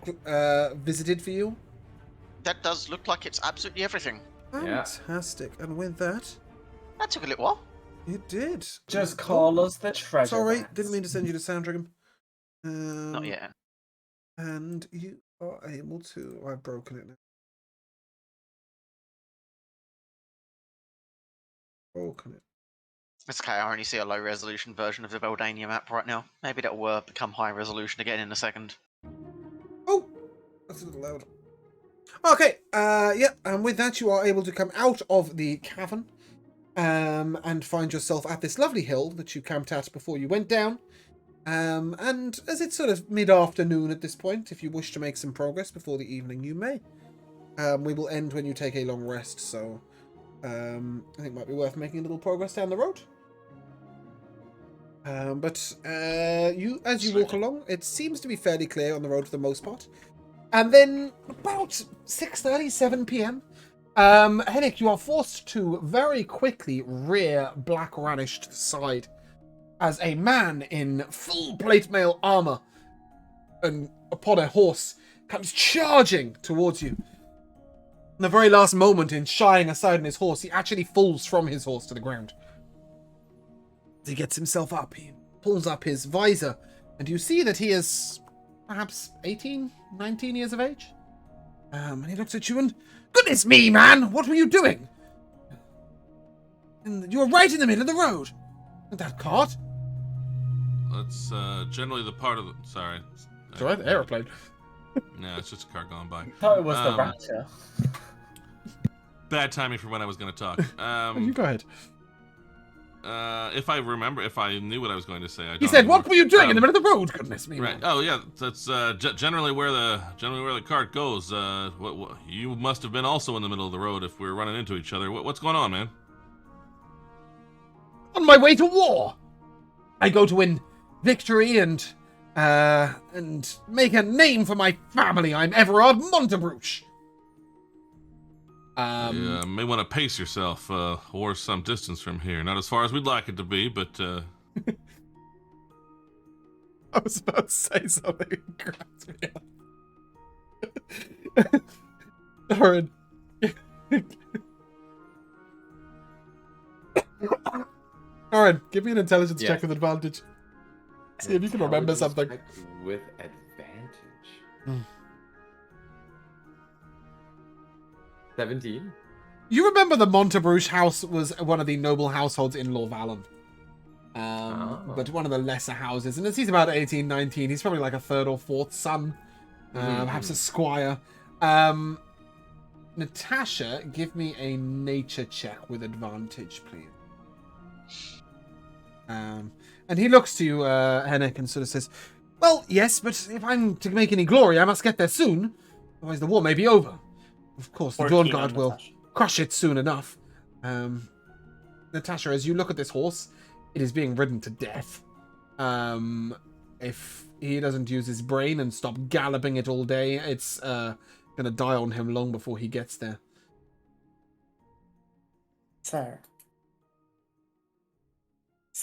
visited for you. That does look like it's absolutely everything. Yeah. Fantastic. And with that, That took a little while. it did. Just call us the treasure. Sorry, rats. didn't mean to send you to Soundringham. Not yet. And you are able to... I've broken it now. Broken it. It's okay. I only see a low resolution version of the Beldania map right now. Maybe that'll become high resolution again in a second. Oh! That's a little loud. Okay, yeah, and with that you are able to come out of the cavern and find yourself at this lovely hill that you camped at before you went down. And as it's sort of mid-afternoon at this point, if you wish to make some progress before the evening, you may. We will end when you take a long rest, so I think it might be worth making a little progress down the road. But as you walk along, it seems to be fairly clear on the road for the most part. And then about 6:30, 7 p.m., Hennick, you are forced to very quickly rear Black Ranish to the side as a man in full plate mail armor and upon a horse comes charging towards you. In the very last moment, in shying aside on his horse, he actually falls from his horse to the ground. He gets himself up, he pulls up his visor, and you see that he is perhaps 18, 19 years of age. And he looks at you and, goodness me, man, what were you doing? And you were right in the middle of the road. That cart? That's generally the part of the... Sorry. It's alright, the aeroplane. No, it's just a car going by. I thought it was the rapture. Bad timing for when I was going to talk. You go ahead. If I knew what I was going to say, He said, "What were you doing in the middle of the road?" Goodness me! Right. Man. Oh yeah, that's generally where the cart goes. What you must have been also in the middle of the road if we're running into each other. What's going on, man? On my way to war, I go to win victory and make a name for my family. I'm Everard Montabruch. You may want to pace yourself, or some distance from here. Not as far as we'd like it to be, but... I was about to say something and grabbed me up. Doran. Doran, give me an intelligence check with advantage. See if you can remember something. With advantage. 17? You remember the Montabruch house was one of the noble households in Lorvalen. But one of the lesser houses. And as he's about 18, 19, he's probably like a third or fourth son. Perhaps a squire. Natasha, give me a nature check with advantage, please. And he looks to you, Hennick, and sort of says, well, yes, but if I'm to make any glory, I must get there soon. Otherwise the war may be over. Of course, the Dawn Guard will crush it soon enough. Natasha, as you look at this horse, it is being ridden to death. If he doesn't use his brain and stop galloping it all day, it's going to die on him long before he gets there. Sir.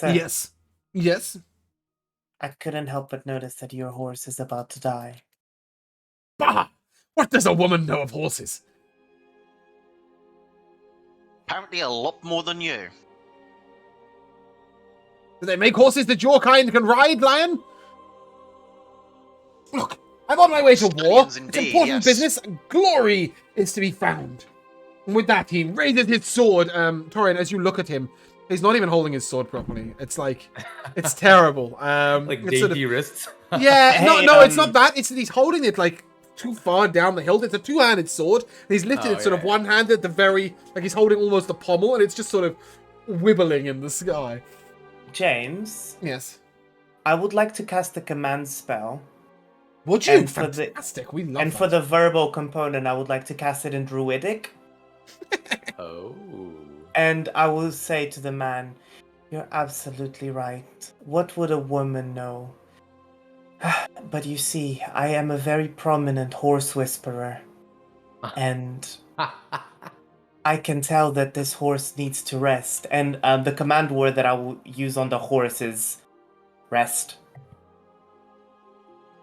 Yes. Yes? I couldn't help but notice that your horse is about to die. Bah! What does a woman know of horses? Apparently a lot more than you. Do they make horses that your kind can ride, Lion? Look, I'm on my way to war. It's important business. Glory is to be found. And with that, he raises his sword. Torian, as you look at him, he's not even holding his sword properly. It's like, it's terrible. Like dainty sort of, wrists? Yeah, hey, no, it's not that. It's that he's holding it like too far down the hilt. It's a two-handed sword. And he's lifted it sort of one-handed at the very, like he's holding almost the pommel, and it's just sort of wibbling in the sky. James? Yes? I would like to cast a command spell. Would you? Fantastic, we love And that. for the verbal component, I would like to cast it in Druidic. Oh. And I will say to the man, you're absolutely right. What would a woman know? But you see, I am a very prominent horse whisperer. And I can tell that this horse needs to rest. And the command word that I will use on the horse is rest.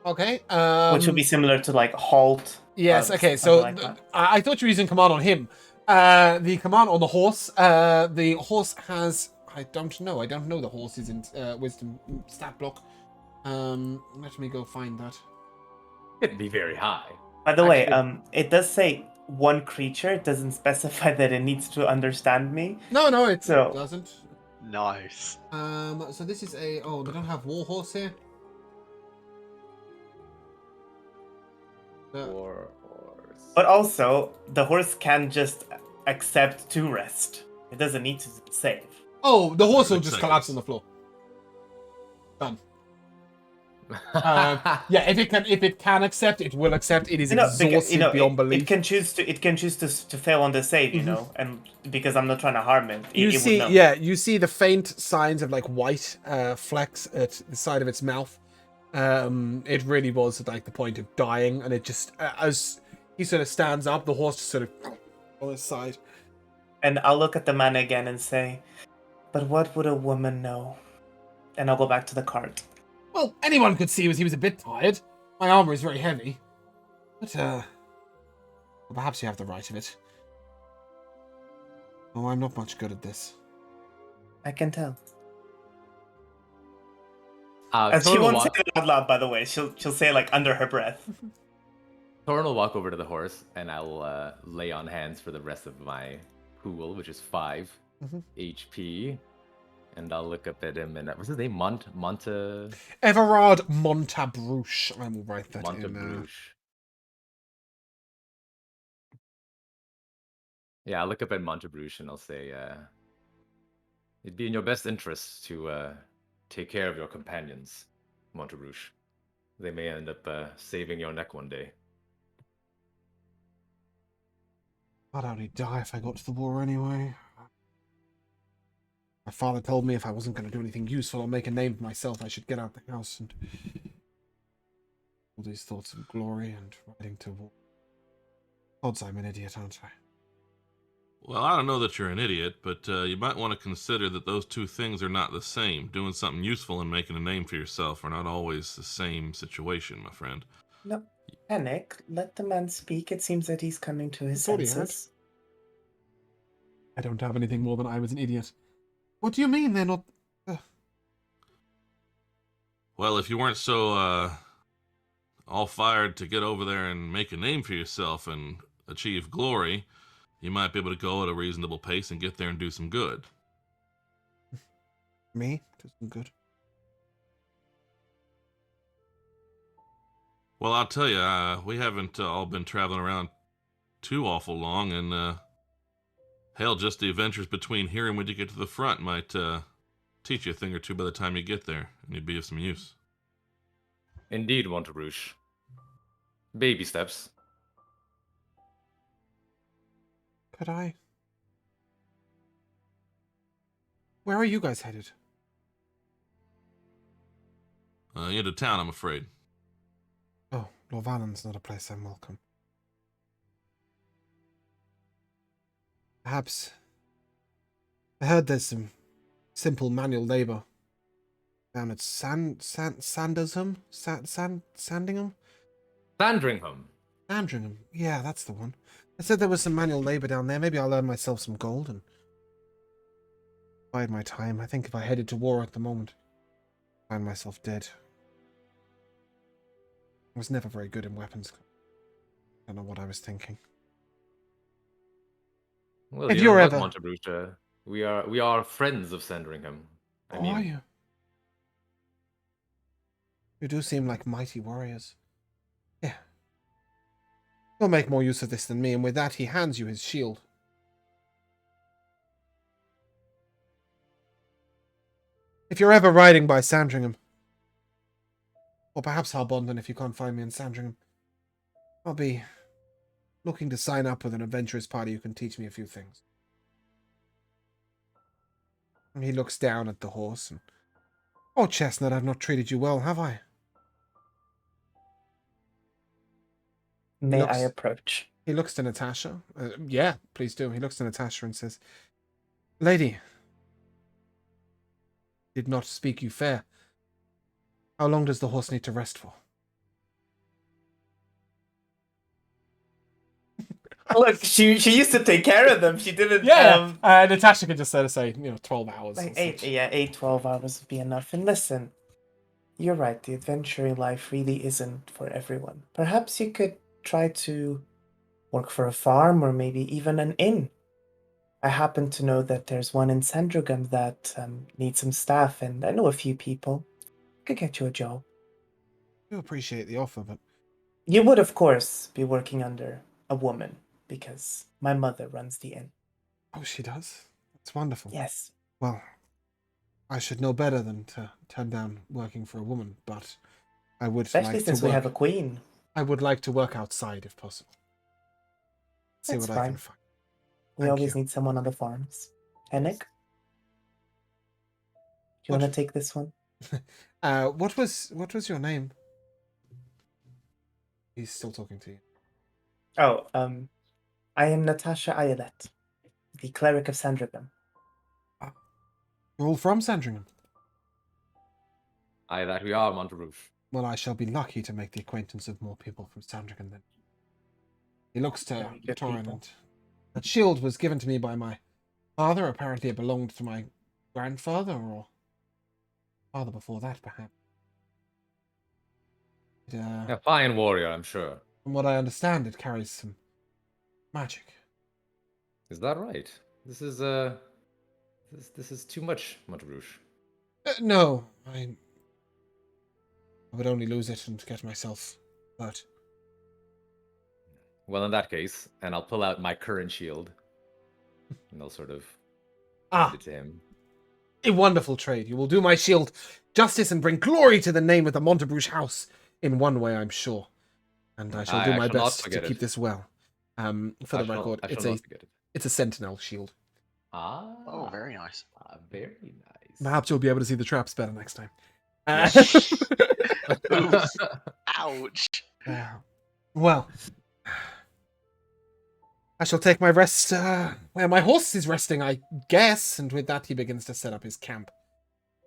Okay. Which would be similar to like halt. Yes, okay, so like I thought you were using command on him. The command on the horse has... I don't know the horse's wisdom stat block. Let me go find that. It'd be very high. By the way, it does say one creature. It doesn't specify that it needs to understand me. No, it doesn't. Nice. So this is a... Oh, they don't have warhorse here? War horse. But also, the horse can just accept to rest. It doesn't need to save. Oh, the horse will 6 just seconds. collapse on the floor. Done. Yeah, if it can accept, it will accept. It is exhausted beyond belief. It can choose to fail on the save, you know, and because I'm not trying to harm it. You it see, would know. yeah, you see the faint signs of like white flecks at the side of its mouth. It really was at like the point of dying, and it just as he sort of stands up, the horse just sort of on his side. And I'll look at the man again and say, "But what would a woman know?" And I'll go back to the cart. Well, anyone could see he was a bit tired. My armor is very heavy, but well, perhaps you have the right of it. Oh, I'm not much good at this. I can tell. Torn She will won't say walk, it out loud, by the way. She'll say it, like under her breath. Torn will walk over to the horse, and I'll lay on hands for the rest of my pool, which is 5 HP. And I'll look up at him, and what's his name? Everard Montabrouche. I will write that in. Montabrouche. Yeah, I'll look up at Montabrouche, and I'll say, it'd be in your best interest to take care of your companions, Montabrouche. They may end up saving your neck one day. I'd only die if I got to the war anyway. My father told me if I wasn't going to do anything useful or make a name for myself, I should get out the house and all these thoughts of glory and riding to war. Odds I'm an idiot, aren't I? Well, I don't know that you're an idiot, but you might want to consider that those two things are not the same. Doing something useful and making a name for yourself are not always the same situation, my friend. No, panic. Let the man speak. It seems that he's coming to his Thought he senses. I don't have anything more than I was an idiot. What do you mean they're not... Well, if you weren't so all fired to get over there and make a name for yourself and achieve glory, you might be able to go at a reasonable pace and get there and do some good. Me? Do some good? Well, I'll tell you, we haven't all been traveling around too awful long, and hell, just the adventures between here and when you get to the front might teach you a thing or two by the time you get there, and you'd be of some use. Indeed, Montabrouche. Baby steps. Could I? Where are you guys headed? Into town, I'm afraid. Oh, Lorvalin's not a place I'm welcome. Perhaps... I heard there's some simple manual labor down at Sandersham? Sandingham? Sandringham. Sandringham. Yeah, that's the one. I said there was some manual labor down there. Maybe I'll earn myself some gold and bide my time. I think if I headed to war at the moment, I'd find myself dead. I was never very good in weapons. I don't know what I was thinking. Well, If you you're know what, ever- Montabrouche, we are friends of Sandringham. I How are mean, you? You do seem like mighty warriors. Yeah. You'll make more use of this than me, and with that he hands you his shield. If you're ever riding by Sandringham, or perhaps Harbondon if you can't find me in Sandringham, I'll be looking to sign up with an adventurous party who can teach me a few things. And he looks down at the horse and... Oh, Chestnut, I've not treated you well, have I? May Looks- I approach? He looks to Natasha. Yeah, please do. He looks to Natasha and says, Lady, did not speak you fair. How long does the horse need to rest for? Look, she used to take care of them. She didn't. Natasha could just sort of say, 12 hours. Like or such. 12 hours would be enough. And listen, you're right. The adventuring life really isn't for everyone. Perhaps you could try to work for a farm or maybe even an inn. I happen to know that there's one in Sandringham that needs some staff, and I know a few people. Could get you a job. I do appreciate the offer, but You would, of course, be working under a a woman because my mother runs the inn. Oh, she does? That's wonderful. Yes. Well, I should know better than to turn down working for a woman, but I would Especially like since to we work. have a queen. I would like to work outside if possible. See That's what I can fine. find. We Thank always you. need someone on the farms. Hennig? Do you What- want to take this one? What was your name? He's still talking to you. Oh, I am Natasha Ayelet, the cleric of Sandringham. You're all from Sandringham. Aye, that we are, Monterouge. Well, I shall be lucky to make the acquaintance of more people from Sandringham then. He looks to Very good Torin, people. and that shield was given to me by my father. Apparently it belonged to my grandfather, or father before that, perhaps. A fine warrior, I'm sure. From what I understand, it carries some magic. Is that right? This is too much, Monterouge. No, I would only lose it and get myself hurt. Well, in that case, and I'll pull out my current shield, and I'll sort of Ah, hand it to him. a wonderful trade. You will do my shield justice and bring glory to the name of the Montebrouge house in one way, I'm sure. And I shall do my shall not best to forget keep it. this well. For the record, I shall it's not forget it. a sentinel shield. Ah, Oh, very nice. very nice. Perhaps you'll be able to see the traps better next time. Oof. Ouch. Well, I shall take my rest where my horse is resting, I guess. And with that, he begins to set up his camp.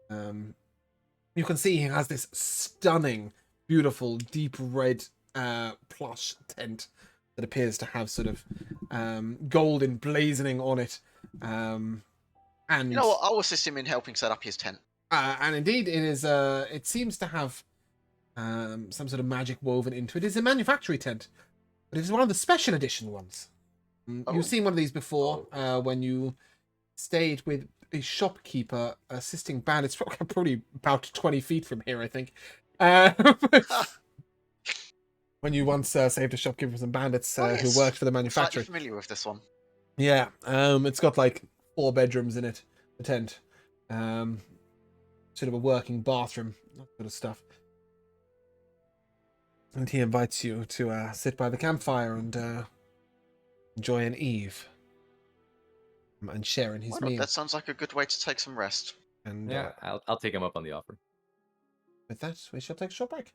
You can see he has this stunning, beautiful, deep red plush tent that appears to have sort of gold emblazoning on it. And You know what? I'll assist him in helping set up his tent. and indeed, it is. It seems to have some sort of magic woven into it. It's a manufactory tent, but it is one of the special edition ones. Oh. You've seen one of these before when you stayed with a shopkeeper assisting bandits. Probably about 20 feet from here, I think. When you once saved a shopkeeper from some bandits who yes. worked for the Slightly manufacturer. familiar with this one. Yeah, it's got like 4 bedrooms in it, the tent. Sort of a working bathroom, that sort of stuff. And he invites you to sit by the campfire and enjoy an eve. And share in his Why not? meal. That sounds like a good way to take some rest. And Yeah, I'll take him up on the offer. with that, we shall take a short break.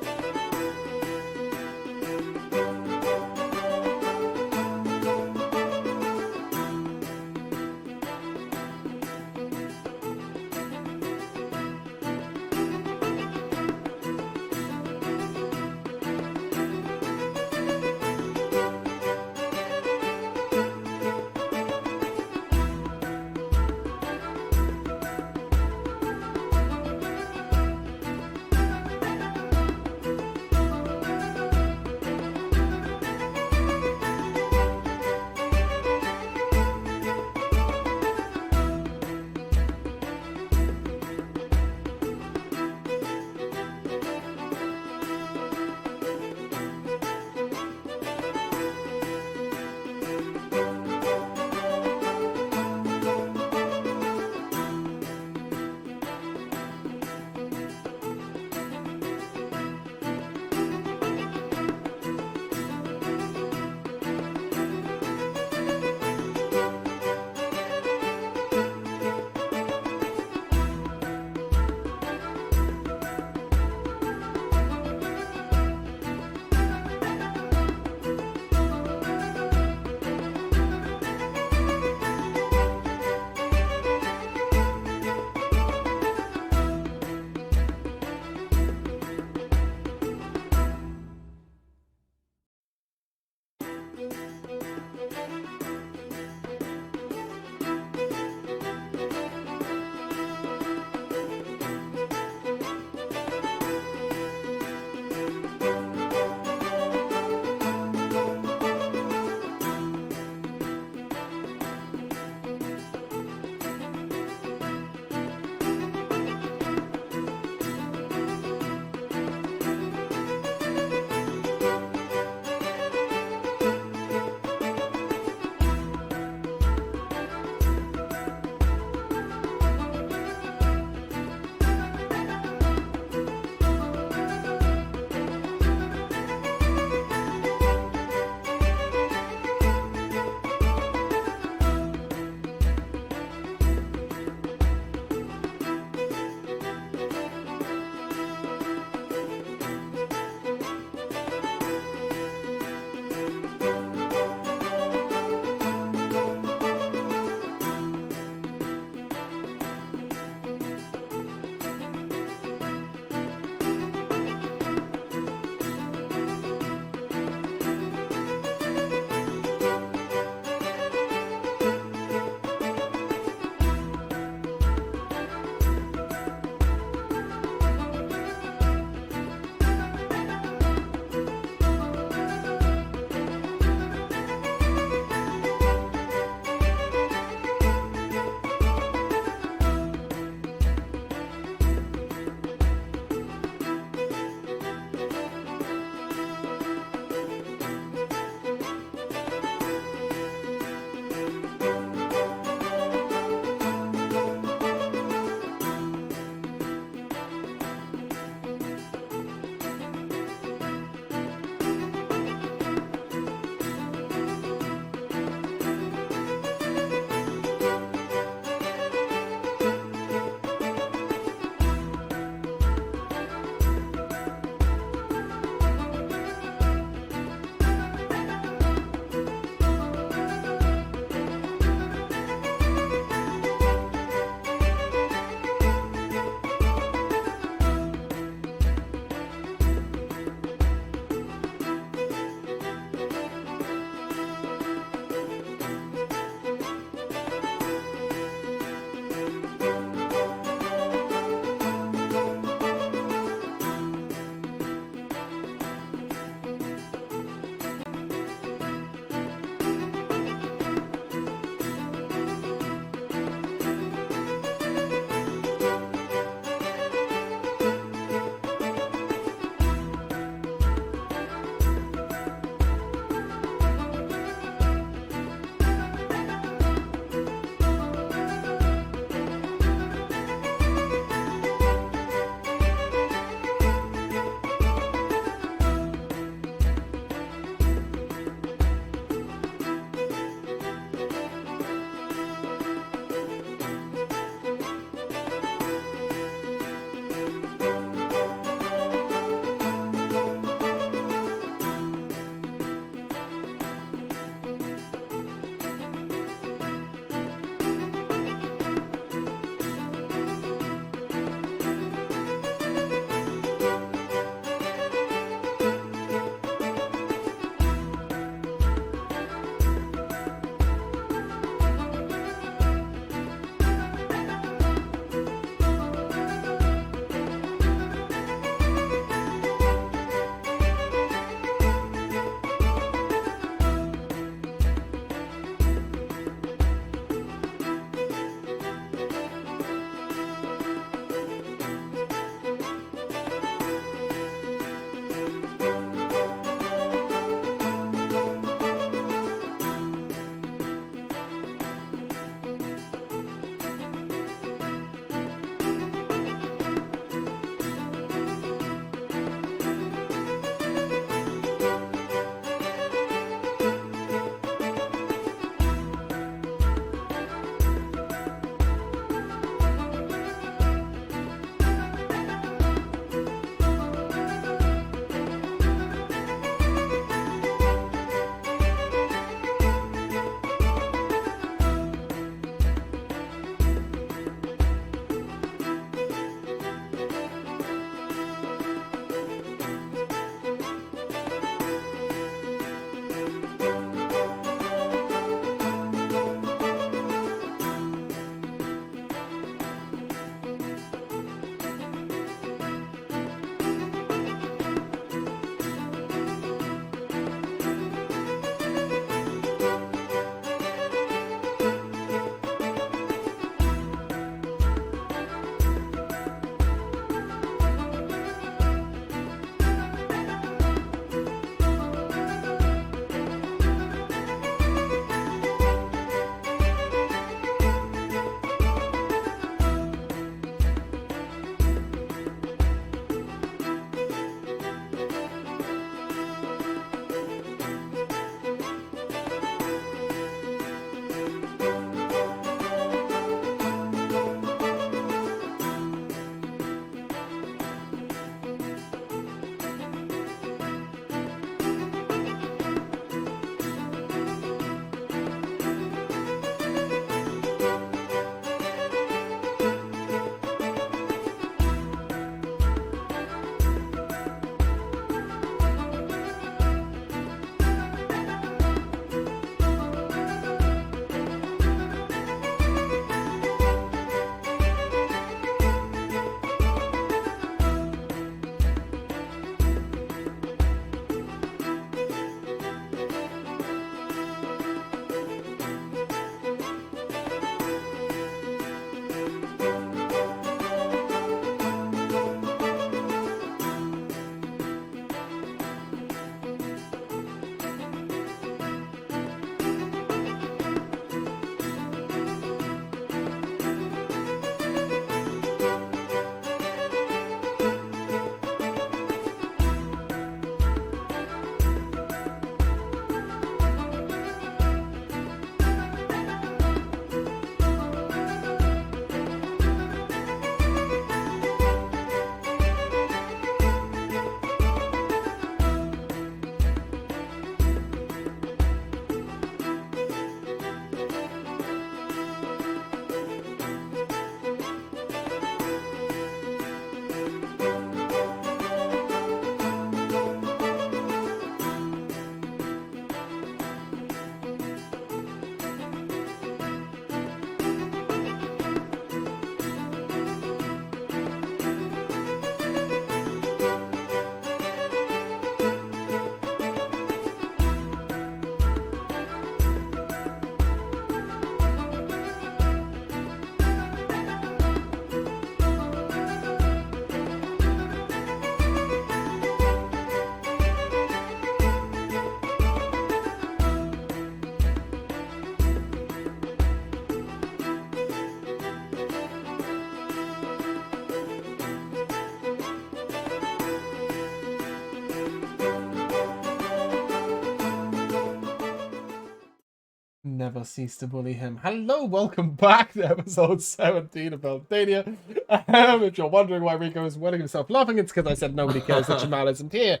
Never cease to bully him. Hello, welcome back to episode 17 of Beldania. If you're wondering why Rico is wetting himself laughing, it's because I said nobody cares that Jamal isn't here.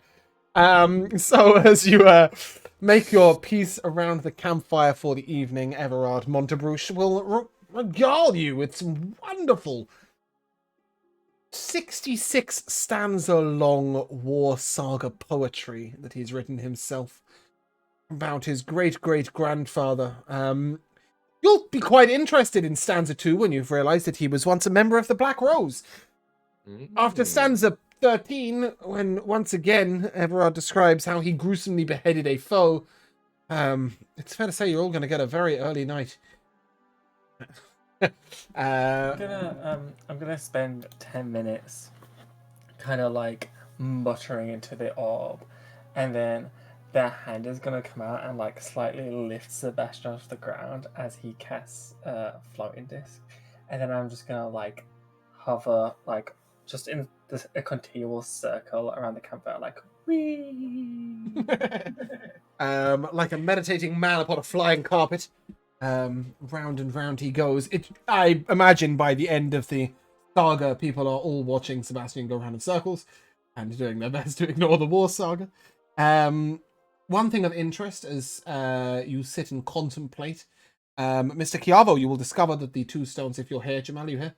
So as you make your peace around the campfire for the evening, Everard Montebrooch will regale you with some wonderful 66 stanza long war saga poetry that he's written himself about his great-great-grandfather. You'll be quite interested in stanza 2 when you've realized that he was once a member of the Black Rose. After stanza 13, when once again Everard describes how he gruesomely beheaded a foe, it's fair to say you're all going to get a very early night. I'm gonna spend 10 minutes kind of like muttering into the orb, and then their hand is gonna come out and like slightly lift Sebastian off the ground as he casts floating disc, and then I'm just gonna like hover like just in a continual circle around the campfire, like whee. Like a meditating man upon a flying carpet. Round and round he goes. I imagine by the end of the saga, people are all watching Sebastian go around in circles and doing their best to ignore the war saga. One thing of interest as you sit and contemplate, Mr. Chiavo, you will discover that the 2 stones, if you're here, Jamal, you here?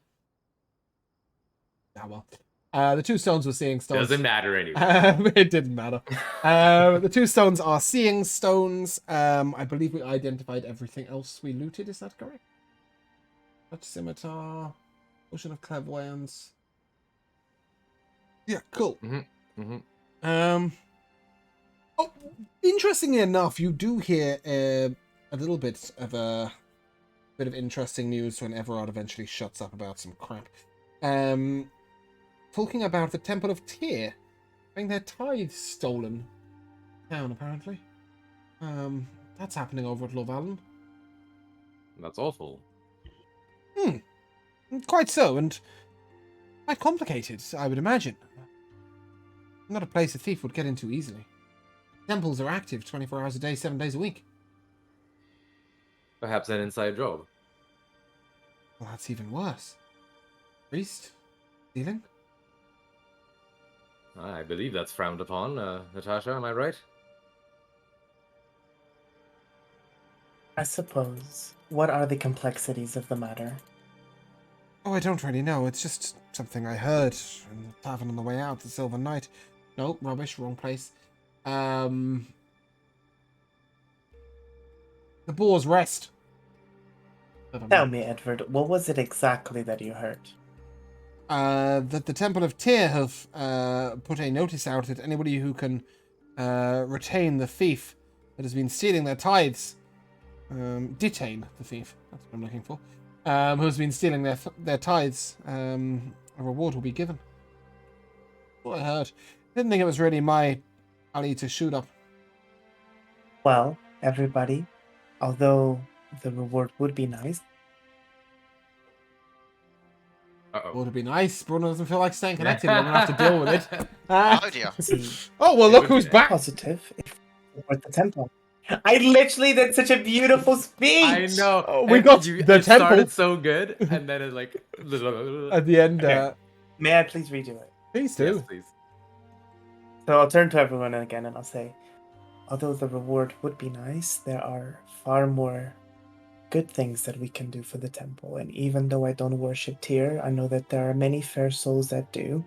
Ah, well. The 2 stones were seeing stones. Doesn't matter anyway. It didn't matter. The 2 stones are seeing stones. I believe we identified everything else we looted. Is that correct? Touch Scimitar, Ocean of Clairvoyance. Yeah, cool. Oh, interestingly enough, you do hear a little bit of interesting news when Everard eventually shuts up about some crap. Talking about the Temple of Tyr having their tithes stolen down, apparently. That's happening over at Lorvalen. That's awful. Quite so, and quite complicated, I would imagine. Not a place a thief would get into easily. Temples are active 24 hours a day, 7 days a week. Perhaps an inside job. Well, that's even worse. Priest? Stealing? I believe that's frowned upon. Natasha, am I right? I suppose. What are the complexities of the matter? Oh, I don't really know. It's just something I heard in the tavern on the way out, the Silver Knight. Nope, rubbish, wrong place. The Boar's Rest. Tell me, Edward, what was it exactly that you heard? That the Temple of Tyr have put a notice out that anybody who can retain the thief that has been stealing their tithes, detain the thief, that's what I'm looking for, who's been stealing their tithes, a reward will be given. That's what I heard. Didn't think it was really my alley to shoot up. Well, everybody, although the reward would be nice. Would it be nice? Bruno doesn't feel like staying connected. We're going to have to deal with it. Oh dear. Oh, well, look who's back. Positive if at the temple. I literally did such a beautiful speech. I know. Oh, we got the it temple. started so good, and then it like At the end, Okay. May I please redo it? please do. Yes, please. So I'll turn to everyone again and I'll say, although the reward would be nice, there are far more good things that we can do for the temple. And even though I don't worship Tyr, I know that there are many fair souls that do.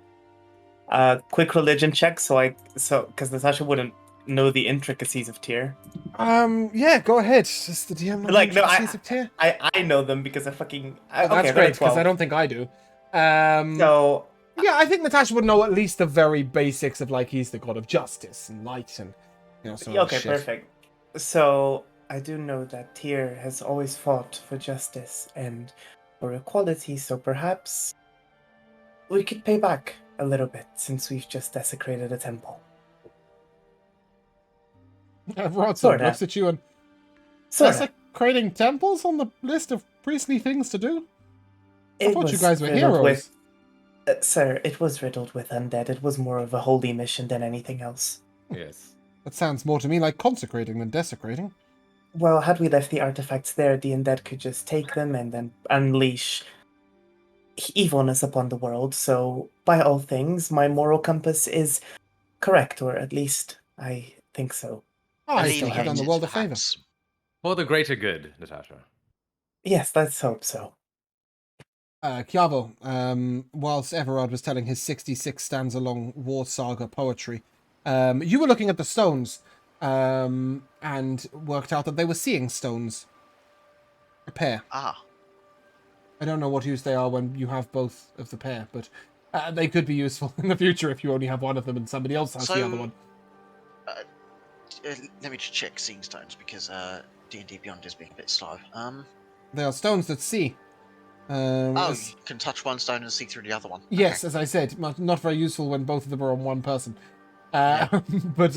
Quick religion check, because Natasha wouldn't know the intricacies of Tyr. Yeah, go ahead. Just the DM. Like, no, of Tyr. I know them because I fucking. Oh, that's okay, great, because 12. I don't think I do. So Yeah, I think Natasha would know at least the very basics of, like, he's the god of justice and light and, you know, some okay, shit. perfect. So I do know that Tyr has always fought for justice and for equality, so perhaps we could pay back a little bit since we've just desecrated a temple. Everyone Sorta. looks at you and desecrating temples on the list of priestly things to do? I thought you guys were heroes. Sir, it was riddled with undead. It was more of a holy mission than anything else. Yes. That sounds more to me like consecrating than desecrating. Well, had we left the artifacts there, the undead could just take them and then unleash evilness upon the world. So, by all things, my moral compass is correct, or at least I think so. I still think you've done the haven't- world a favour. perhaps. For the greater good, Natasha. Yes, let's hope so. Chiavo, whilst Everard was telling his 66 stanza long war saga poetry, you were looking at the stones and worked out that they were seeing stones. A pair. Ah, I don't know what use they are when you have both of the pair, but they could be useful in the future if you only have one of them and somebody else has the other one. Let me just check seeing stones because D&D Beyond is being a bit slow. They are stones that see. You can touch one stone and see through the other one. Yes, Okay. as I said, not very useful when both of them are on one person. Yeah. But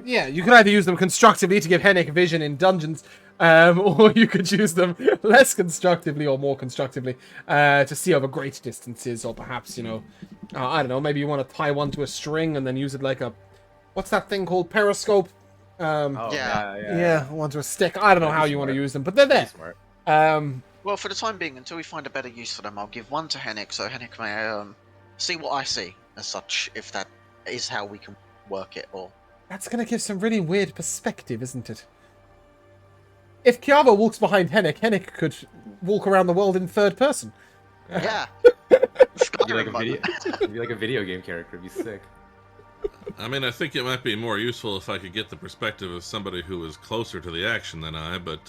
yeah, you could either use them constructively to give Hennick vision in dungeons, or you could use them less constructively or more constructively to see over great distances, or perhaps, I don't know, maybe you want to tie one to a string and then use it like a, what's that thing called, periscope? Yeah. One to a stick. I don't know how you want to use them, but they're there. Smart. Well, for the time being, until we find a better use for them, I'll give one to Hennick so Hennick may see what I see as such, if that is how we can work it, or... That's going to give some really weird perspective, isn't it? If Chiavo walks behind Hennick, Hennick could walk around the world in third person. Yeah! Be like a video, be like a video game character. It'd be sick. I mean, I think it might be more useful if I could get the perspective of somebody who is closer to the action than I, but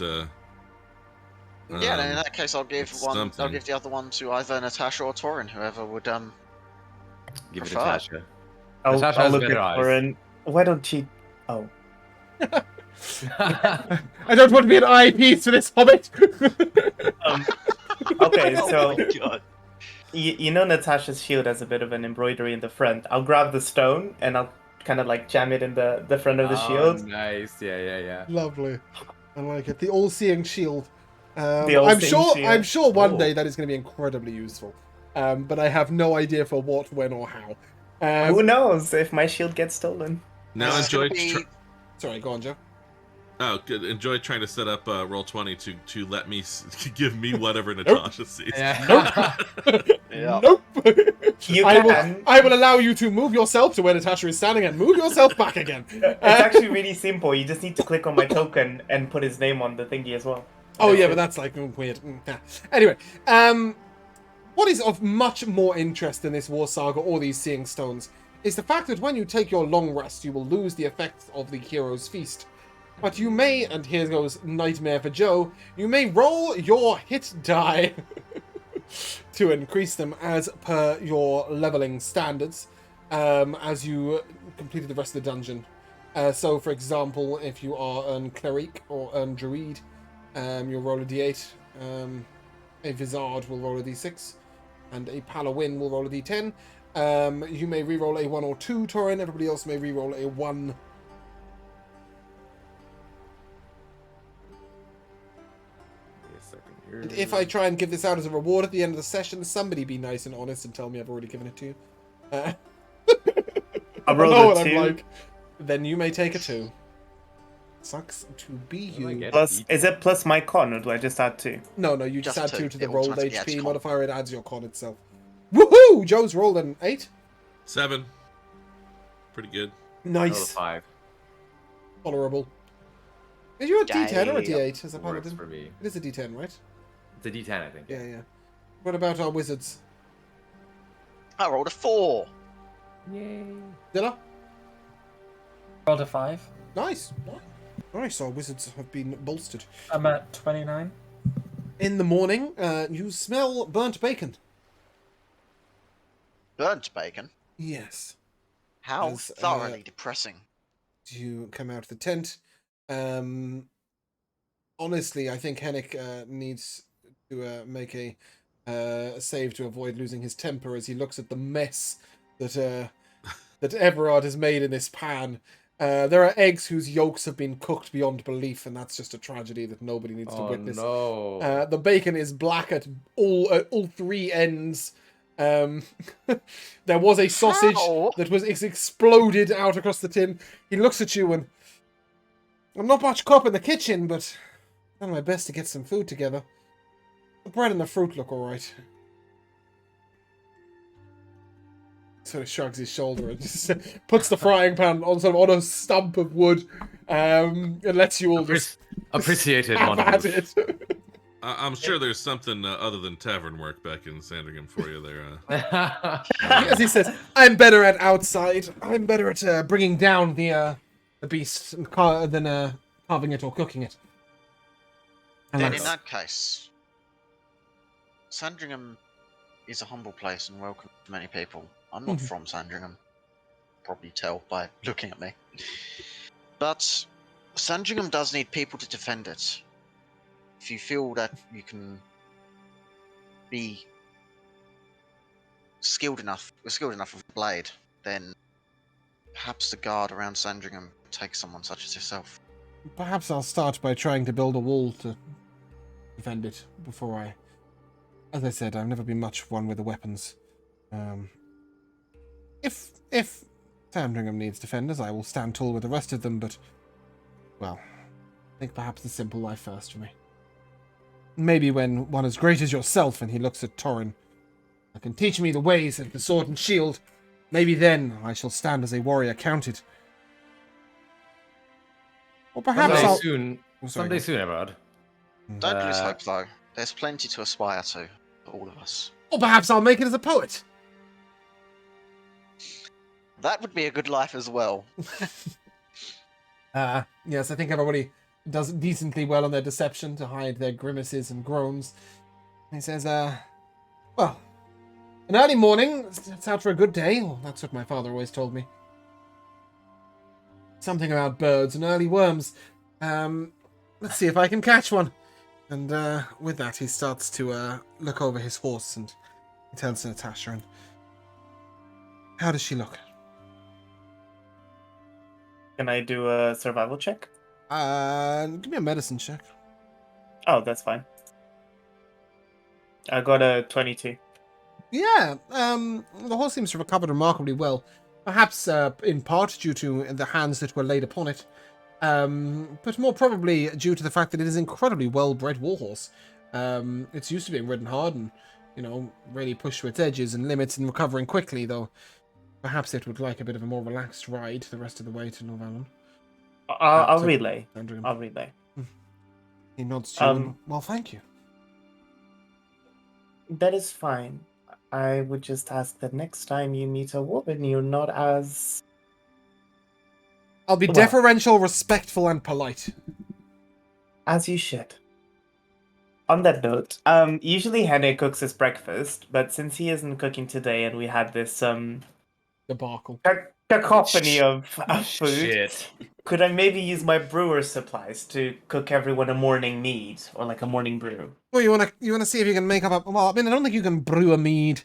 Yeah, then in that case, I'll give it's one. I'll something. give the other one to either Natasha or Torin, whoever would Give it to prefer. Natasha. I'll Natasha has look better at eyes. Thorin. Why don't she... Oh. I don't want to be an eyepiece for this hobbit. Okay, Oh so... my God. You know Natasha's shield has a bit of an embroidery in the front. I'll grab the stone and I'll kind of like jam it in the front of the shield. Nice. Yeah. Lovely. I like it. The all-seeing shield. The all-seeing shield. I'm sure one Cool. day that is going to be incredibly useful. But I have no idea for what, when, or how. Who knows if my shield gets stolen? Now This is gonna enjoy. be- Sorry, go on, Joe. Oh, good. Enjoy trying to set up Roll20 to let me give me whatever Natasha sees. Yeah. Yeah. Nope. You I can. will allow you to move yourself to where Natasha is standing and move yourself back again. It's actually really simple. You just need to click on my token and put his name on the thingy as well. Oh yeah, it. but that's like weird. Yeah. Anyway, what is of much more interest in this war saga or these seeing stones is the fact that when you take your long rest, you will lose the effects of the hero's feast. But you may, and here goes nightmare for Joe, you may roll your hit die to increase them as per your leveling standards as you completed the rest of the dungeon. So, for example, if you are an cleric or an druid, you'll roll a d8. A Vizard will roll a d6. And a Paladin will roll a d10. You may reroll a 1 or 2, Torin. Everybody else may reroll a 1. And if I try and give this out as a reward at the end of the session, somebody be nice and honest and tell me I've already given it to you. I I rolled know a what I'm 2. like. Then you may take a 2. Sucks to be do I you. get? Plus, is it plus my con, or do I just add 2? No, you just Just add 2 2. to the It rolled automatically adds HP con. modifier. It adds your con itself. Woohoo! Joe's rolled an 8. 7. Pretty good. Nice. 5. Tolerable. Is you a D10 or a Damn. D8 as a Works paladin? for me. It is a D10, right? It's a D10, I think. Yeah. What about our wizards? I rolled a 4. Yay. Dilla? Rolled a 5. Nice. Nice, our wizards have been bolstered. I'm at 29. In the morning, you smell burnt bacon. Burnt bacon. Yes. How As, thoroughly depressing. You come out of the tent. Honestly, I think Hennick needs to make a save to avoid losing his temper as he looks at the mess that that Everard has made in this pan. There are eggs whose yolks have been cooked beyond belief, and that's just a tragedy that nobody needs to witness. No. The bacon is black at all 3 ends. There was a sausage How? that was exploded out across the tin. He looks at you and I'm not much cop in the kitchen, but I've done my best to get some food together. The bread and the fruit look alright. Sort of shrugs his shoulder and just puts the frying pan on a stump of wood, and lets you all just Appreciated, have one at of it. I'm sure there's something other than tavern work back in Sandringham for you there. As he says, I'm better at outside. I'm better at bringing down the beast than carving it or cooking it. And Then that's- in that case, Sandringham is a humble place and welcome to many people. I'm not from Sandringham. Probably tell by looking at me. But Sandringham does need people to defend it. If you feel that you can be skilled enough with a blade, then perhaps the guard around Sandringham will take someone such as yourself. Perhaps I'll start by trying to build a wall to defend it before I... As I said, I've never been much one with the weapons. If Sandringham needs defenders, I will stand tall with the rest of them, but... Well, I think perhaps the simple life first for me. Maybe when one as great as yourself, and he looks at Torin, can teach me the ways of the sword and shield, maybe then I shall stand as a warrior counted. Or perhaps Someday I'll... soon. Oh, sorry, Someday go. soon, Everard. Don't lose hope, though. There's plenty to aspire to for all of us. Or perhaps I'll make it as a poet. That would be a good life as well. Yes, I think everybody does decently well on their deception to hide their grimaces and groans. He says, well, an early morning, it's out for a good day. Well, that's what my father always told me. Something about birds and early worms. Let's see if I can catch one. And with that, he starts to look over his horse, and he turns to Natasha. And how does she look? Can I do a survival check? Give me a medicine check. Oh, that's fine. I got a 22. Yeah, the horse seems to have recovered remarkably well. Perhaps in part due to the hands that were laid upon it, but more probably due to the fact that it is an incredibly well-bred warhorse. It's used to being ridden hard and, really pushed to its edges and limits and recovering quickly, though perhaps it would like a bit of a more relaxed ride the rest of the way to Norvellon. I'll relay. Sandringham. I'll relay. He nods to you and, well, thank you. That is fine. I would just ask that next time you meet a woman, you're not as... I'll be Well- deferential, respectful, and polite. As you should. On that note, usually Hene cooks his breakfast, but since he isn't cooking today and we had this Debacle. cacophony of food, Shit. could I maybe use my brewer's supplies to cook everyone a morning mead or like a morning brew? Well, you wanna see if you can make up a... Well, I mean, I don't think you can brew a mead.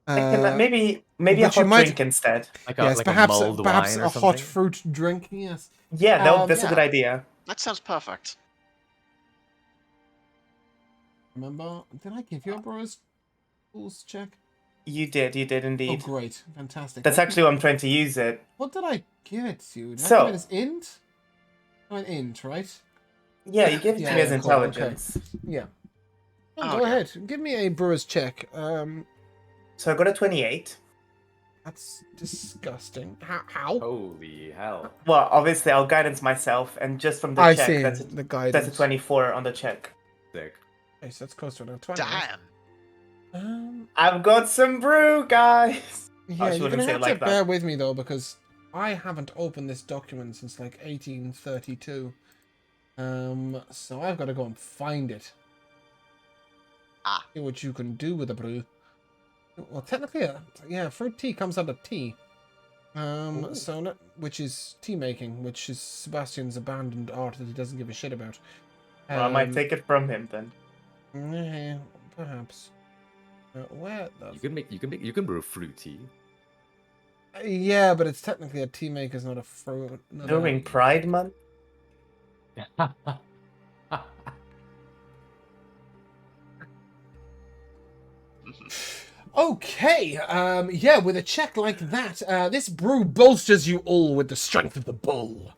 Maybe a but you hot might- drink instead. Like Yes, like perhaps a mulled perhaps wine or a something. hot fruit drink. Yes. Yeah, that's a yeah. good idea. That sounds perfect. Remember, did I give you a brewer's tools check? You did Oh, indeed. great, fantastic. That's actually what I'm trying to use it. What did I give it to? Did I So- give it as int? Oh, an int, right? Yeah, you gave it to Yeah, me as cool, intelligence. Yeah. Oh, Oh, go okay. ahead. Give me a brewer's check. So I got a 28. That's disgusting. How? Holy hell. Well, obviously I'll guidance myself, and just from the I check, see that's the guidance. a 24 on the check. Sick. Okay, so that's closer to a 20. right? Damn. I've got some brew, guys! Yeah, I you're shouldn't gonna say have it to like that. bear with me though, because I haven't opened this document since like 1832. So I've got to go and find it. Ah. See what you can do with a brew. Well, technically, fruit tea comes out of tea. Which is tea making, which is Sebastian's abandoned art that he doesn't give a shit about. Well, I might take it from him then. Yeah, perhaps. Where the? You can brew fruit tea. Yeah, but it's technically a tea maker's not a fruit. not a- During Pride Month? Okay, yeah, with a check like that, this brew bolsters you all with the strength of the bull.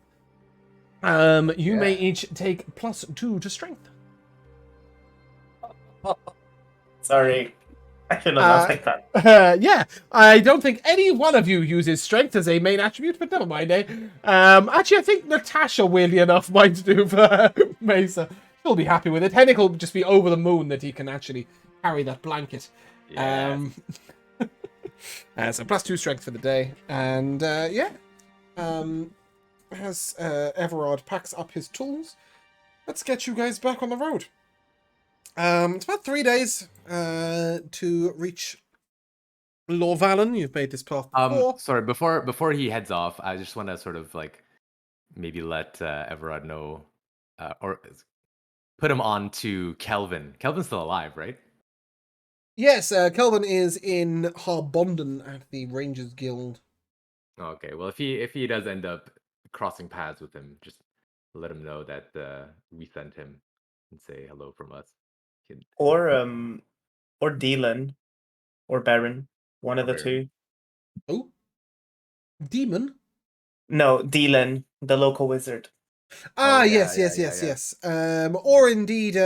You may Yeah. each take +2 to strength. Sorry, I should have not picked that. Yeah, I don't think any one of you uses strength as a main attribute, but never mind, eh? Actually, I think Natasha, weirdly enough, might do for Mesa. She'll be happy with it. Hennick will just be over the moon that he can actually carry that blanket. Yeah. So +2 strength for the day. And, yeah. As Everard packs up his tools, let's get you guys back on the road. It's about 3 days to reach Lorvalen. You've made this path before. Sorry, before he heads off, I just want to sort of like maybe let Everard know, or put him on to Kelvin. Kelvin's still alive, right? Yes, Kelvin is in Harbonden at the Rangers Guild. Okay. Well, if he does end up crossing paths with him, just let him know that we sent him and say hello from us. Or Dylan, or Baron, one of the Baron. two. Oh, Demon. No, Dylan, the local wizard. Ah, Oh, yes. Or indeed,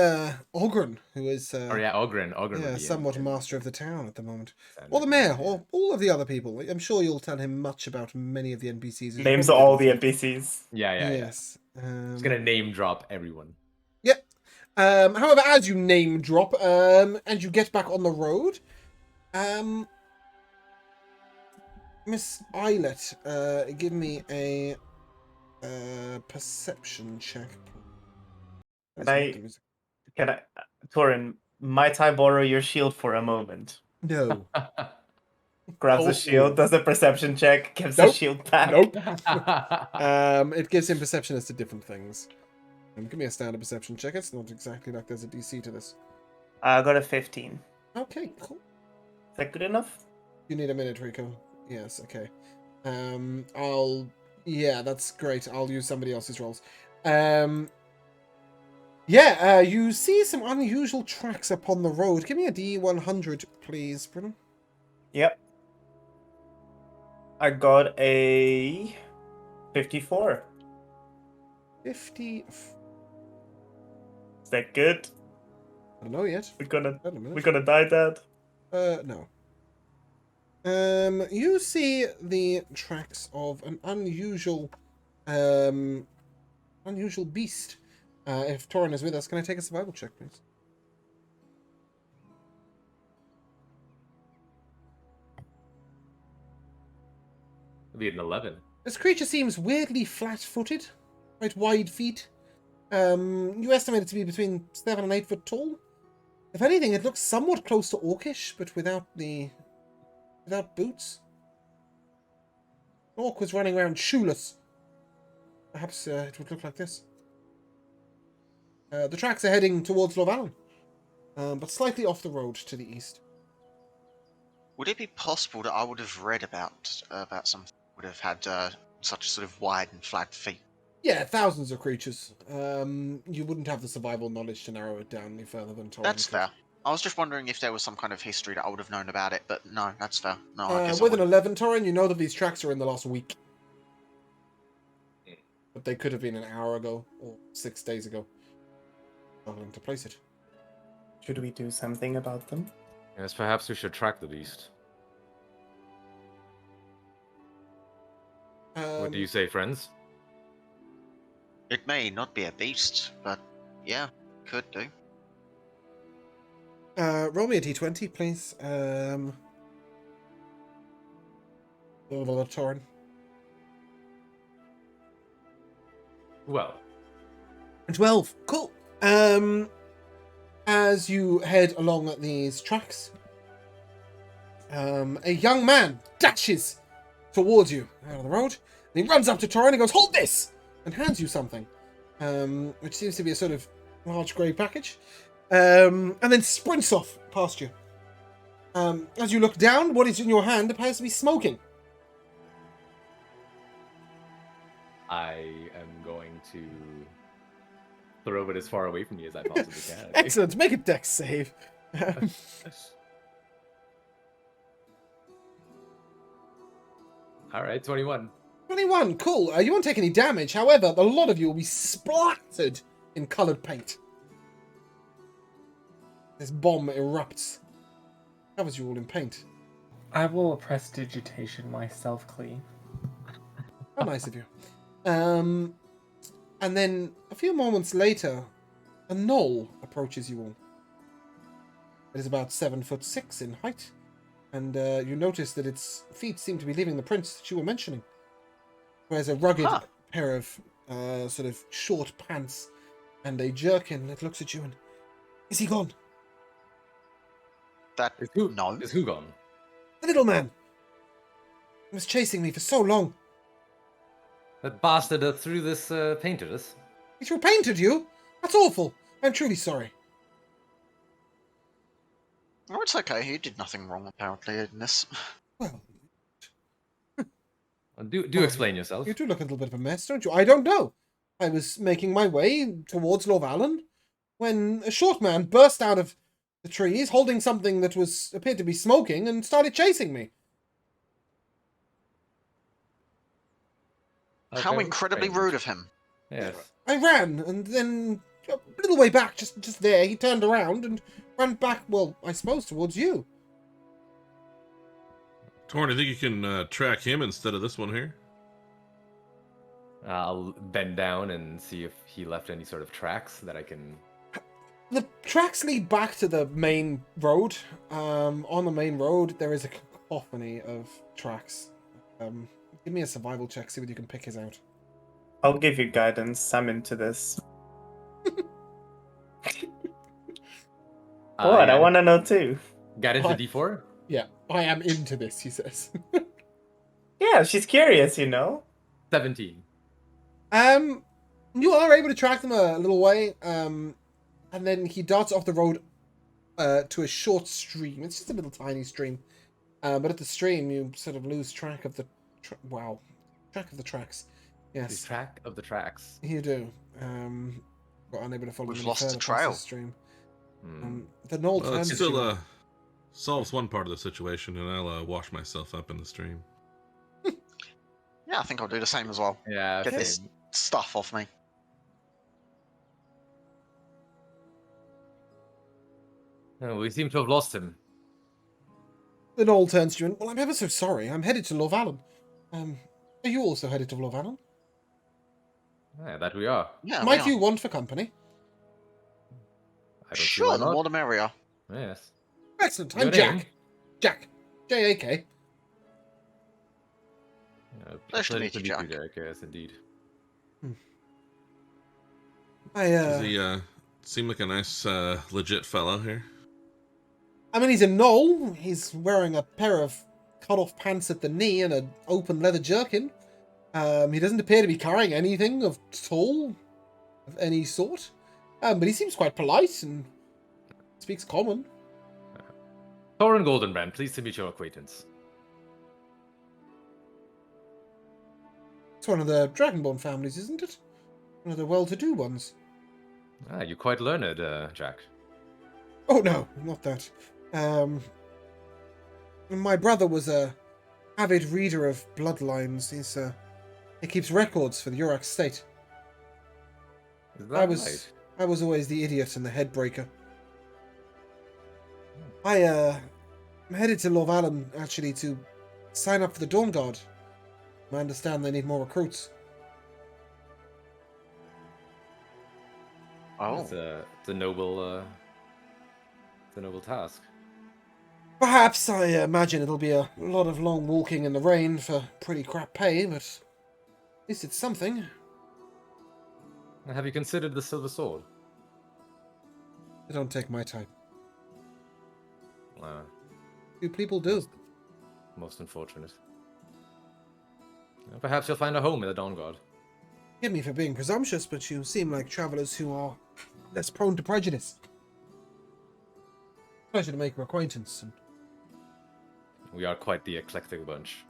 Ogren, who is Ogren. Ogren. would be somewhat in master of the town at the moment. Sandwich, Or the mayor, yeah. or all of the other people. I'm sure you'll tell him much about many of the NPCs. as you Names probably all did the before. NPCs. Yeah. Yes. Just gonna name drop everyone. Yep. However, as you name drop, and you get back on the road, Miss Eilert, give me a perception check. Can I, Torin, might I borrow your shield for a moment? No. Grabs Oh. the shield, does a perception check, gives the Nope. shield back. Nope. It gives him perception as to different things. Give me a standard perception check. It's not exactly like there's a DC to this. I got a 15. Okay, cool. Is that good enough? You need a minute, Rico. Yes, okay. Yeah, that's great. I'll use somebody else's rolls. You see some unusual tracks upon the road. Give me a D100, please, Brennan. Yep. I got a 54. 50. Is that good? I don't know yet. We're gonna Wait a minute. die, Dad. No. You see the tracks of an unusual beast. If Torin is with us, can I take a survival check, please? It'll be an 11. This creature seems weirdly flat-footed, quite wide feet. You estimate it to be between 7 and 8 foot tall. If anything, it looks somewhat close to orcish, but without boots. An orc was running around shoeless. Perhaps it would look like this. The tracks are heading towards Lorvalen, but slightly off the road to the east. Would it be possible that I would have read about something that would have had such sort of wide and flat feet? Yeah, thousands of creatures. You wouldn't have the survival knowledge to narrow it down any further than Torin. That's fair. I was just wondering if there was some kind of history that I would have known about it, but no, that's fair. No, I guess I With an wouldn't. 11, Torin, you know that these tracks are in the last week. But they could have been an hour ago or 6 days ago. Struggling to place it. Should we do something about them? Yes, perhaps we should track the beast. What do you say, friends? It may not be a beast, but yeah, could do. Roll me a d20, please. Torin. Well, 12. Cool. As you head along these tracks, a young man dashes towards you out of the road, and he runs up to Torin and goes, "Hold this!" and hands you something, which seems to be a sort of large grey package, and then sprints off past you. As you look down, what is in your hand appears to be smoking. I am going to throw it as far away from me as I possibly can. Excellent. Make a dex save. All right, 21. 21, cool. You won't take any damage. However, a lot of you will be splattered in coloured paint. This bomb erupts. Covers you all in paint. I will prestidigitation myself clean. How nice of you. And then a few moments later, a gnoll approaches you all. It is about 7'6" in height, and you notice that its feet seem to be leaving the prints that you were mentioning. Wears a rugged pair of sort of short pants and a jerkin that looks at you and... Is he gone? That Is who? no. Is who gone? The little man! He was chasing me for so long. That bastard that threw this paint at us. He threw paint at you? That's awful. I'm truly sorry. Oh, it's okay. He did nothing wrong, apparently, in this. Well, Do explain yourself. you do look a little bit of a mess, don't you? I don't know. I was making my way towards Lorvallen when a short man burst out of the trees holding something that appeared to be smoking and started chasing me. How Okay, incredibly strange. rude of him. Yes. I ran, and then a little way back, just there, he turned around and ran back, well, I suppose, towards you. Torn, I think you can track him instead of this one here. I'll bend down and see if he left any sort of tracks that I can. The tracks lead back to the main road. On the main road, there is a cacophony of tracks. Give me a survival check, see whether you can pick his out. I'll give you guidance. I'm into this. What? I want to know too. Got into D4? Yeah, I am into this, he says. Yeah, she's curious, you know. 17. You are able to track them a little way, and then he darts off the road to a short stream. It's just a little tiny stream, but at the stream you sort of lose track of the track of the tracks. Yes, Lose track of the tracks. you do. Got unable to follow We've him any lost the further past trail. the stream. Hmm. The gnoll Well, it turns to still you. solves one part of the situation, and I'll wash myself up in the stream. Yeah, I think I'll do the same as well. Yeah, Get same. this stuff off me. Oh, we seem to have lost him. The gnoll turns to you and, well, I'm ever so sorry. I'm headed to Lorvallen. Are you also headed to Lorvallen? Yeah, that we are. Yeah, Might we you are. want for company? I don't see Sure, why the not. more the merrier. Yes. Excellent. Your I'm Jack. name? Jack. J-A-K. Pleasure to meet you, Jack. Yes, indeed. Does he seem like a nice, legit fellow here? I mean, he's a gnoll. He's wearing a pair of cut-off pants at the knee and an open leather jerkin. He doesn't appear to be carrying anything of tall, of any sort. But he seems quite polite and speaks common. Thorin Goldenbrand, pleased to meet your acquaintance. It's one of the Dragonborn families, isn't it? One of the well-to-do ones. Ah, you're quite learned, Jack. Oh, no, not that. My brother was a avid reader of bloodlines. He keeps records for the Yurak state. Is I that was right? I was always the idiot and the headbreaker. I'm headed to Lorvallen, actually, to sign up for the Dawn Guard. I understand they need more recruits. Oh, It's a noble task. Perhaps, I imagine it'll be a lot of long walking in the rain for pretty crap pay, but at least it's something. Have you considered the Silver Sword? They don't take my time. Few people do. Most unfortunate. Perhaps you'll find a home in the Dawn Guard. Forgive me for being presumptuous, but you seem like travellers who are less prone to prejudice. Pleasure to make your acquaintance. We are quite the eclectic bunch.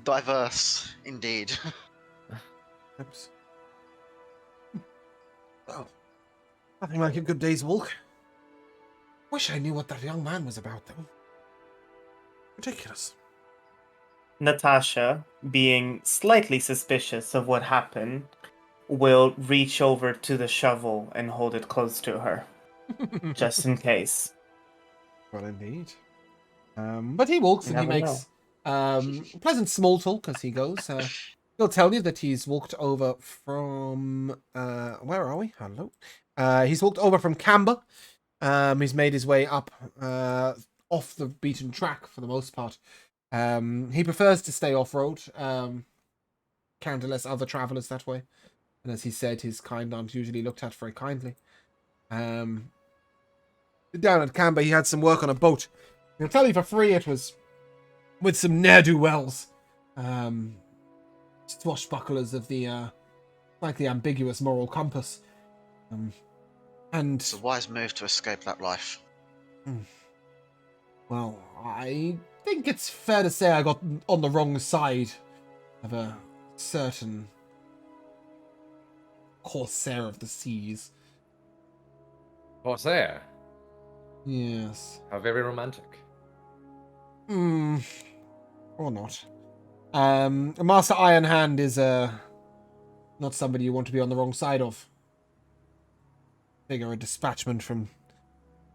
diverse, indeed. Perhaps. Well, nothing like a good day's walk. Wish I knew what that young man was about, though. Ridiculous. Natasha, being slightly suspicious of what happened, will reach over to the shovel and hold it close to her, just in case. Well, indeed. But he walks You and he never makes pleasant small talk as he goes. He'll tell you that he's walked over from where are we? Hello. He's walked over from Camber. He's made his way up off the beaten track for the most part. He prefers to stay off-road. Countless other travellers that way. And as he said, his kind aren't usually looked at very kindly. Down at Camber, he had some work on a boat. He'll tell you for free it was with some ne'er-do-wells. Swashbucklers of the slightly ambiguous moral compass. And It's a wise move to escape that life. well, I think it's fair to say I got on the wrong side of a certain corsair of the seas. Corsair. Yes. How very romantic. Or not. Master Iron Hand is not somebody you want to be on the wrong side of. Figure a dispatchment from...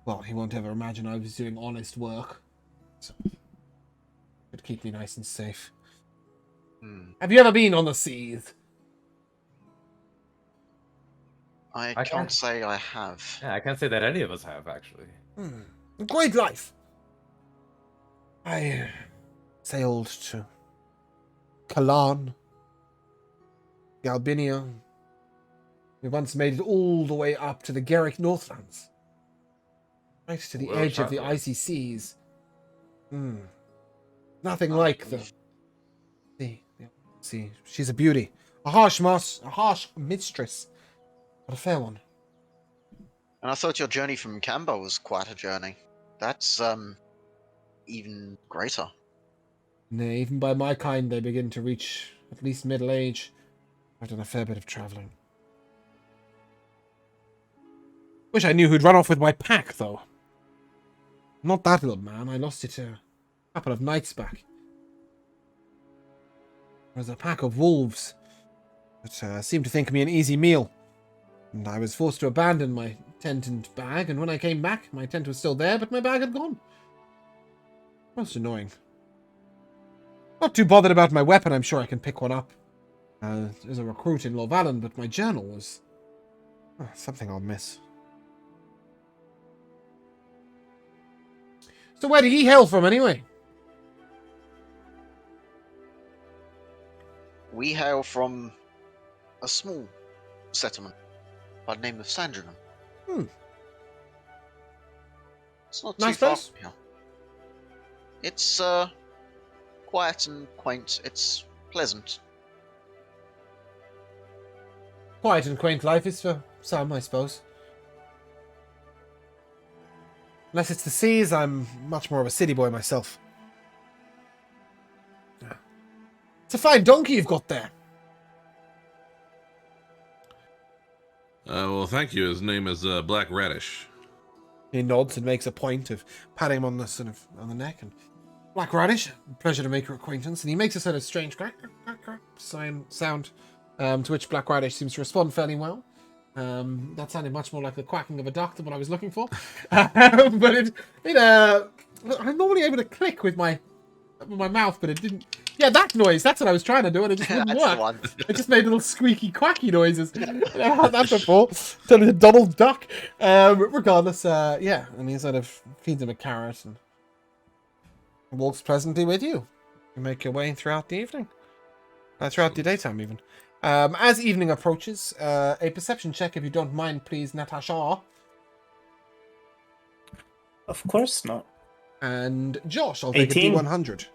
Well, he won't ever imagine I was doing honest work. So... It'd keep me nice and safe. Have you ever been on the seas? I I can't can't- say I have. Yeah, I can't say that any of us have actually. Great life. I sailed to Kalan, Galbinia. We once made it all the way up to the Garrick Northlands. Right to the Well edge of the traveled. icy seas. Nothing like the sea. She's a beauty. A harsh mistress. But a fair one. And I thought your journey from Camber was quite a journey. That's even greater. Nay, even by my kind, they begin to reach at least middle age. I've done a fair bit of travelling. Wish I knew who'd run off with my pack, though. Not that little man. I lost it a couple of nights back. There was a pack of wolves that seemed to think me an easy meal. And I was forced to abandon my tent and bag, and when I came back, my tent was still there, but my bag had gone. Most annoying. Not too bothered about my weapon, I'm sure I can pick one up. As a recruit in Lorvalen, but my journal was... something I'll miss. So where did he hail from, anyway? We hail from a small settlement by the name of Sandringham. It's not too Nice far place? from here. It's quiet and quaint. It's pleasant. Quiet and quaint life is for some, I suppose. Unless it's the seas, I'm much more of a city boy myself. It's a fine donkey you've got there. Well, thank you. His name is Black Radish. He nods and makes a point of patting him on the on the neck. And Black Radish, pleasure to make your acquaintance. And he makes a sort of strange crack sound, to which Black Radish seems to respond fairly well. That sounded much more like the quacking of a duck than what I was looking for. But I'm normally able to click with my mouth, but it didn't. Yeah, that noise. That's what I was trying to do, and it just wouldn't That's work. the one. It just made little squeaky, quacky noises. I never had that before. Turned into Donald Duck. Regardless, yeah, and he sort of feeds him a carrot and walks pleasantly with you. You make your way throughout the evening. Throughout the daytime, even. As evening approaches, a perception check, if you don't mind, please, Natasha. Of course not. And Josh, I'll take 18. a D100.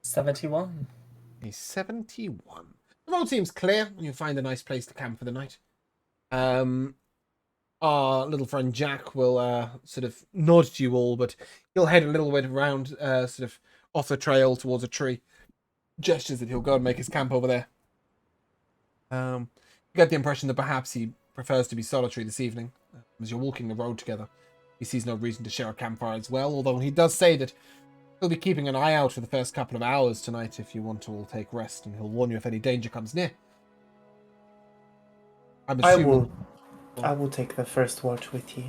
$71. A 71. The road seems clear. You find a nice place to camp for the night. Our little friend Jack will sort of nod to you all, but he'll head a little bit around, sort of off the trail towards a tree. Gestures that he'll go and make his camp over there. You get the impression that perhaps he prefers to be solitary this evening. As you're walking the road together, he sees no reason to share a campfire as well, although he does say that he'll be keeping an eye out for the first couple of hours tonight if you want to all take rest, and he'll warn you if any danger comes near. I'm assuming... I will take the first watch with you.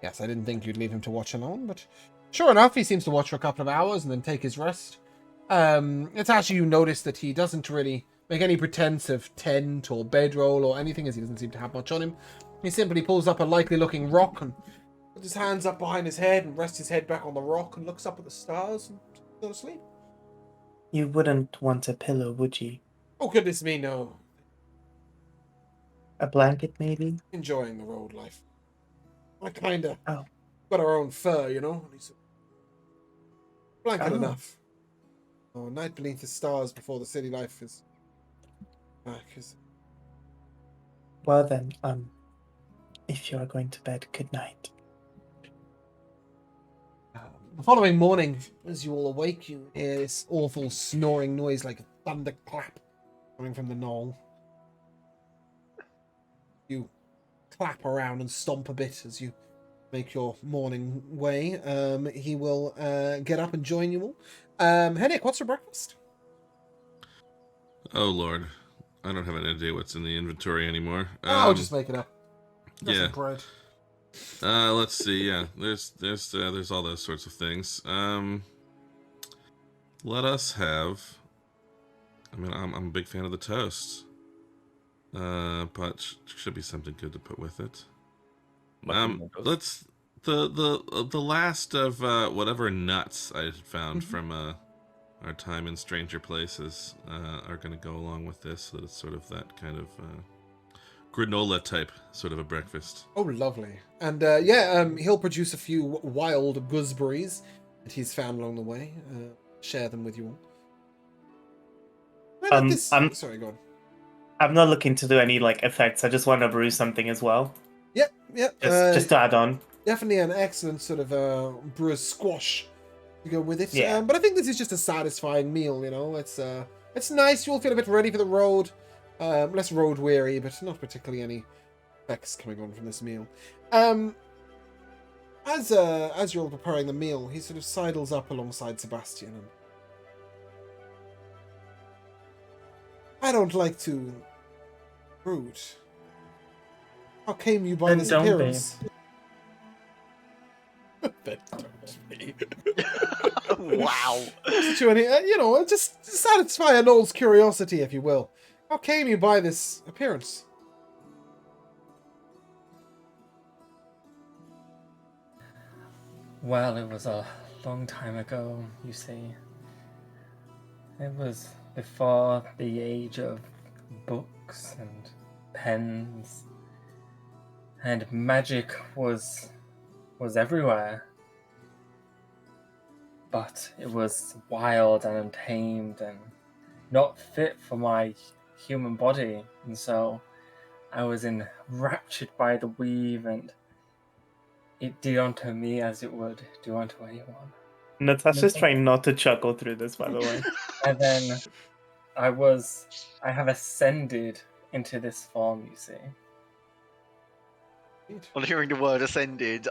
Yes, I didn't think you'd leave him to watch alone, but sure enough, he seems to watch for a couple of hours and then take his rest. It's actually, you notice that he doesn't really make any pretense of tent or bedroll or anything, as he doesn't seem to have much on him. He simply pulls up a likely-looking rock and puts his hands up behind his head and rests his head back on the rock and looks up at the stars and goes to sleep. You wouldn't want a pillow, would you? Oh, goodness me, no. A blanket, maybe? Enjoying the road life. I kinda Oh. got our own fur, you know? Blanket Oh. enough. Oh, a night beneath the stars before the city life is back. Well then, if you are going to bed, good night. The following morning, as you all awake, you hear this awful snoring noise like a thunderclap coming from the knoll. You clap around and stomp a bit as you make your morning way. He will get up and join you all. Henrik, what's for breakfast? Oh Lord, I don't have any idea what's in the inventory anymore. I'll just make it up. Yeah. Bread. Let's see. Yeah, there's all those sorts of things. Let us have. I mean, I'm a big fan of the toast. But should be something good to put with it. Let's the last of whatever nuts I found from our time in stranger places are going to go along with this, so that it's sort of that kind of granola type sort of a breakfast. Oh, lovely. And he'll produce a few wild gooseberries that he's found along the way. Share them with you all. Sorry, go on. I'm not looking to do any effects. I just want to brew something as well. Yep. Just to add on. Definitely an excellent sort of brewer's squash to go with it. Yeah. But I think this is just a satisfying meal. You know, it's nice. You all feel a bit ready for the road. Less road weary, but not particularly any effects coming on from this meal. As you're all preparing the meal, he sort of sidles up alongside Sebastian and I don't like to rude. How came you by Then this don't be. appearance? Wow. Just satisfy an old's curiosity, if you will. How came you by this appearance? Well, it was a long time ago, you see. It was before the age of books and pens, and magic was everywhere. But it was wild and untamed and not fit for my human body, and so I was enraptured by the weave, and it did unto me as it would do unto anyone. Natasha's trying not to chuckle through this, by the way. And then I have ascended into this form, you see. On hearing the word ascended,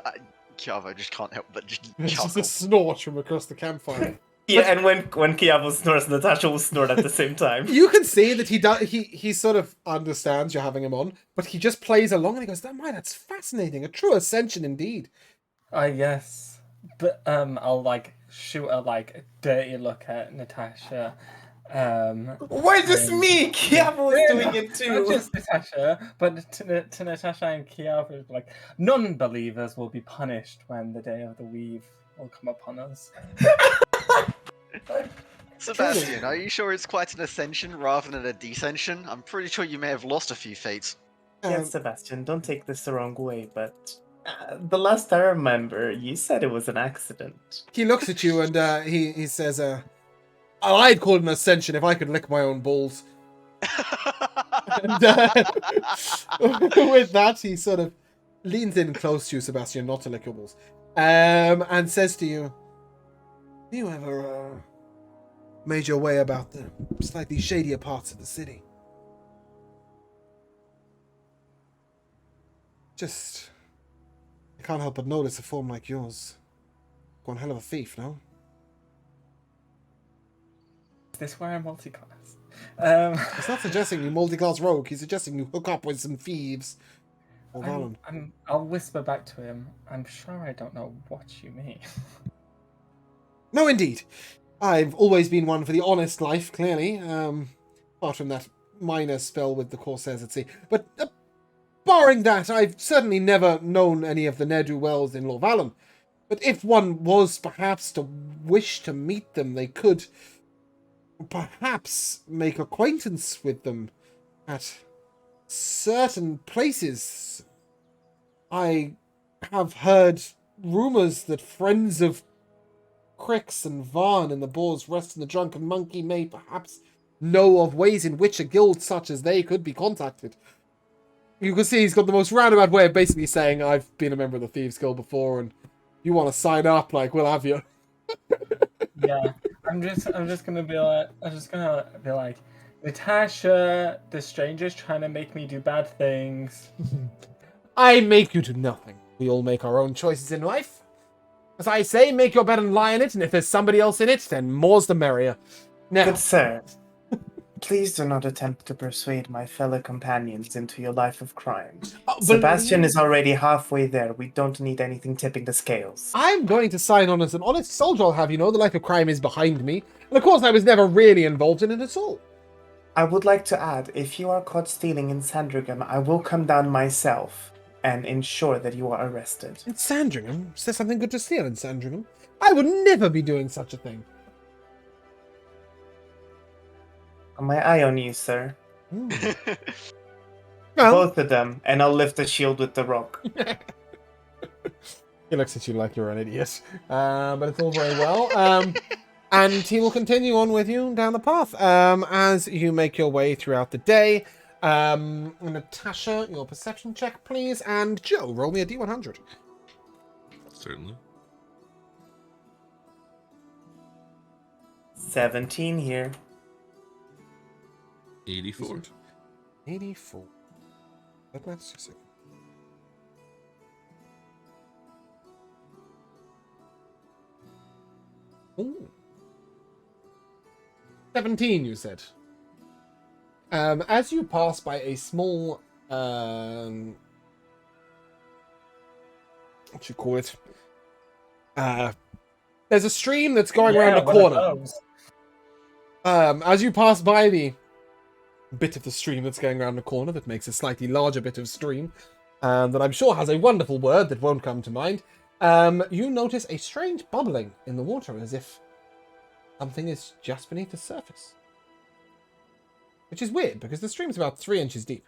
Kiavo just can't help but just It's just chuckle. a snort from across the campfire. Yeah, and when Kiavo snores, Natasha will snort at the same time. You can see that he sort of understands you're having him on, but he just plays along and he goes, that's fascinating. A true ascension indeed. Yes. But I'll shoot a dirty look at Natasha. Why just me? Kiavo is doing it Not too. just Natasha, but to Natasha and Kiavo, non-believers will be punished when the day of the weave will come upon us. Sebastian, are you sure it's quite an ascension rather than a descension? I'm pretty sure you may have lost a few feet. Yes, Sebastian, don't take this the wrong way, but the last I remember, you said it was an accident. He looks at you and he says, I'd call it an ascension if I could lick my own balls. And with that, he sort of leans in close to you, Sebastian, not to lick your balls, and says to you, have you ever made your way about the slightly shadier parts of the city? I can't help but notice a form like yours. One hell of a thief, no? Is this where I'm multi-class? He's not suggesting you multi-class rogue. He's suggesting you hook up with some thieves. I'll whisper back to him. I'm sure I don't know what you mean. No, indeed. I've always been one for the honest life, clearly. Apart from that minor spell with the Corsairs at sea. But barring that, I've certainly never known any of the ne'er-do-wells in Lorvalen. But if one was perhaps to wish to meet them, they could perhaps make acquaintance with them at certain places. I have heard rumours that friends of Crix and Varn and the Boar's Rest and the Drunken Monkey may perhaps know of ways in which a guild such as they could be contacted. You can see he's got the most roundabout way of basically saying, I've been a member of the Thieves Guild before, and you want to sign up, like, we'll have you. Yeah, I'm just gonna be like, Natasha, the stranger's trying to make me do bad things. I make you do nothing. We all make our own choices in life. As I say, make your bed and lie in it, and if there's somebody else in it, then more's the merrier. Now, Good sir, please do not attempt to persuade my fellow companions into your life of crime. Sebastian is already halfway there. We don't need anything tipping the scales. I'm going to sign on as an honest soldier, I'll have you know. The life of crime is behind me. And of course, I was never really involved in it at all. I would like to add, if you are caught stealing in Sandringham, I will come down myself and ensure that you are arrested. In Sandringham? Is there something good to steal in Sandringham? I would never be doing such a thing. My eye on you, sir. Well, Both of them, and I'll lift the shield with the rock. he looks at you like you're an idiot. But it's all very well. And he will continue on with you down the path as you make your way throughout the day. Natasha, your perception check, please. And Joe, roll me a D100. Certainly. 17 here. 84. 84. That's just a second. Ooh. 17, you said. As you pass by a small, what you call it? There's a stream that's going around a corner. As you pass by the bit of the stream that's going around the corner that makes a slightly larger bit of stream, that I'm sure has a wonderful word that won't come to mind, you notice a strange bubbling in the water as if something is just beneath the surface. Which is weird, because the stream's about 3 inches deep.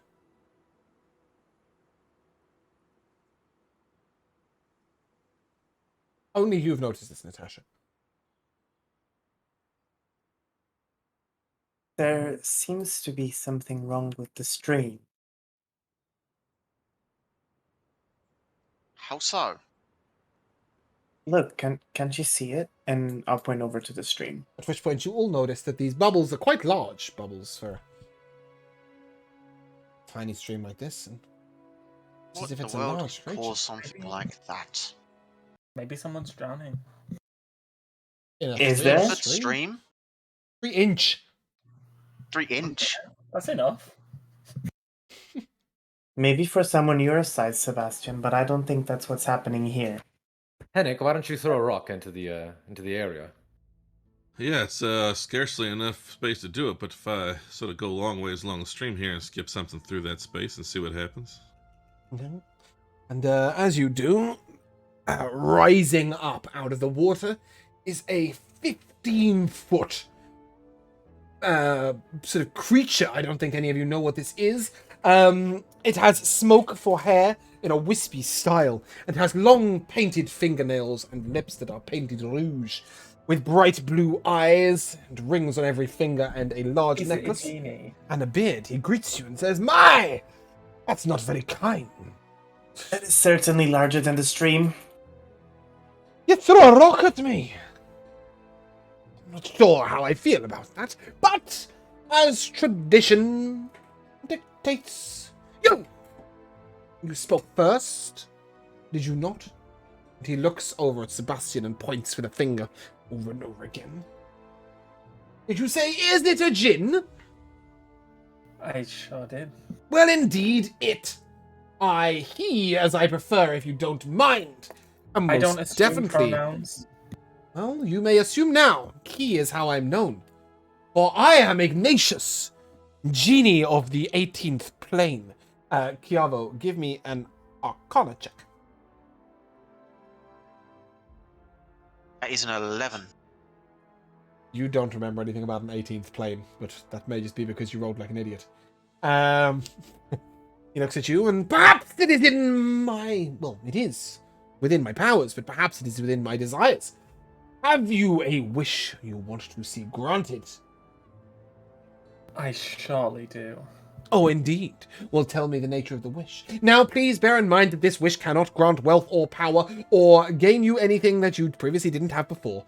Only you've noticed this, Natasha. There seems to be something wrong with the stream. How so? Look, can't you see it? And I'll point over to the stream. At which point you all notice that these bubbles are quite large bubbles for a tiny stream like this. And it's What as if the it's a world large would creature. cause something like that? Maybe someone's drowning. In a Is 3 there? inch Foot stream? 3 inch. 3 inch? That's enough. Maybe for someone your size, Sebastian, but I don't think that's what's happening here. Henrik, why don't you throw a rock into the area? Yeah, it's scarcely enough space to do it, but if I sort of go long ways along the stream here and skip something through that space and see what happens. Mhm. And as you do, rising up out of the water is a 15-foot sort of creature. I don't think any of you know what this is. It has smoke for hair in a wispy style, and has long painted fingernails and lips that are painted rouge, with bright blue eyes and rings on every finger and a large Is it a necklace genie? and a beard. He greets you and says, "My, that's not very kind. That is certainly larger than the stream. You throw a rock at me. I'm not sure how I feel about that, but as tradition dictates, you You spoke first, did you not? And he looks over at Sebastian and points with a finger over and over again. Did you say, is it a djinn? I sure did. Well, indeed, it. He, as I prefer, if you don't mind. And I most don't assume definitely. pronouns. Well, you may assume now. He is how I'm known. For I am Ignatius, genie of the 18th plane. Chiavo, give me an Arcana check. That is an 11. You don't remember anything about an 18th plane, but that may just be because you rolled like an idiot. He looks at you, and perhaps it is in my... Well, it is within my powers, but perhaps it is within my desires. Have you a wish you want to see granted? I surely do. Oh, indeed. Well, tell me the nature of the wish. Now, please bear in mind that this wish cannot grant wealth or power, or gain you anything that you previously didn't have before.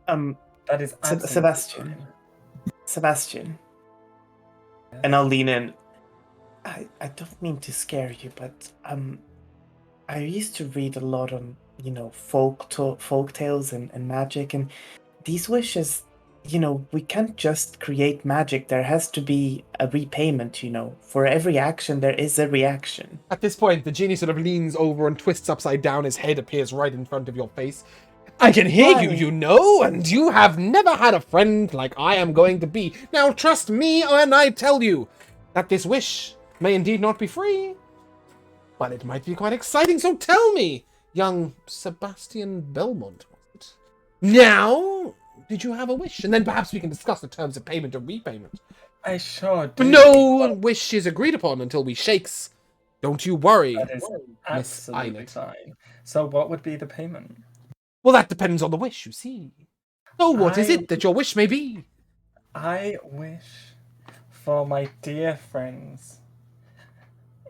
That is absolutely Sebastian. fine. Sebastian. Yes. And I'll lean in. I don't mean to scare you, but I used to read a lot on, folk tales and magic, and these wishes, we can't just create magic. There has to be a repayment, For every action, there is a reaction. At this point, the genie sort of leans over and twists upside down. His head appears right in front of your face. I can hear you, and you have never had a friend like I am going to be. Now trust me when I tell you that this wish may indeed not be free, but it might be quite exciting, so tell me, young Sebastian Belmont, was it? Now, did you have a wish? And then perhaps we can discuss the terms of payment or repayment. I sure do. No wish is agreed upon until we shakes. Don't you worry, That is Miss absolutely Einet. fine. So what would be the payment? Well, that depends on the wish, you see. So what is it that your wish may be? I wish for my dear friends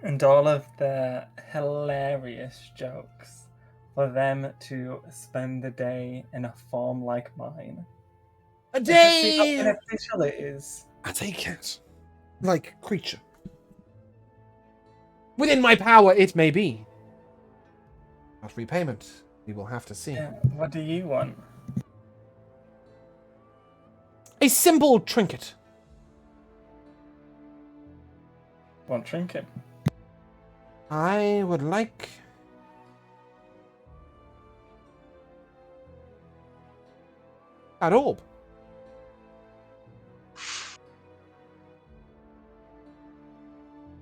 and all of their hilarious jokes, for them to spend the day in a form like mine. A And to see how day! beneficial it is. I take it. Like creature. Within my power, it may be. Not repayment. We will have to see. Yeah, what do you want? A simple trinket. What trinket? I would like... that orb.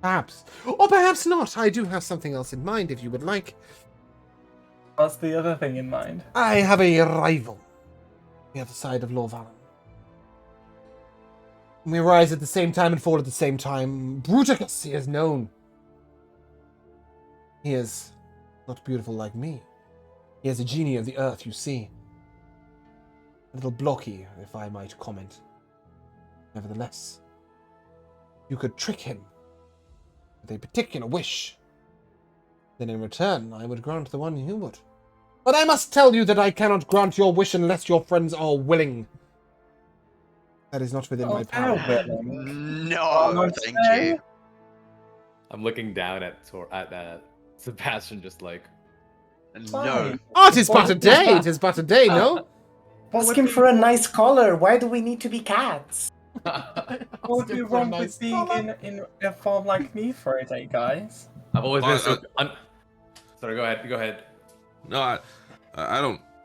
Perhaps. Or perhaps not. I do have something else in mind if you would like. What's the other thing in mind? I have a rival. On the other side of Lorvalan. We rise at the same time and fall at the same time. Bruticus, he is known. He is not beautiful like me. He is a genie of the earth, you see. A little blocky, if I might comment. Nevertheless, you could trick him with a particular wish. Then in return, I would grant the one you would. But I must tell you that I cannot grant your wish unless your friends are willing. That is not within my power. No, thank you. I'm looking down at Sebastian, just like, No. Oh, it is but a day! It is but a day, no? Ask him for a nice collar. Why do we need to be cats? What would be wrong with being in a form like me for a day, guys? I've always been so. Sorry, go ahead. No,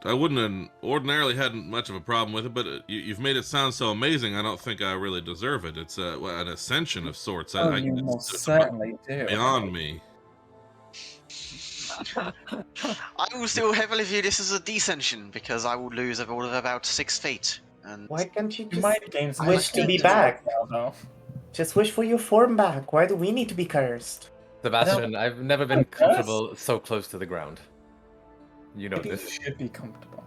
I wouldn't have ordinarily had much of a problem with it, but you've made it sound so amazing. I don't think I really deserve it. It's an ascension of sorts. Oh, you most certainly do. Beyond me. I will still heavily view this as a descension because I will lose all of about 6 feet. And Why can't you You just might gain some wish to be experience back? now, though. Just wish for your form back? Why do we need to be cursed? Sebastian, I've never been comfortable so close to the ground. You know Maybe you this. should be comfortable.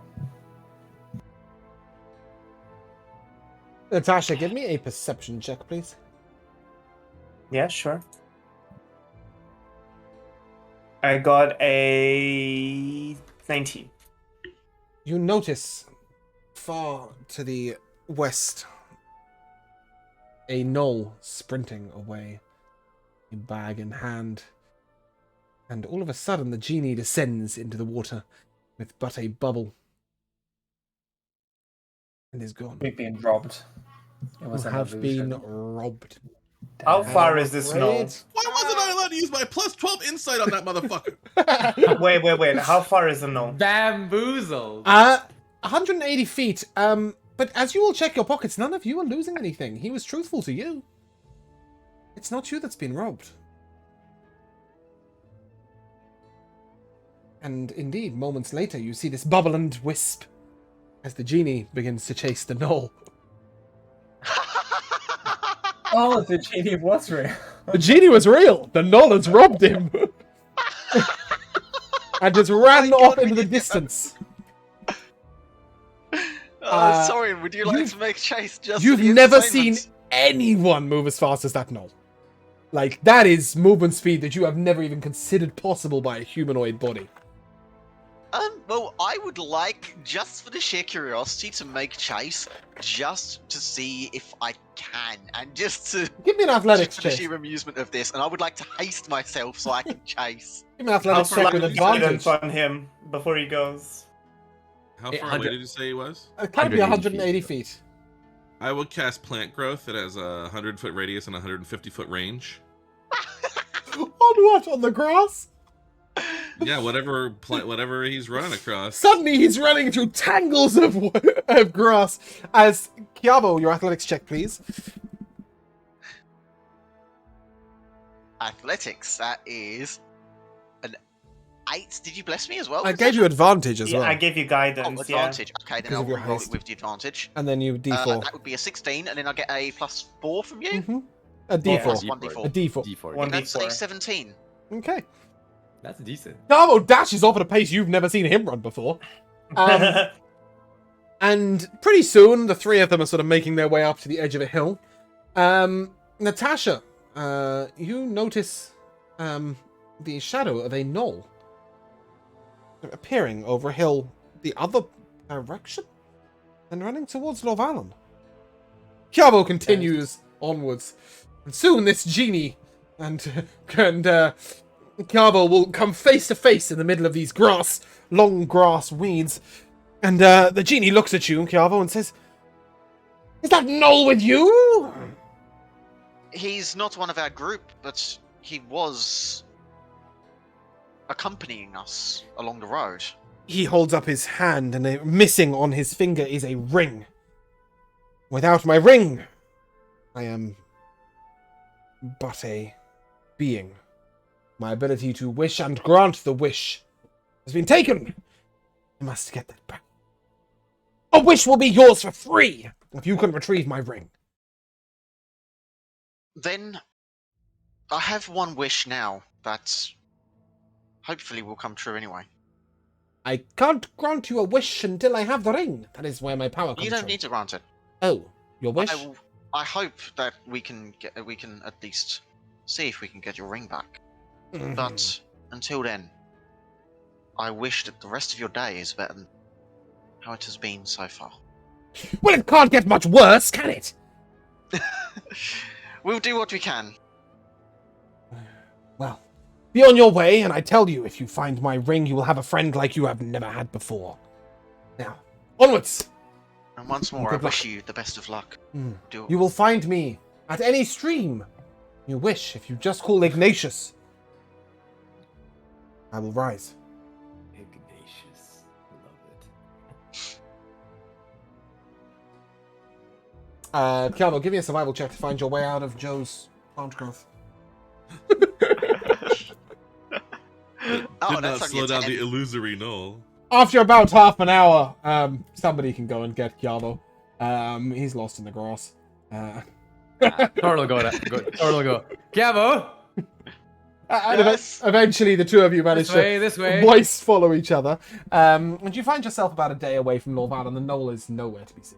Natasha, give me a perception check, please. Yeah, sure. I got a 19. You notice far to the west a gnoll sprinting away, a bag in hand. And all of a sudden, the genie descends into the water with but a bubble. And is gone. We've been robbed. It You was an have illusion. been robbed. How Damn. far is this Afraid- knoll? Why wasn't I allowed to use my plus 12 insight on that motherfucker? Wait. How far is the knoll? Bamboozled. 180 feet. But as you all check your pockets, none of you are losing anything. He was truthful to you. It's not you that's been robbed. And indeed, moments later, you see this bubble and wisp as the genie begins to chase the knoll. Oh, the genie was real. The genie was real. The knoll has robbed him. And just ran off into the distance. Sorry, would you like you've- to make chase just You've for the never seen entertainment? anyone move as fast as that knoll. Like, that is movement speed that you have never even considered possible by a humanoid body. Well, I would like, just for the sheer curiosity, to make chase, just to see if I can, and just to Give me an athletics just for the check. sheer amusement of this, and I would like to haste myself so I can chase. Give me an athletics How check with far advantage. guidance on him before he goes? How far away did you say he was? It can't be 180 180 feet. I would cast Plant Growth. It has a 100-foot radius and a 150-foot range. On what? On the grass? Yeah, whatever he's running across. Suddenly he's running through tangles of grass. As Kiavo, your athletics check, please. Athletics, that is an 8. Did you bless me as well? I gave you advantage as Yeah, well. I gave you Oh, guidance. advantage. Okay, then Because I'll of your roll haste. it with the advantage. And then you D4. That would be a 16, and then I get a +4 from you. Mhm. A Or D4. plus 1d4. A D4. D4. One That's a D4. 17. Okay. That's decent. Kiavo dashes off at a pace you've never seen him run before. And pretty soon, the three of them are sort of making their way up to the edge of a hill. Natasha, you notice the shadow of a knoll appearing over a hill the other direction and running towards Lorvalan. Kiavo continues onwards, and soon this genie and Kiavo will come face to face in the middle of these long grass weeds. And the genie looks at you, Kiavo, and says, "Is that knoll with you?" He's not one of our group, but he was accompanying us along the road. He holds up his hand, and missing on his finger is a ring. Without my ring, I am but a being. My ability to wish and grant the wish has been taken. I must get that back. A wish will be yours for free if you can retrieve my ring. Then I have one wish now that hopefully will come true anyway. I can't grant you a wish until I have the ring. That is where my power comes You don't from. need to grant it. Oh, your wish? I hope that we can at least see if we can get your ring back. Mhm. But until then, I wish that the rest of your day is better than how it has been so far. Well, it can't get much worse, can it? We'll do what we can. Well, be on your way, and I tell you, if you find my ring, you will have a friend like you have never had before. Now, onwards! And once more, I Good luck. wish you the best of luck. Mm. Do You will find me at any stream you wish. If you just call Ignatius, I will rise. Ignatius. Love it. Kiavo, give me a survival check to find your way out of Joe's plant growth. Did not that's slow only a down 10. the illusory knoll. After about half an hour, somebody can go and get Kiavo. He's lost in the grass. Thor will go. Thor will go. Gabo! And Yes. eventually, the two of you manage This to way. voice follow each other. And you find yourself about a day away from Lorval, and the knoll is nowhere to be seen.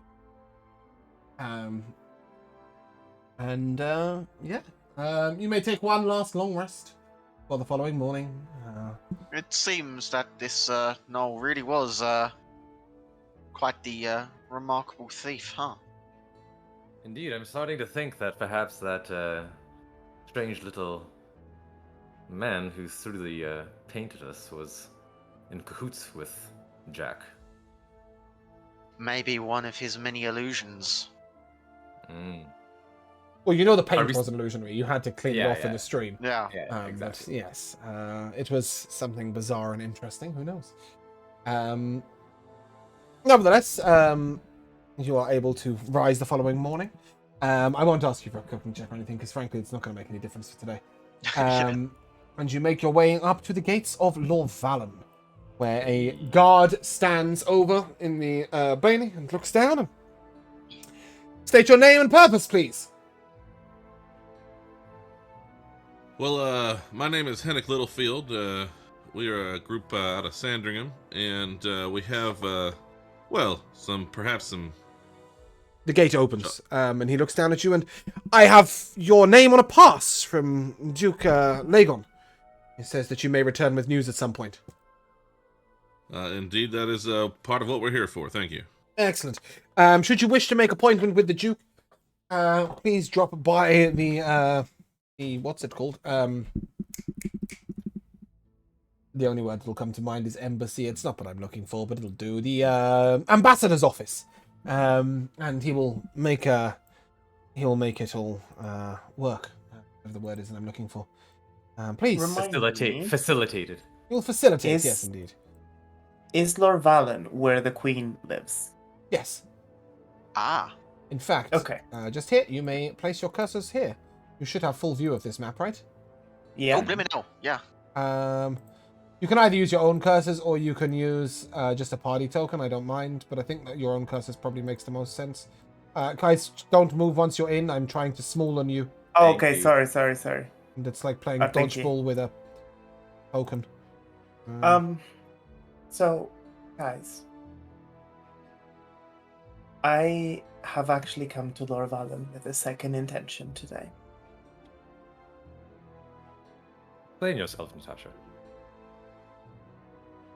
You may take one last long rest for the following morning. It seems that this knoll really was quite the remarkable thief, huh? Indeed, I'm starting to think that perhaps that strange little man who thoroughly painted us was in cahoots with Jack. Maybe one of his many illusions. Mm. Well, you know the Are paint we- was illusionary. You had to clean it Yeah, off in yeah. the stream. Yeah. Yeah, But exactly. yes, it was something bizarre and interesting. Who knows? Nevertheless, you are able to rise the following morning. I won't ask you for a cooking check or anything, because frankly, it's not going to make any difference for today. And you make your way up to the gates of Lorvalen, where a guard stands over in the Bane and looks down. And state your name and purpose, please. Well, my name is Hennick Littlefield. We are a group out of Sandringham, and we have, perhaps some. The gate opens, and he looks down at you, and I have your name on a pass from Duke Lagon. He says that you may return with news at some point. Indeed, that is part of what we're here for. Thank you. Excellent. Should you wish to make appointment with the Duke, please drop by the what's it called? The only word that'll come to mind is embassy. It's not what I'm looking for, but it'll do. The ambassador's office. And he will make it all work. Whatever the word is that I'm looking for. Please. Facilitated. You'll facilitate, yes, indeed. Is Lorvalen where the queen lives? Yes. Ah. In fact, Okay. Just here, you may place your cursors here. You should have full view of this map, right? Yeah. Oh, blimey no. Yeah. You can either use your own cursors or you can use just a party token. I don't mind, but I think that your own cursors probably makes the most sense. Guys, don't move once you're in. I'm trying to small on you. Oh, Thank okay, you. sorry. And it's like playing Thank you. dodgeball with a token. So, guys, I have actually come to Lorvalen with a second intention today. Explain yourself, Natasha.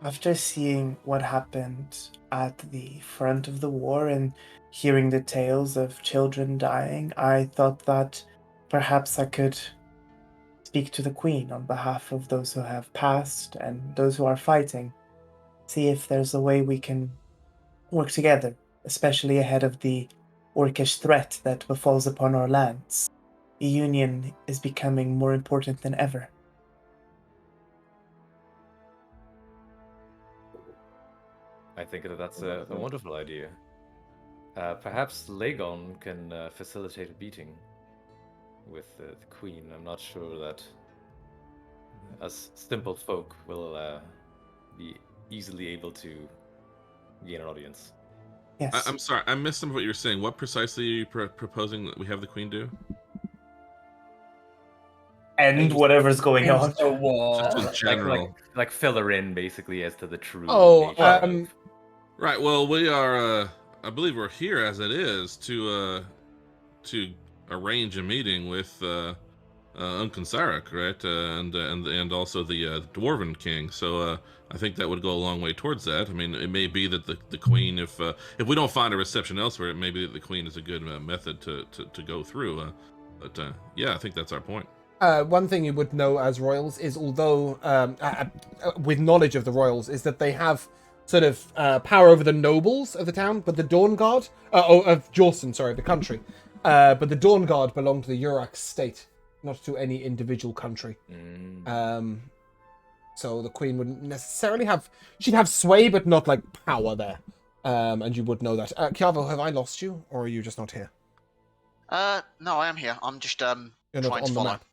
After seeing what happened at the front of the war and hearing the tales of children dying, I thought that perhaps I could speak to the Queen on behalf of those who have passed and those who are fighting. See if there's a way we can work together, especially ahead of the orcish threat that befalls upon our lands. The Union is becoming more important than ever. I think that that's a wonderful idea. Perhaps Lagon can facilitate a meeting with the Queen. I'm not sure that us simple folk will be easily able to gain an audience. Yes. I'm sorry, I missed some of what you were saying. What precisely are you proposing that we have the Queen do? And whatever's going on. The war. Just in general. Like fill her in basically as to the true Oh, nature of- Right. Well, we are. I believe we're here as it is to arrange a meeting with Uncle Sarek, right? And also the Dwarven King. So I think that would go a long way towards that. I mean, it may be that the Queen, if we don't find a reception elsewhere, it may be that the Queen is a good method to go through. But yeah, I think that's our point. One thing you would know as royals is, although with knowledge of the royals, is that they have sort of power over the nobles of the town, but the Dawn Guard of Jorson, sorry, the country, but the Dawn Guard belong to the Urax state, not to any individual country. So the Queen wouldn't necessarily have. She'd have sway, but not like power there. And you would know that. Kiavo, have I lost you, or are you just not here? No, I am here. I'm just You're not trying on to the follow. map.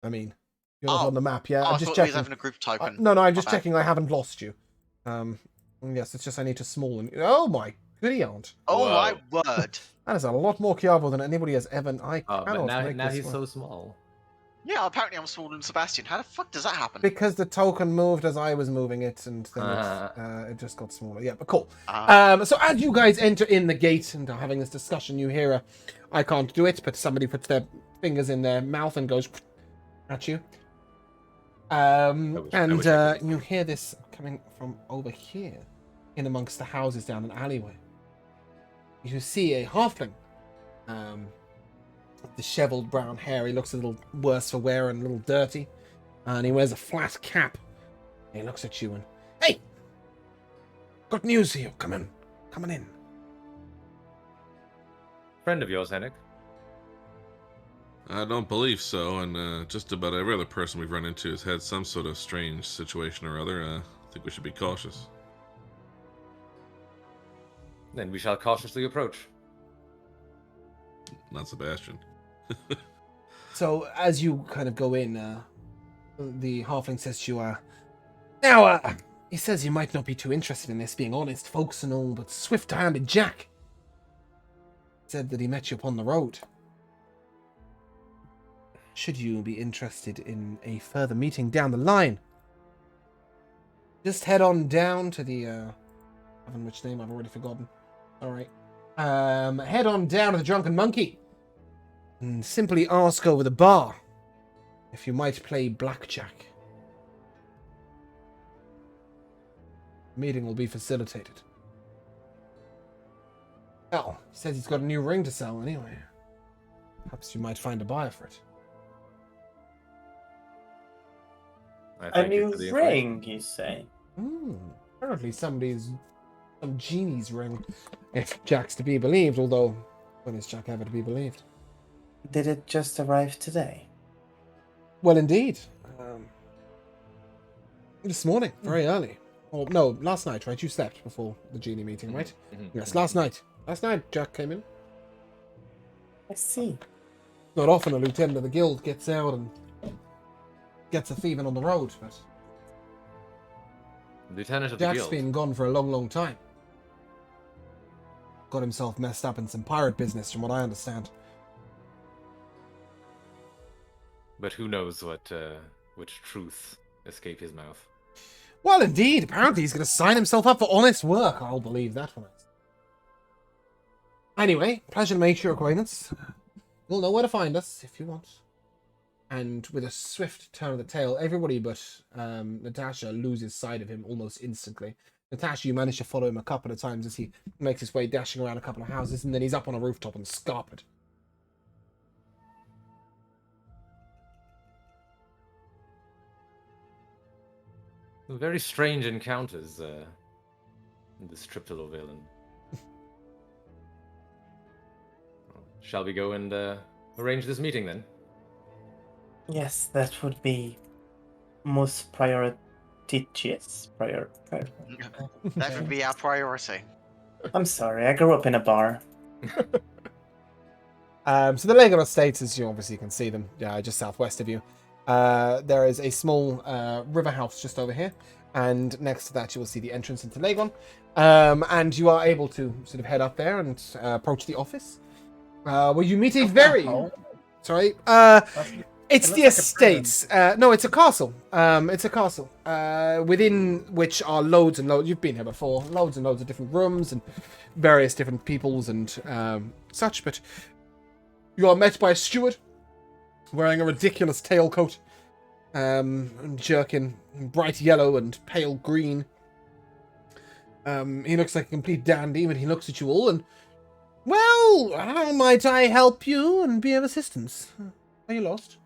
I mean, you're not on the map. Yeah, Oh, I I'm just thought we checking. was having a group token. No, I'm just My bad. checking. I haven't lost you. Yes, it's just I need to smallen. Oh my goody aunt! Oh Whoa. my word! That is a lot more Kiavo than anybody has ever. I Oh, cannot but make now this he's work. so small. Yeah, apparently I'm smaller than Sebastian. How the fuck does that happen? Because the token moved as I was moving it, and then it just got smaller. Yeah, but cool. Ah. So as you guys enter in the gate and are having this discussion, you hear I can't do it, but somebody puts their fingers in their mouth and goes at you. I wish I could. You hear this coming from over here, in amongst the houses down an alleyway. You see a halfling, disheveled brown hair. He looks a little worse for wear and a little dirty. And he wears a flat cap. He looks at you and, hey! Got news for you. Come in. Come on in. Friend of yours, Henrik? I don't believe so, and just about every other person we've run into has had some sort of strange situation or other. I think we should be cautious. Then we shall cautiously approach. Not Sebastian. So, as you kind of go in, the halfling says to you, now, he says you might not be too interested in this, being honest, folks and all, but swift-handed Jack said that he met you upon the road. Should you be interested in a further meeting down the line, just head on down to the, which name I've already forgotten. Alright. Head on down to the Drunken Monkey and simply ask over the bar if you might play blackjack. The meeting will be facilitated. Well, he says he's got a new ring to sell anyway. Perhaps you might find a buyer for it. I A new ring, you say? Apparently some genie's ring, if Jack's to be believed, although when is Jack ever to be believed? Did it just arrive today? Well, indeed. This morning, very early. Or, no, last night, right? You slept before the genie meeting, right? Yes, last night. Last night, Jack came in. I see. Not often a lieutenant of the guild gets out and gets a thieving on the road, but Lieutenant of the Jack's guild. been gone for a long, long time. Got himself messed up in some pirate business, from what I understand. But who knows what which truths escape his mouth. Well, indeed. Apparently he's going to sign himself up for honest work. I'll believe that one. Anyway, pleasure to make your acquaintance. You'll know where to find us if you want. And with a swift turn of the tail, everybody but Natasha loses sight of him almost instantly. Natasha, you manage to follow him a couple of times as he makes his way dashing around a couple of houses, and then he's up on a rooftop and scarpered. Very strange encounters in this trip to Lovelin. Shall we go and arrange this meeting then? Yes, that would be most prioritious. That would be our priority. I'm sorry, I grew up in a bar. So the Lego Estates, as you obviously can see them, just southwest of you, there is a small river house just over here, and next to that you will see the entrance into Lagon, and you are able to sort of head up there and approach the office, where you meet a very... Sorry? It's the estates. No, it's a castle. It's a castle within which are loads and loads. You've been here before. Loads and loads of different rooms and various different peoples and such. But you are met by a steward wearing a ridiculous tailcoat, and jerkin, bright yellow and pale green. He looks like a complete dandy when he looks at you all. And well, how might I help you and be of assistance? Are you lost?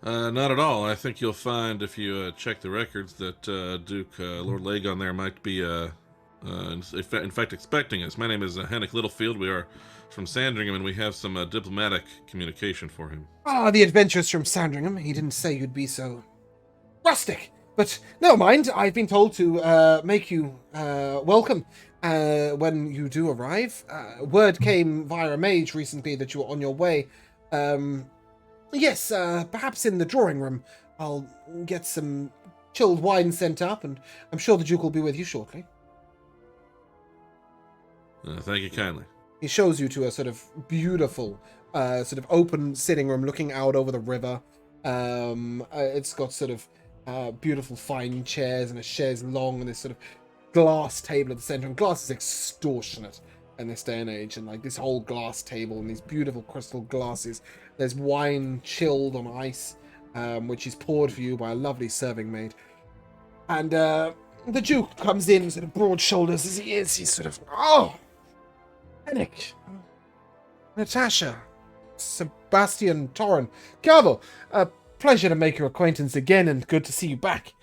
Not at all. I think you'll find if you check the records that Duke Lord Lagon there might be, in fact, expecting us. My name is Henrik Littlefield. We are from Sandringham, and we have some diplomatic communication for him. Ah, the adventurers from Sandringham. He didn't say you'd be so rustic. But never mind. I've been told to make you welcome when you do arrive. Word came via a mage recently that you were on your way. Yes, perhaps in the drawing room. I'll get some chilled wine sent up, and I'm sure the Duke will be with you shortly. Thank you kindly. He shows you to a sort of beautiful, sort of open sitting room looking out over the river. It's got sort of beautiful fine chairs and a chaise longue and this sort of glass table at the center. And glass is extortionate in this day and age, and like this whole glass table and these beautiful crystal glasses. There's wine chilled on ice, which is poured for you by a lovely serving maid. And the Duke comes in, sort of broad shoulders as he is. He's sort of, oh, Henrik, Natasha, Sebastian, Torren, Cavo, pleasure to make your acquaintance again, and good to see you back.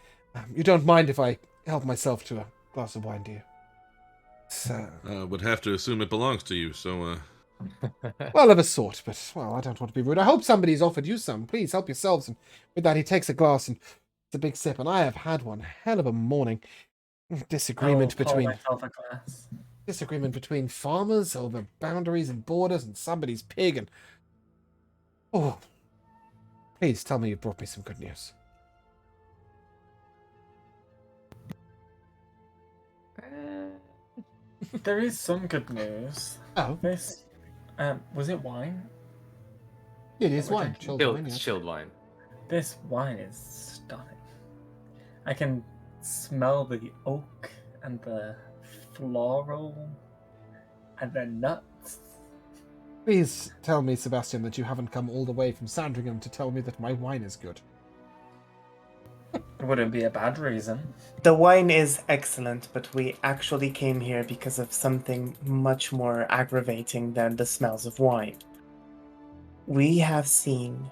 You don't mind if I help myself to a glass of wine, do you? So, Would have to assume it belongs to you, so, well, of a sort, but, well, I don't want to be rude. I hope somebody's offered you some. Please help yourselves. And with that, he takes a glass and it's a big sip, and I have had one hell of a morning. Disagreement between farmers over boundaries and borders, and somebody's pig, and oh, please tell me you brought me some good news. There is some good news. Oh, This, was it wine? it is wine. Chilled wine, yes. Chilled wine. This wine is stunning. I can smell the oak and the floral and the nuts. Please tell me, Sebastian, that you haven't come all the way from Sandringham to tell me that my wine is good. It wouldn't be a bad reason. The wine is excellent, but we actually came here because of something much more aggravating than the smells of wine. We have seen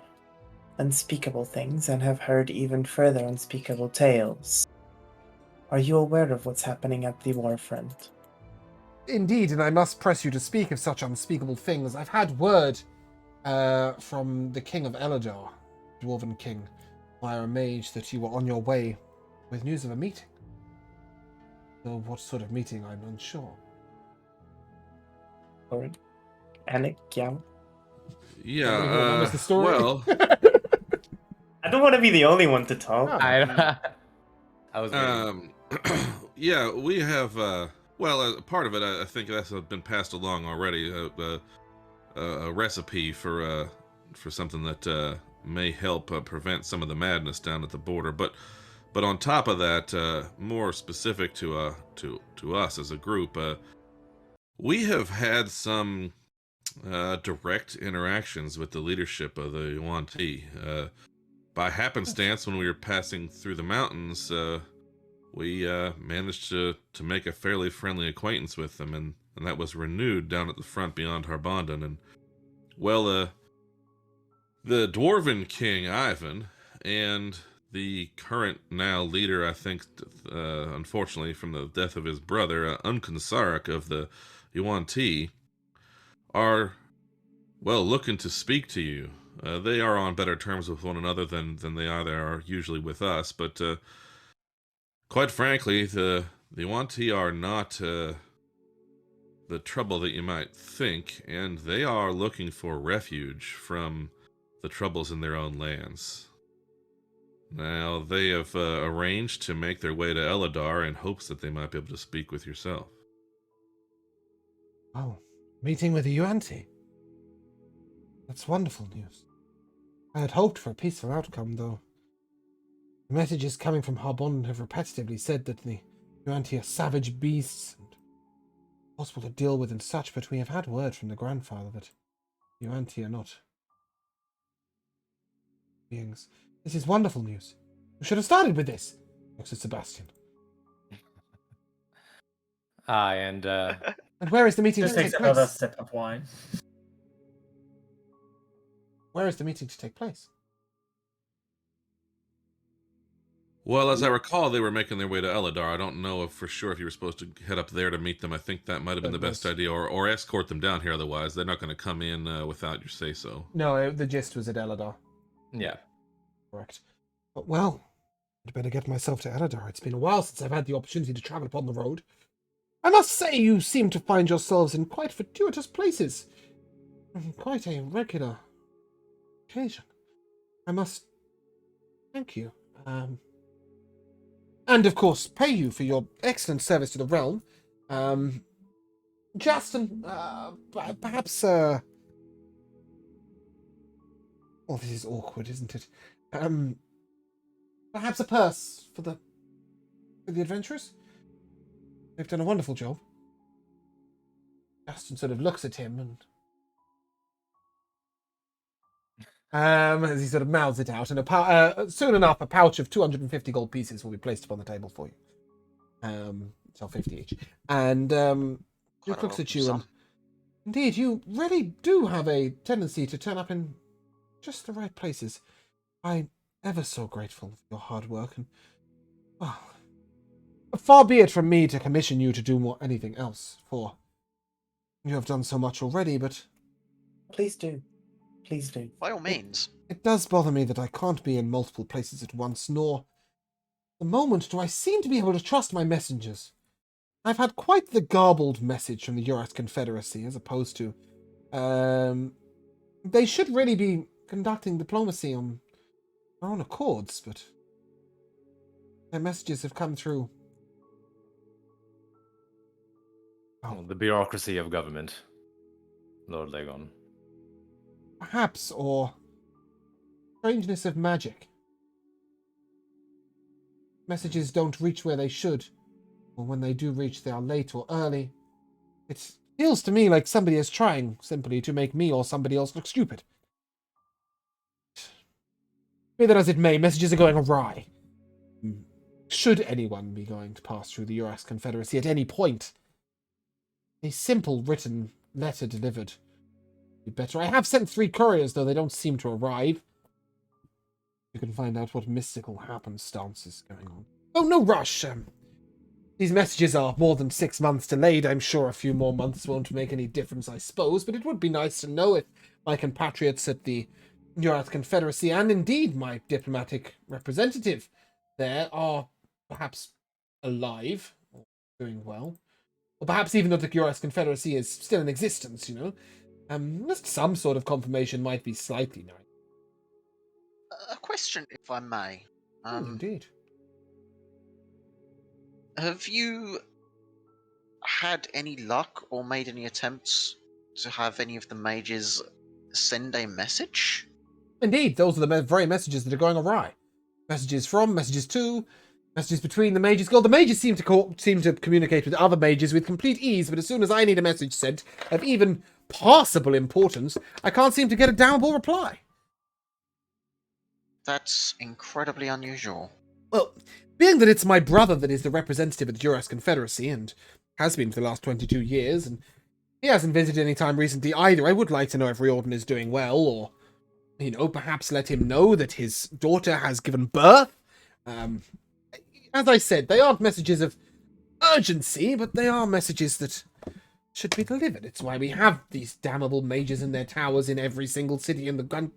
unspeakable things and have heard even further unspeakable tales. Are you aware of what's happening at the warfront? Indeed, and I must press you to speak of such unspeakable things. I've had word from the King of Eladar, Dwarven King, via a mage, that you were on your way with news of a meeting. Though what sort of meeting, I'm unsure. Or Alec, yeah. yeah, Somebody who remembers the story? well, I don't want to be the only one to talk. Oh. I was waiting. yeah, we have, part of it, I think that's been passed along already, a recipe for something that may help prevent some of the madness down at the border. But on top of that, more specific to us as a group, we have had some direct interactions with the leadership of the Yuan-Ti. By happenstance, when we were passing through the mountains, we managed to make a fairly friendly acquaintance with them, and that was renewed down at the front beyond Harbondan. And, well, the Dwarven King, Ivan, and the current now leader, I think, unfortunately, from the death of his brother, Unkonsarik of the Yuan-Ti, are, well, looking to speak to you. They are on better terms with one another than they are usually with us, but quite frankly, the Yuan-Ti are not the trouble that you might think, and they are looking for refuge from the troubles in their own lands. Now, they have arranged to make their way to Eladar in hopes that they might be able to speak with yourself. Oh, meeting with the Yuan-Ti. That's wonderful news. I had hoped for a peaceful outcome, though. The messages coming from Harbondan have repetitively said that the Yuan-Ti are savage beasts and impossible to deal with and such, but we have had word from the grandfather that Yuan-Ti are not beings. This is wonderful news. We should have started with this, looks at Sebastian. And And where is the meeting Just to takes take another place? sip of wine. Where is the meeting to take place? Well, as I recall, they were making their way to Eladar. I don't know for sure if you were supposed to head up there to meet them. I think that might have been the best idea, or escort them down here. Otherwise, they're not going to come in without your say-so. No, the gist was at Eladar. yeah. Correct. But, well, I'd better get myself to Eladar. It's been a while since I've had the opportunity to travel upon the road. I must say you seem to find yourselves in quite fortuitous places. Quite a regular occasion. I must thank you. And, of course, pay you for your excellent service to the realm. Justin, perhaps, well, this is awkward, isn't it? Perhaps a purse for the adventurers? They've done a wonderful job. Justin sort of looks at him and as he sort of mouths it out, and soon enough, a pouch of 250 gold pieces will be placed upon the table for you. So 50 each. And Duke looks at you, and indeed, you really do have a tendency to turn up in just the right places. I'm ever so grateful for your hard work, and, well, far be it from me to commission you to do anything else, for you have done so much already, but Please do. Please do. By all means. it does bother me that I can't be in multiple places at once, nor, at the moment, do I seem to be able to trust my messengers. I've had quite the garbled message from the Uras Confederacy, as opposed to, they should really be conducting diplomacy on their own accords, but their messages have come through. Oh, the bureaucracy of government, Lord Legon. Perhaps, or strangeness of magic. Messages don't reach where they should, or when they do reach, they are late or early. It feels to me like somebody is trying simply to make me or somebody else look stupid. Be that as it may, messages are going awry. Should anyone be going to pass through the Uras Confederacy at any point, a simple written letter delivered would be better. I have sent 3 couriers, though they don't seem to arrive. You can find out what mystical happenstance is going on. Oh, no rush. These messages are more than 6 months delayed. I'm sure a few more months won't make any difference, I suppose, but it would be nice to know if my compatriots at the Uras Confederacy, and indeed my diplomatic representative there, are perhaps alive, or doing well. Or perhaps even that the Uras Confederacy is still in existence, you know? Just some sort of confirmation might be slightly nice. A question, if I may. Indeed. Have you had any luck or made any attempts to have any of the mages send a message? Indeed, those are the very messages that are going awry. Messages from, messages to, messages between the mages. The mages seem to communicate with other mages with complete ease, but as soon as I need a message sent of even possible importance, I can't seem to get a damnable reply. That's incredibly unusual. Well, being that it's my brother that is the representative of the Uras Confederacy, and has been for the last 22 years, and he hasn't visited any time recently either, I would like to know if Riordan is doing well, or, you know, perhaps let him know that his daughter has given birth. As I said, they aren't messages of urgency, but they are messages that should be delivered. It's why we have these damnable mages in their towers in every single city in the country,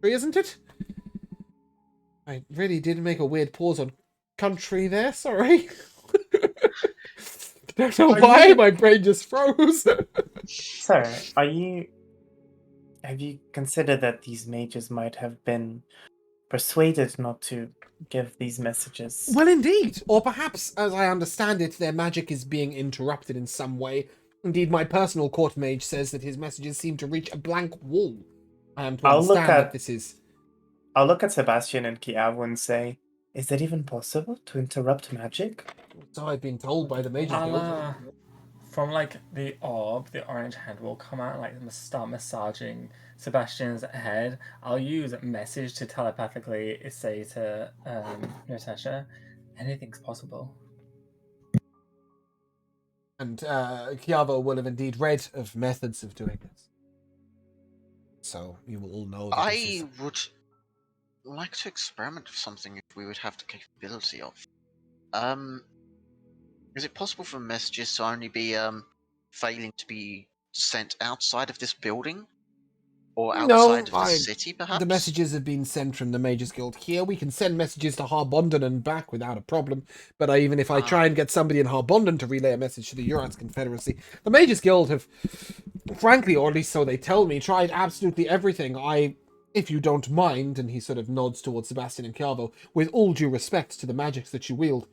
isn't it? I really did make a weird pause on country there, sorry. Don't know why, my brain just froze. Sir, have you considered that these mages might have been persuaded not to give these messages? Well, indeed. Or perhaps, as I understand it, their magic is being interrupted in some way. Indeed, my personal court mage says that his messages seem to reach a blank wall. I am to understand that this is... I'll look at Sebastian and Kiavu and say, is it even possible to interrupt magic? So I've been told by the Mages Guild. From like the orb, the orange hand will come out and like start massaging Sebastian's head. I'll use a message to telepathically say to Natasha, anything's possible. And Kiavo will have indeed read of methods of doing this. So you will all know that I would like to experiment with something if we would have the capability of. Is it possible for messages to only be failing to be sent outside of this building? Or outside of the city, perhaps? The messages have been sent from the Mages Guild here. We can send messages to Harbondon and back without a problem. But even if I try and get somebody in Harbondon to relay a message to the Uras Confederacy, the Mages Guild have, frankly, or at least so they tell me, tried absolutely everything. If you don't mind, and he sort of nods towards Sebastian and Calvo, with all due respect to the magics that you wield,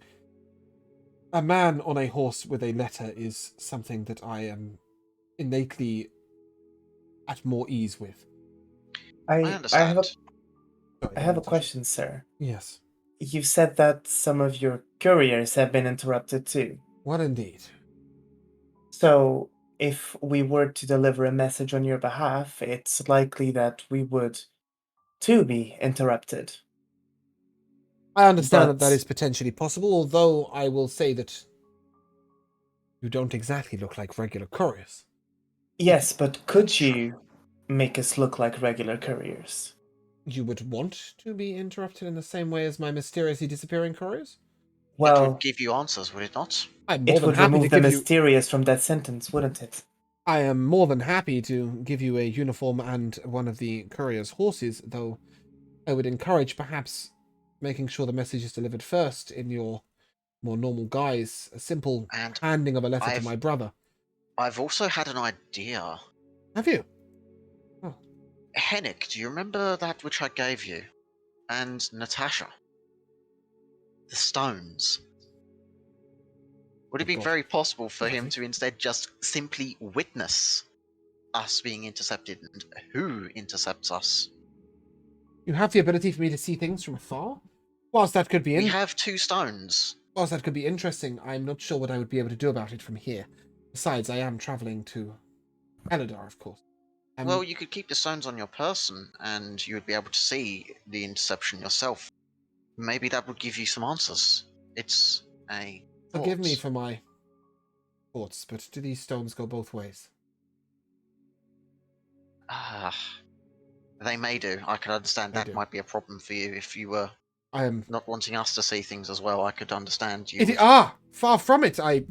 a man on a horse with a letter is something that I am innately at more ease with. I understand. I have a question, sir. Yes. You've said that some of your couriers have been interrupted too. What indeed? So, if we were to deliver a message on your behalf, it's likely that we would too be interrupted. I understand that is potentially possible, although I will say that you don't exactly look like regular couriers. Yes, but could you make us look like regular couriers? You would want to be interrupted in the same way as my mysteriously disappearing couriers? It Well, would give you answers, would it not? I'm more it than would happy to remove the give you. mysterious from that sentence, wouldn't it? I am more than happy to give you a uniform and one of the courier's horses, though I would encourage perhaps making sure the message is delivered first in your more normal guise. A simple And handing of a letter to I've- my brother. I've also had an idea. Have you? Hennick, do you remember that which I gave you? And Natasha? The stones. Would it be God. very possible for him Lovely. to instead just simply witness us being intercepted and who intercepts us? You have the ability for me to see things from afar? Whilst that could be We have 2 stones. whilst that could be interesting, I'm not sure what I would be able to do about it from here. Besides, I am travelling to Eladar, of course. Well, you could keep the stones on your person and you would be able to see the interception yourself. Maybe that would give you some answers. It's a forgive me thought. for my thoughts, but do these stones go both ways? Ah, they may do. I could understand They that do. might be a problem for you if you were I am. not wanting us to see things as well. I could understand you. Far from it. I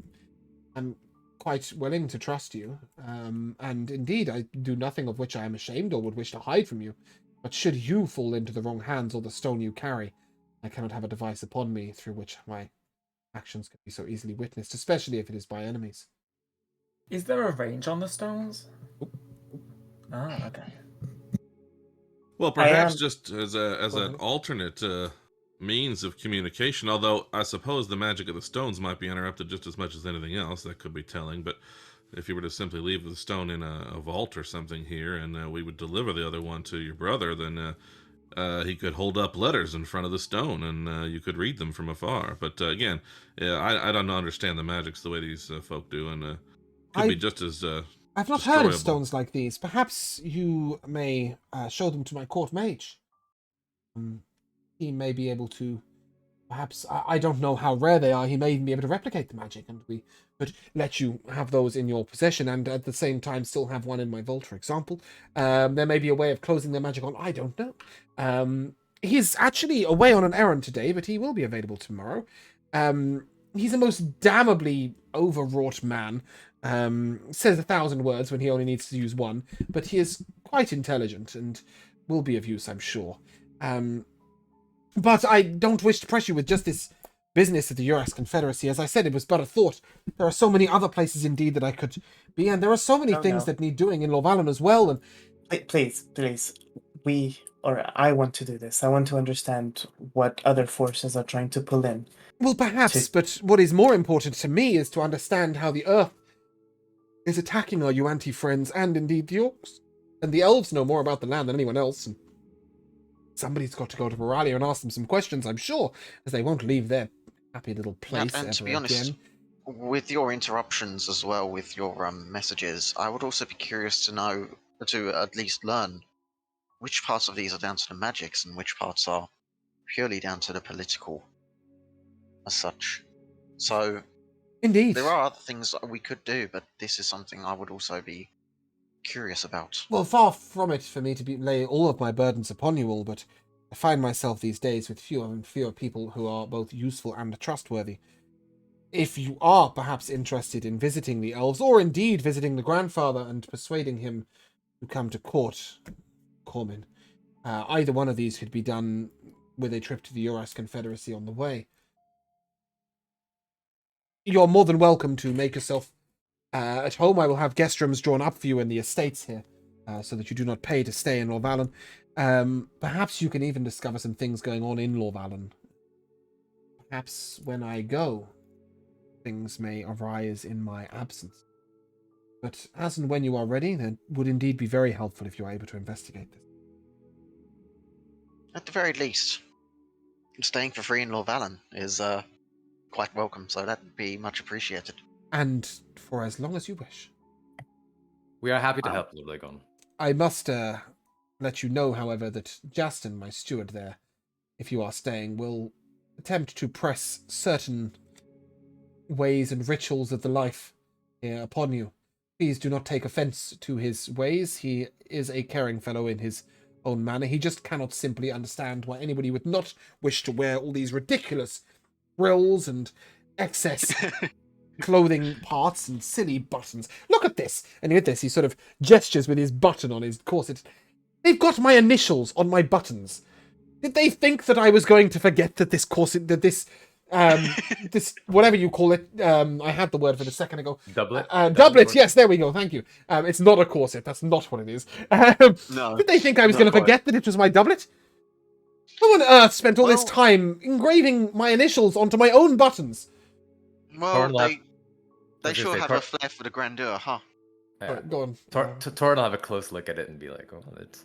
am quite willing to trust you, and indeed, I do nothing of which I am ashamed or would wish to hide from you. But should you fall into the wrong hands or the stone you carry, I cannot have a device upon me through which my actions can be so easily witnessed, especially if it is by enemies. Is there a range on the stones? Ah, okay. Well, I perhaps am- just as an alternate means of communication. Although I suppose the magic of the stones might be interrupted just as much as anything else. That could be telling. But if you were to simply leave the stone in a vault or something here, and we would deliver the other one to your brother, then he could hold up letters in front of the stone, and you could read them from afar. But again, I don't understand the magics the way these folk do, and could be just as I've not heard of destroyable. stones like these. Perhaps you may show them to my court mage. He may be able to. Perhaps I don't know how rare they are. He may even be able to replicate the magic, and we could let you have those in your possession, and at the same time still have one in my vault, for example. There may be a way of closing the magic on. I don't know. He's actually away on an errand today, but he will be available tomorrow. He's a most damnably overwrought man. Says 1,000 words when he only needs to use one, but he is quite intelligent and will be of use, I'm sure. But I don't wish to press you with just this business of the Uras Confederacy. As I said, it was but a thought. There are so many other places indeed that I could be, and there are so many things that need doing in Lorvallon as well. And Please, I want to do this. I want to understand what other forces are trying to pull in. well, perhaps, but what is more important to me is to understand how the Earth is attacking our Yuan-Ti friends, and indeed the Orcs. And the Elves know more about the land than anyone else, and somebody's got to go to Moralia and ask them some questions, I'm sure, as they won't leave their happy little place and ever to be honest, again. with your interruptions as well, with your messages, I would also be curious to know, to at least learn, which parts of these are down to the magics and which parts are purely down to the political as such. So Indeed. there are other things that we could do, but this is something I would also be curious about. Well, far from it for me to lay all of my burdens upon you all, but I find myself these days with fewer and fewer people who are both useful and trustworthy. If you are perhaps interested in visiting the elves, or indeed visiting the grandfather and persuading him to come to court, Cormin, either one of these could be done with a trip to the Uras Confederacy on the way. You're more than welcome to make yourself at home. I will have guest rooms drawn up for you in the estates here, so that you do not pay to stay in Lorvallon. Perhaps you can even discover some things going on in Lorvallon. Perhaps when I go, things may arise in my absence. But as and when you are ready, then would indeed be very helpful if you are able to investigate this. At the very least, staying for free in Lorvallon is quite welcome, so that would be much appreciated. And for as long as you wish. We are happy to help, Lord Lagon. I must let you know, however, that Justin, my steward there, if you are staying, will attempt to press certain ways and rituals of the life here upon you. Please do not take offense to his ways. He is a caring fellow in his own manner. He just cannot simply understand why anybody would not wish to wear all these ridiculous frills and excess clothing parts and silly buttons. Look at this! And with this, he sort of gestures with his button on his corset. They've got my initials on my buttons. Did they think that I was going to forget that this corset, that this, this, whatever you call it, I had the word for it a second ago. Doublet? Doublet, yes, there we go, thank you. It's not a corset, that's not what it is. No. Did they think I was not going to quite. forget that it was my doublet? Who on earth spent all this Well- time engraving my initials onto my own buttons? Well, Tornlap- they was gonna sure say, have Tor- a flair for the grandeur, huh? Yeah. Right, go on. Torin will have a close look at it and be like, "Oh, it's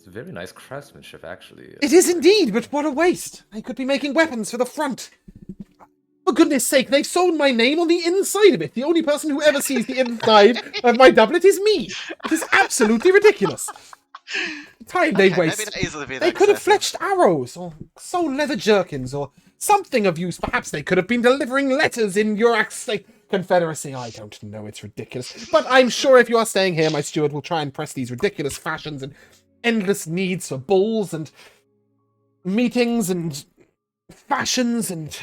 very nice craftsmanship, actually." It is indeed, but what a waste. I could be making weapons for the front. For goodness sake, they've sewn my name on the inside of it. The only person who ever sees the inside of my doublet is me. It is absolutely ridiculous. The time they Okay, waste. maybe that is a bit They could have excessive. fletched arrows, or sewn leather jerkins, or something of use. Perhaps they could have been delivering letters in your Confederacy. I don't know, it's ridiculous. But I'm sure if you are staying here, my steward will try and press these ridiculous fashions and endless needs for balls and meetings and fashions and...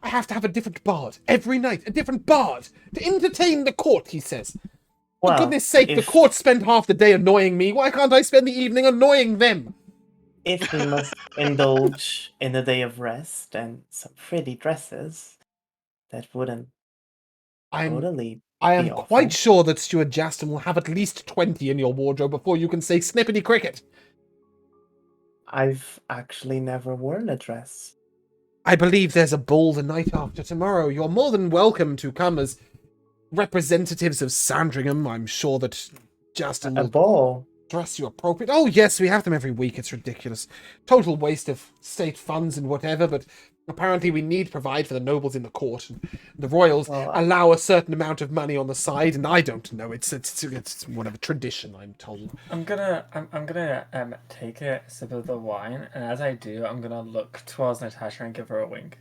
I have to have a different bard every night, a different bard to entertain the court, he says. For Well, goodness sake, the if- court spend half the day annoying me. Why can't I spend the evening annoying them? If we must indulge in a day of rest and some pretty dresses, that wouldn't I totally am be quite awful. sure that Stuart Jaston will have at least 20 in your wardrobe before you can say snippety cricket. I've actually never worn a dress. I believe there's a ball the night after tomorrow. You're more than welcome to come as representatives of Sandringham. I'm sure that Jaston A will ball. dress you appropriate. Oh, yes, we have them every week. It's ridiculous. Total waste of state funds and whatever, but apparently we need to provide for the nobles in the court. And the royals Well, allow a certain amount of money on the side, and I don't know. It's whatever tradition, I'm told. I'm gonna take a sip of the wine, and as I do, I'm gonna look towards Natasha and give her a wink.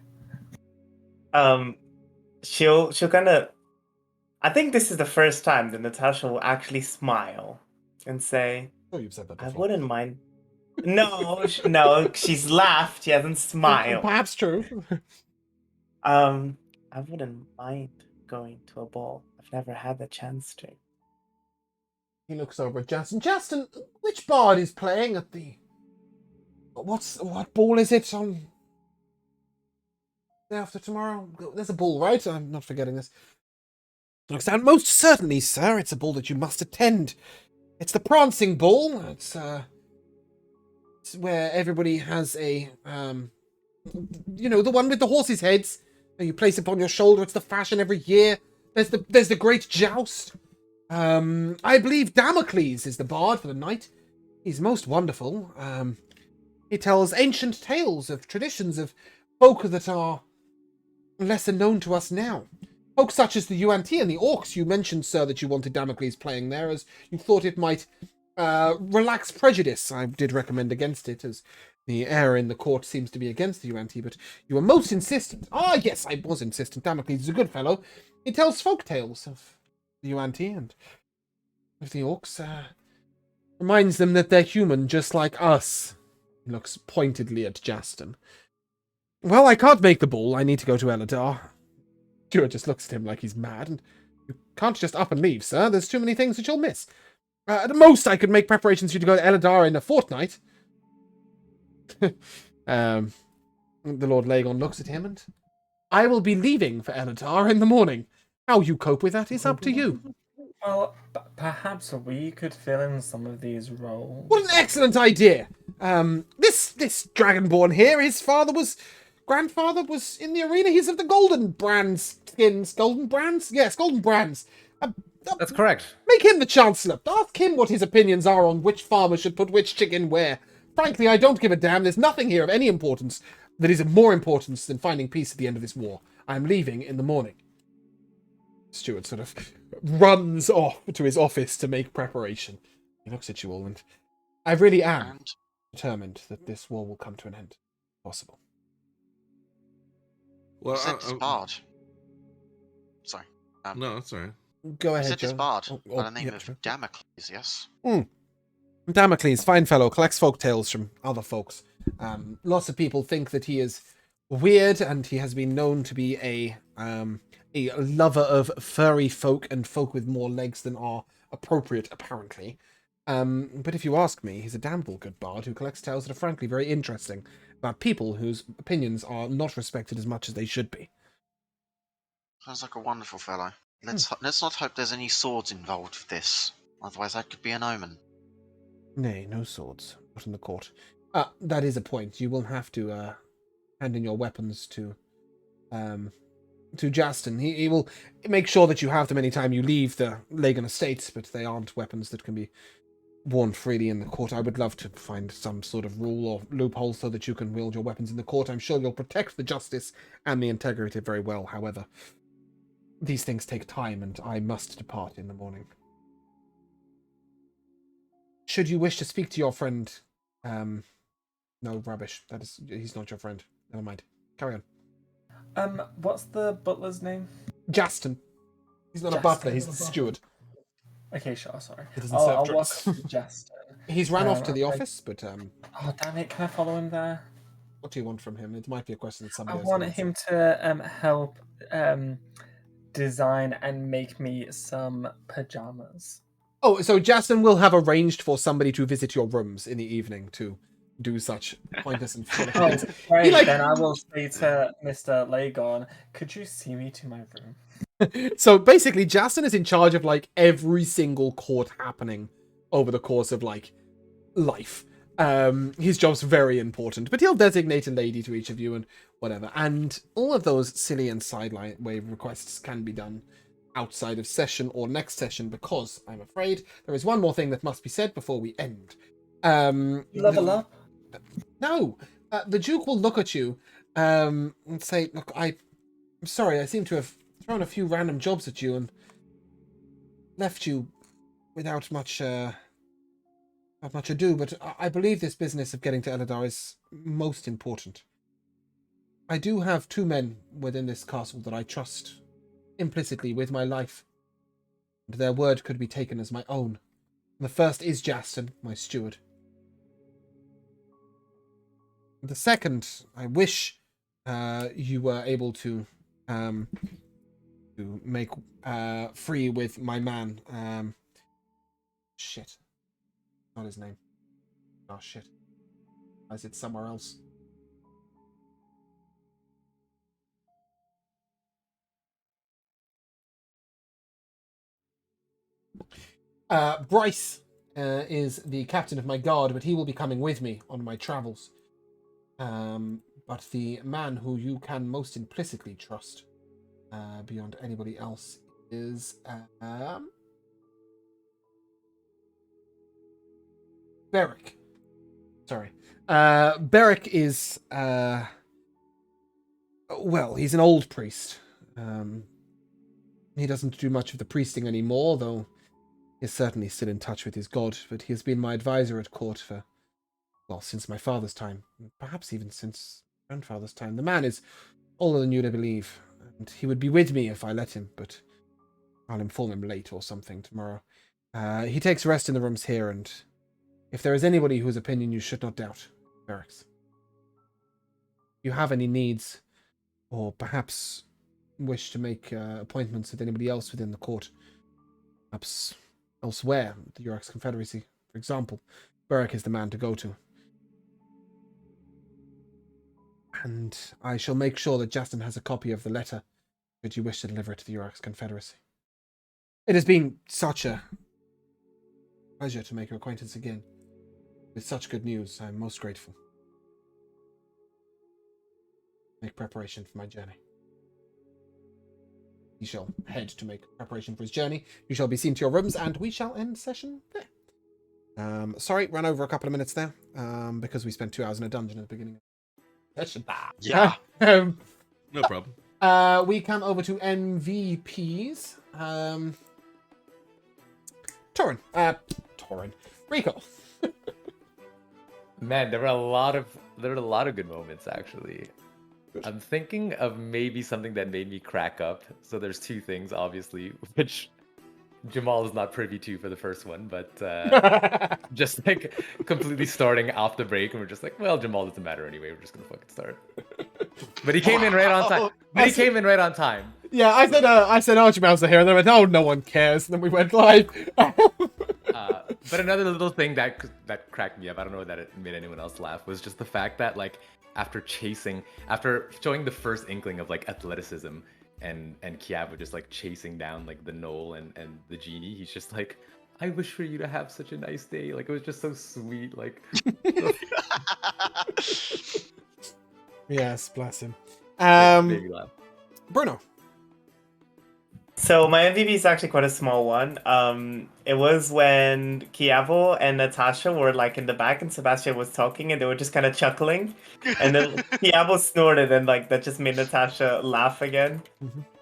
She'll kind of. I think this is the first time that Natasha will actually smile and say, Oh, you've said that "I before. wouldn't mind." No, no, she's laughed. She hasn't smiled. Perhaps true. I wouldn't mind going to a ball. I've never had the chance to. He looks over at Justin. Justin, which bard is playing at the... What ball is it on... Day after tomorrow? There's a ball, right? I'm not forgetting this. Looks down. Most certainly, sir. It's a ball that you must attend. It's the prancing ball. It's where everybody has a... you know, the one with the horses' heads. You place it upon your shoulder. It's the fashion every year. There's the great joust. I believe Damocles is the bard for the night. He's most wonderful. He tells ancient tales of traditions of folk that are lesser known to us now. Folk such as the UNT and the Orcs. You mentioned, sir, that you wanted Damocles playing there, as you thought it might relax prejudice. I did recommend against it, as the air in the court seems to be against the UNT, but you were most insistent. Ah, yes, I was insistent. Damocles is a good fellow. He tells folk tales of the UNT and of the Orcs. Reminds them that they're human, just like us. He looks pointedly at Jaston. Well, I can't make the ball. I need to go to Eladar. Stuart just looks at him like he's mad. And you can't just up and leave, sir. There's too many things that you'll miss. At the most, I could make preparations for you to go to Eladar in a fortnight. The Lord Lagon looks at him and... I will be leaving for Eladar in the morning. How you cope with that is up to you. Well, perhaps we could fill in some of these roles. What an excellent idea! This Dragonborn here, his grandfather was in the arena. He's of the Golden Brands skins. Golden Brands? Yes, Golden Brands. That's correct. Make him the Chancellor. Ask him what his opinions are on which farmer should put which chicken where. Frankly, I don't give a damn. There's nothing here of any importance that is of more importance than finding peace at the end of this war. I'm leaving in the morning. Stuart sort of runs off to his office to make preparation. He looks at you all, and I really am And determined that this war will come to an end. Possible. Well, you said this bard. Sorry. no, that's all right. Go You ahead, said this Joe. bard Oh, by the name yeah, of sure. Damocles, yes? Damocles, fine fellow, collects folk tales from other folks. Lots of people think that he is weird, and he has been known to be a lover of furry folk and folk with more legs than are appropriate, apparently. But if you ask me, he's a damnable good bard who collects tales that are frankly very interesting about people whose opinions are not respected as much as they should be. Sounds like a wonderful fellow. Let's not hope there's any swords involved with this. Otherwise, that could be an omen. Nay, no swords. Not in the court. That is a point. You will have to hand in your weapons to Justin. He will make sure that you have them anytime you leave the Lagan estate, but they aren't weapons that can be worn freely in the court. I would love to find some sort of rule or loophole so that you can wield your weapons in the court. I'm sure you'll protect the justice and the integrity very well. However, these things take time, and I must depart in the morning. Should you wish to speak to your friend, no, rubbish. He's not your friend. Never mind. Carry on. What's the butler's name? Justin. He's not a butler. He's the steward. Okay, sure. Sorry. He doesn't serve I'll drinks. walk to Justin. He's ran off to the office, but Oh damn it! Can I follow him there? what do you want from him? It might be a question that somebody I else want can answer. him to help design and make me some pajamas. Oh, so Justin will have arranged for somebody to visit your rooms in the evening to do such pointless and foolish Oh, things. great. Then I will say to Mr. Lagon, could you see me to my room? So basically, Justin is in charge of like every single court happening over the course of like life. His job's very important, but he'll designate a lady to each of you and whatever. And all of those silly and sideline wave requests can be done outside of session or next session, because I'm afraid there is one more thing that must be said before we end. Level up? No, the Duke will look at you and say, "Look, I'm sorry. I seem to have thrown a few random jobs at you and left you without much ado. But I believe this business of getting to Eladar is most important. I do have 2 men within this castle that I trust implicitly with my life, and their word could be taken as my own. The first is Justin, my steward. The second, I wish you were able to make free with my man. Shit. Not his name. Oh, shit. Why is it somewhere else? Bryce is the captain of my guard, but he will be coming with me on my travels. But the man who you can most implicitly trust, beyond anybody else, is Beric. Sorry. Beric is well, he's an old priest. He doesn't do much of the priesting anymore, though he's certainly still in touch with his god, but he has been my advisor at court for, well, since my father's time, perhaps even since grandfather's time. The man is older than you'd believe, and he would be with me if I let him, but I'll inform him late or something tomorrow. He takes rest in the rooms here, and if there is anybody whose opinion you should not doubt, Beric's. If you have any needs, or perhaps wish to make appointments with anybody else within the court, perhaps elsewhere, the Eurex Confederacy, for example, Beric is the man to go to. And I shall make sure that Justin has a copy of the letter should you wish to deliver it to the Eurex Confederacy. It has been such a pleasure to make your acquaintance again. With such good news, I am most grateful. Make preparation for my journey. He shall head to make preparation for his journey. You shall be seen to your rooms, and we shall end session there. Sorry, ran over a couple of minutes there, because we spent 2 hours in a dungeon at the beginning of the session. Yeah. No problem. We come over to MVPs. Torin. Rico. Man, there were a lot of good moments actually. Good. I'm thinking of maybe something that made me crack up. So there's 2 things, obviously, which Jamal is not privy to for the first one, but just like completely starting off the break, and we're just like, well, Jamal doesn't matter anyway. We're just gonna fucking start. But he came in right on time. But he came in right on time. Yeah, I said Archibald's are here, and they went, oh, no one cares, and then we went live. But another little thing that cracked me up, I don't know if that made anyone else laugh, was just the fact that like after showing the first inkling of like athleticism, and Kiabu just like chasing down like the gnoll and the genie, he's just like, I wish for you to have such a nice day. Like, it was just so sweet. Like, yes, bless him. made me laugh. Bruno. So my MVP is actually quite a small one. It was when Kiavo and Natasha were like in the back and Sebastian was talking and they were just kind of chuckling. And then Kiavo snorted and like that just made Natasha laugh again.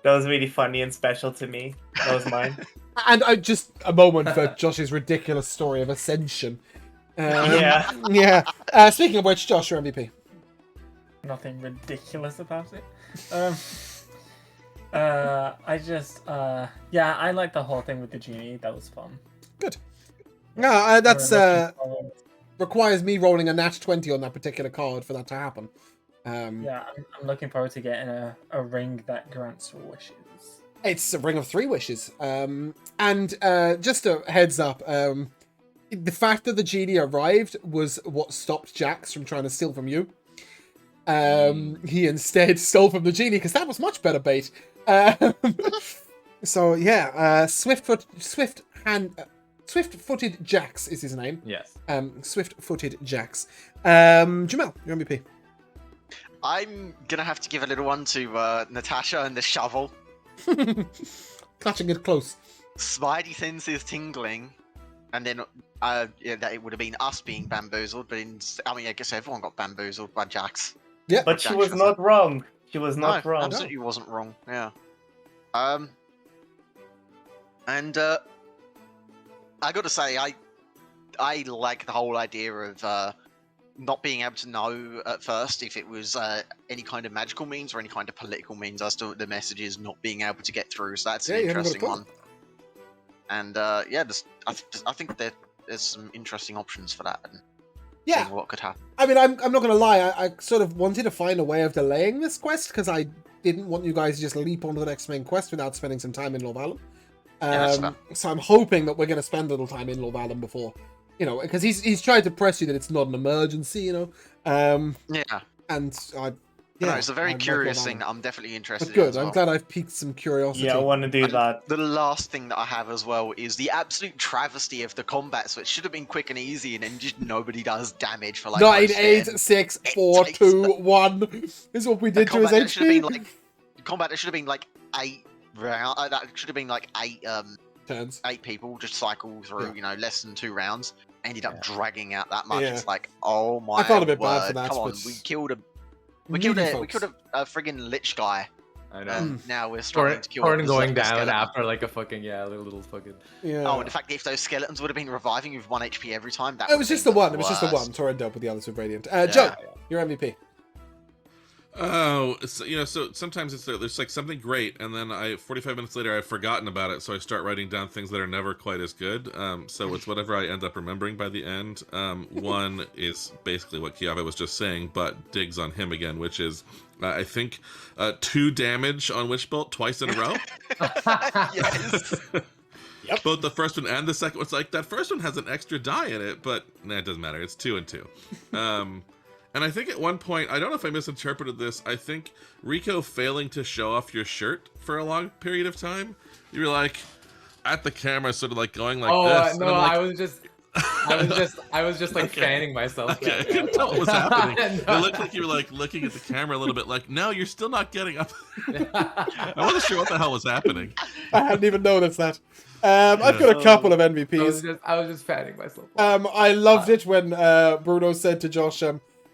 That was really funny and special to me. That was mine. And just a moment for Josh's ridiculous story of ascension. Yeah. Yeah. Speaking of which, Josh, your MVP. Nothing ridiculous about it. I like the whole thing with the genie. That was fun. Good. No, that's I'm looking forward- requires me rolling a nat 20 on that particular card for that to happen. Yeah, I'm looking forward to getting a ring that grants wishes. It's a ring of 3 wishes. And just a heads up, the fact that the genie arrived was what stopped Jax from trying to steal from you. He instead stole from the genie because that was much better bait. So yeah, swift-footed Jax is his name. Yes. Swift-footed Jax. Jamel, your MVP. I'm gonna have to give a little one to Natasha and the shovel. Clutching it close. Spidey senses tingling, and then that it would have been us being bamboozled, but I guess everyone got bamboozled by Jax. Yeah, But she was not wrong. She was not No, wrong. absolutely wasn't wrong. Yeah. And I got to say, I like the whole idea of not being able to know at first if it was any kind of magical means or any kind of political means as to the messages not being able to get through. So that's an you haven't got a interesting clue. one. And I think that there's some interesting options for that. And Yeah. seeing what could happen. I mean, I'm not going to lie. I sort of wanted to find a way of delaying this quest because I didn't want you guys to just leap onto the next main quest without spending some time in Lorvalum. that's fair. So I'm hoping that we're going to spend a little time in Lorvalum before, because he's tried to press you that it's not an emergency, Yeah. And No, it's a very I'd like curious Lorvalum. thing. I'm definitely interested But good. in as well. I'm glad I've piqued some curiosity. Yeah, I want to do that. The last thing that I have as well is the absolute travesty of the combat. So it should have been quick and easy, and then just nobody does damage for like 9, most of it. 8, 6, 4, 2, 1 is what we did to his Combat that should have HP. been like combat that should have been like 8 round. That should have been like 8 Turns. 8 people just cycle through. Less than 2 rounds. Ended up dragging out that much. Yeah. It's like, oh my I felt a bit word. bad for that, Come on, but we killed a friggin' lich guy. I know. And now we're struggling to kill Torn going Berserker down skeleton. after like a fucking little fucking. Yeah. Oh, and in fact, if those skeletons would have been reviving with 1 HP every time, that It was just the one. It was just the worst. one. Torrent up with the others with Radiant. Joe, your MVP. Oh, so sometimes there's like something great, and then 45 minutes later I've forgotten about it, so I start writing down things that are never quite as good. So it's whatever I end up remembering by the end. One is basically what Kiave was just saying, but digs on him again, which is I think 2 damage on Witch Bolt twice in a row. Yes. Yep. Both the first one and the second one. It's like that first one has an extra die in it, but it doesn't matter. It's 2 and 2. And I think at one point, I don't know if I misinterpreted this, I think Rico failing to show off your shirt for a long period of time, you were like at the camera sort of like going like this. No, and I'm like, I was just like Okay. fanning myself. okay, I couldn't tell what was happening. No. It looked like you were like looking at the camera a little bit like, no, you're still not getting up. I wasn't sure what the hell was happening. I hadn't even noticed that. I've got a couple of MVPs. I was just fanning myself. I loved it when Bruno said to Josh,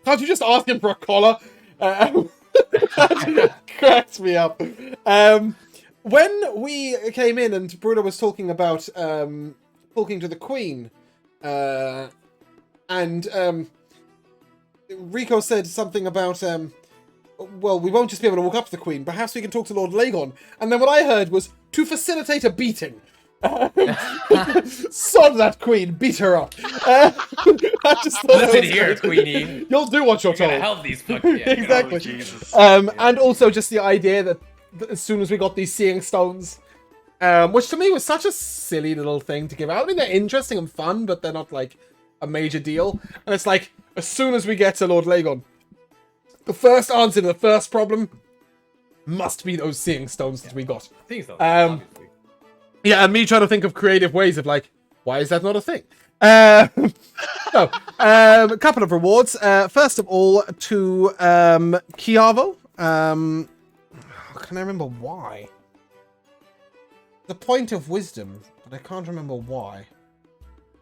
can't you just ask him for a collar? That cracks me up. When we came in and Bruno was talking about talking to the Queen, and Rico said something about, well, we won't just be able to walk up to the Queen, perhaps we can talk to Lord Lagon. And then what I heard was, to facilitate a beating. Sod that queen, beat her up. I just thought that Listen was here, great. Queenie. You'll do what you're You're gonna told. help these fucking Exactly. Oh, Jesus. And also just the idea that as soon as we got these seeing stones, which to me was such a silly little thing to give out. I mean, they're interesting and fun, but they're not like a major deal. And it's like, as soon as we get to Lord Lagon, the first answer to the first problem must be those seeing stones that we got. Things though, Um, obviously. Yeah, and me trying to think of creative ways of like, why is that not a thing? So, a couple of rewards. First of all, to Chiavo. Can I remember why? The point of wisdom, but I can't remember why.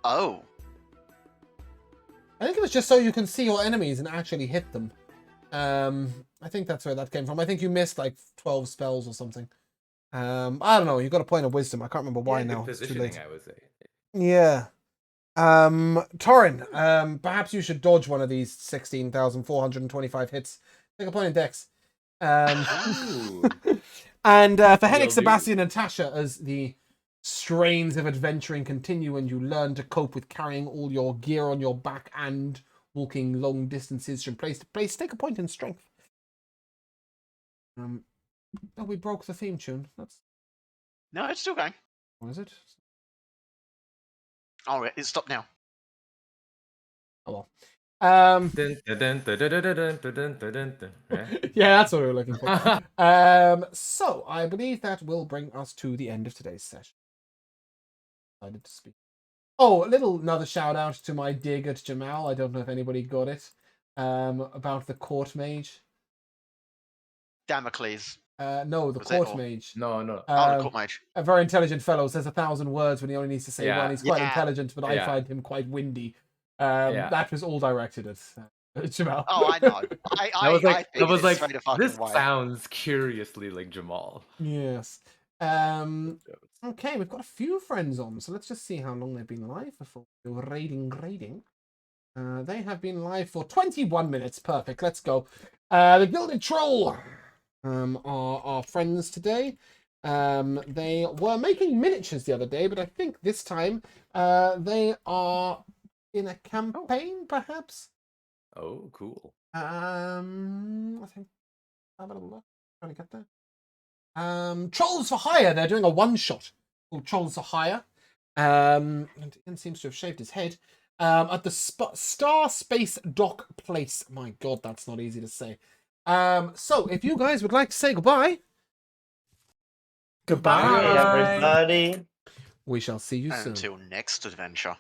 Oh. I think it was just so you can see your enemies and actually hit them. I think that's where that came from. I think you missed like 12 spells or something. I don't know. You got a point of wisdom. I can't remember why Yeah, now. good It's too positioning, late. I would say. Yeah. Torin, perhaps you should dodge one of these 16,425 hits. Take a point in dex. Ooh. And for Will Henrik, do. Sebastian, and Tasha, as the strains of adventuring continue and you learn to cope with carrying all your gear on your back and walking long distances from place to place, take a point in strength. Oh, we broke the theme tune. That's No, it's still going. what is it? Oh, it stopped now. Oh well. Dun, dun, dun, dun, dun, dun, dun, dun, dun, dun, dun, right? Yeah, that's what we were looking for. So I believe that will bring us to the end of today's session. Decided to speak. Oh, another shout out to my dig at Jamal. I don't know if anybody got it. About the court mage. Damocles. No, the Was it, court or- mage. No, no. Oh, the court mage. A very intelligent fellow says 1,000 words when he only needs to say Yeah. one. He's quite Yeah. intelligent, but I Yeah. find him quite windy. Yeah. That was all directed at Jamal. Oh, I know. I was like, I straight a fucking this way. sounds curiously like Jamal. Yes. Okay, we've got a few friends on, so let's just see how long they've been live before we do raiding. They have been live for 21 minutes. Perfect. Let's go. The Gilded Troll are our friends today. They were making miniatures the other day, but I think this time they are in a campaign, perhaps. Oh, cool. I think. Have a little look. Trying to get there. Trolls for Hire. They're doing a one-shot called Trolls for Hire. And Ian seems to have shaved his head. At the Star Space Dock Place. My God, that's not easy to say. So if you guys would like to say goodbye, Goodbye, everybody. we shall see you soon. Until next adventure.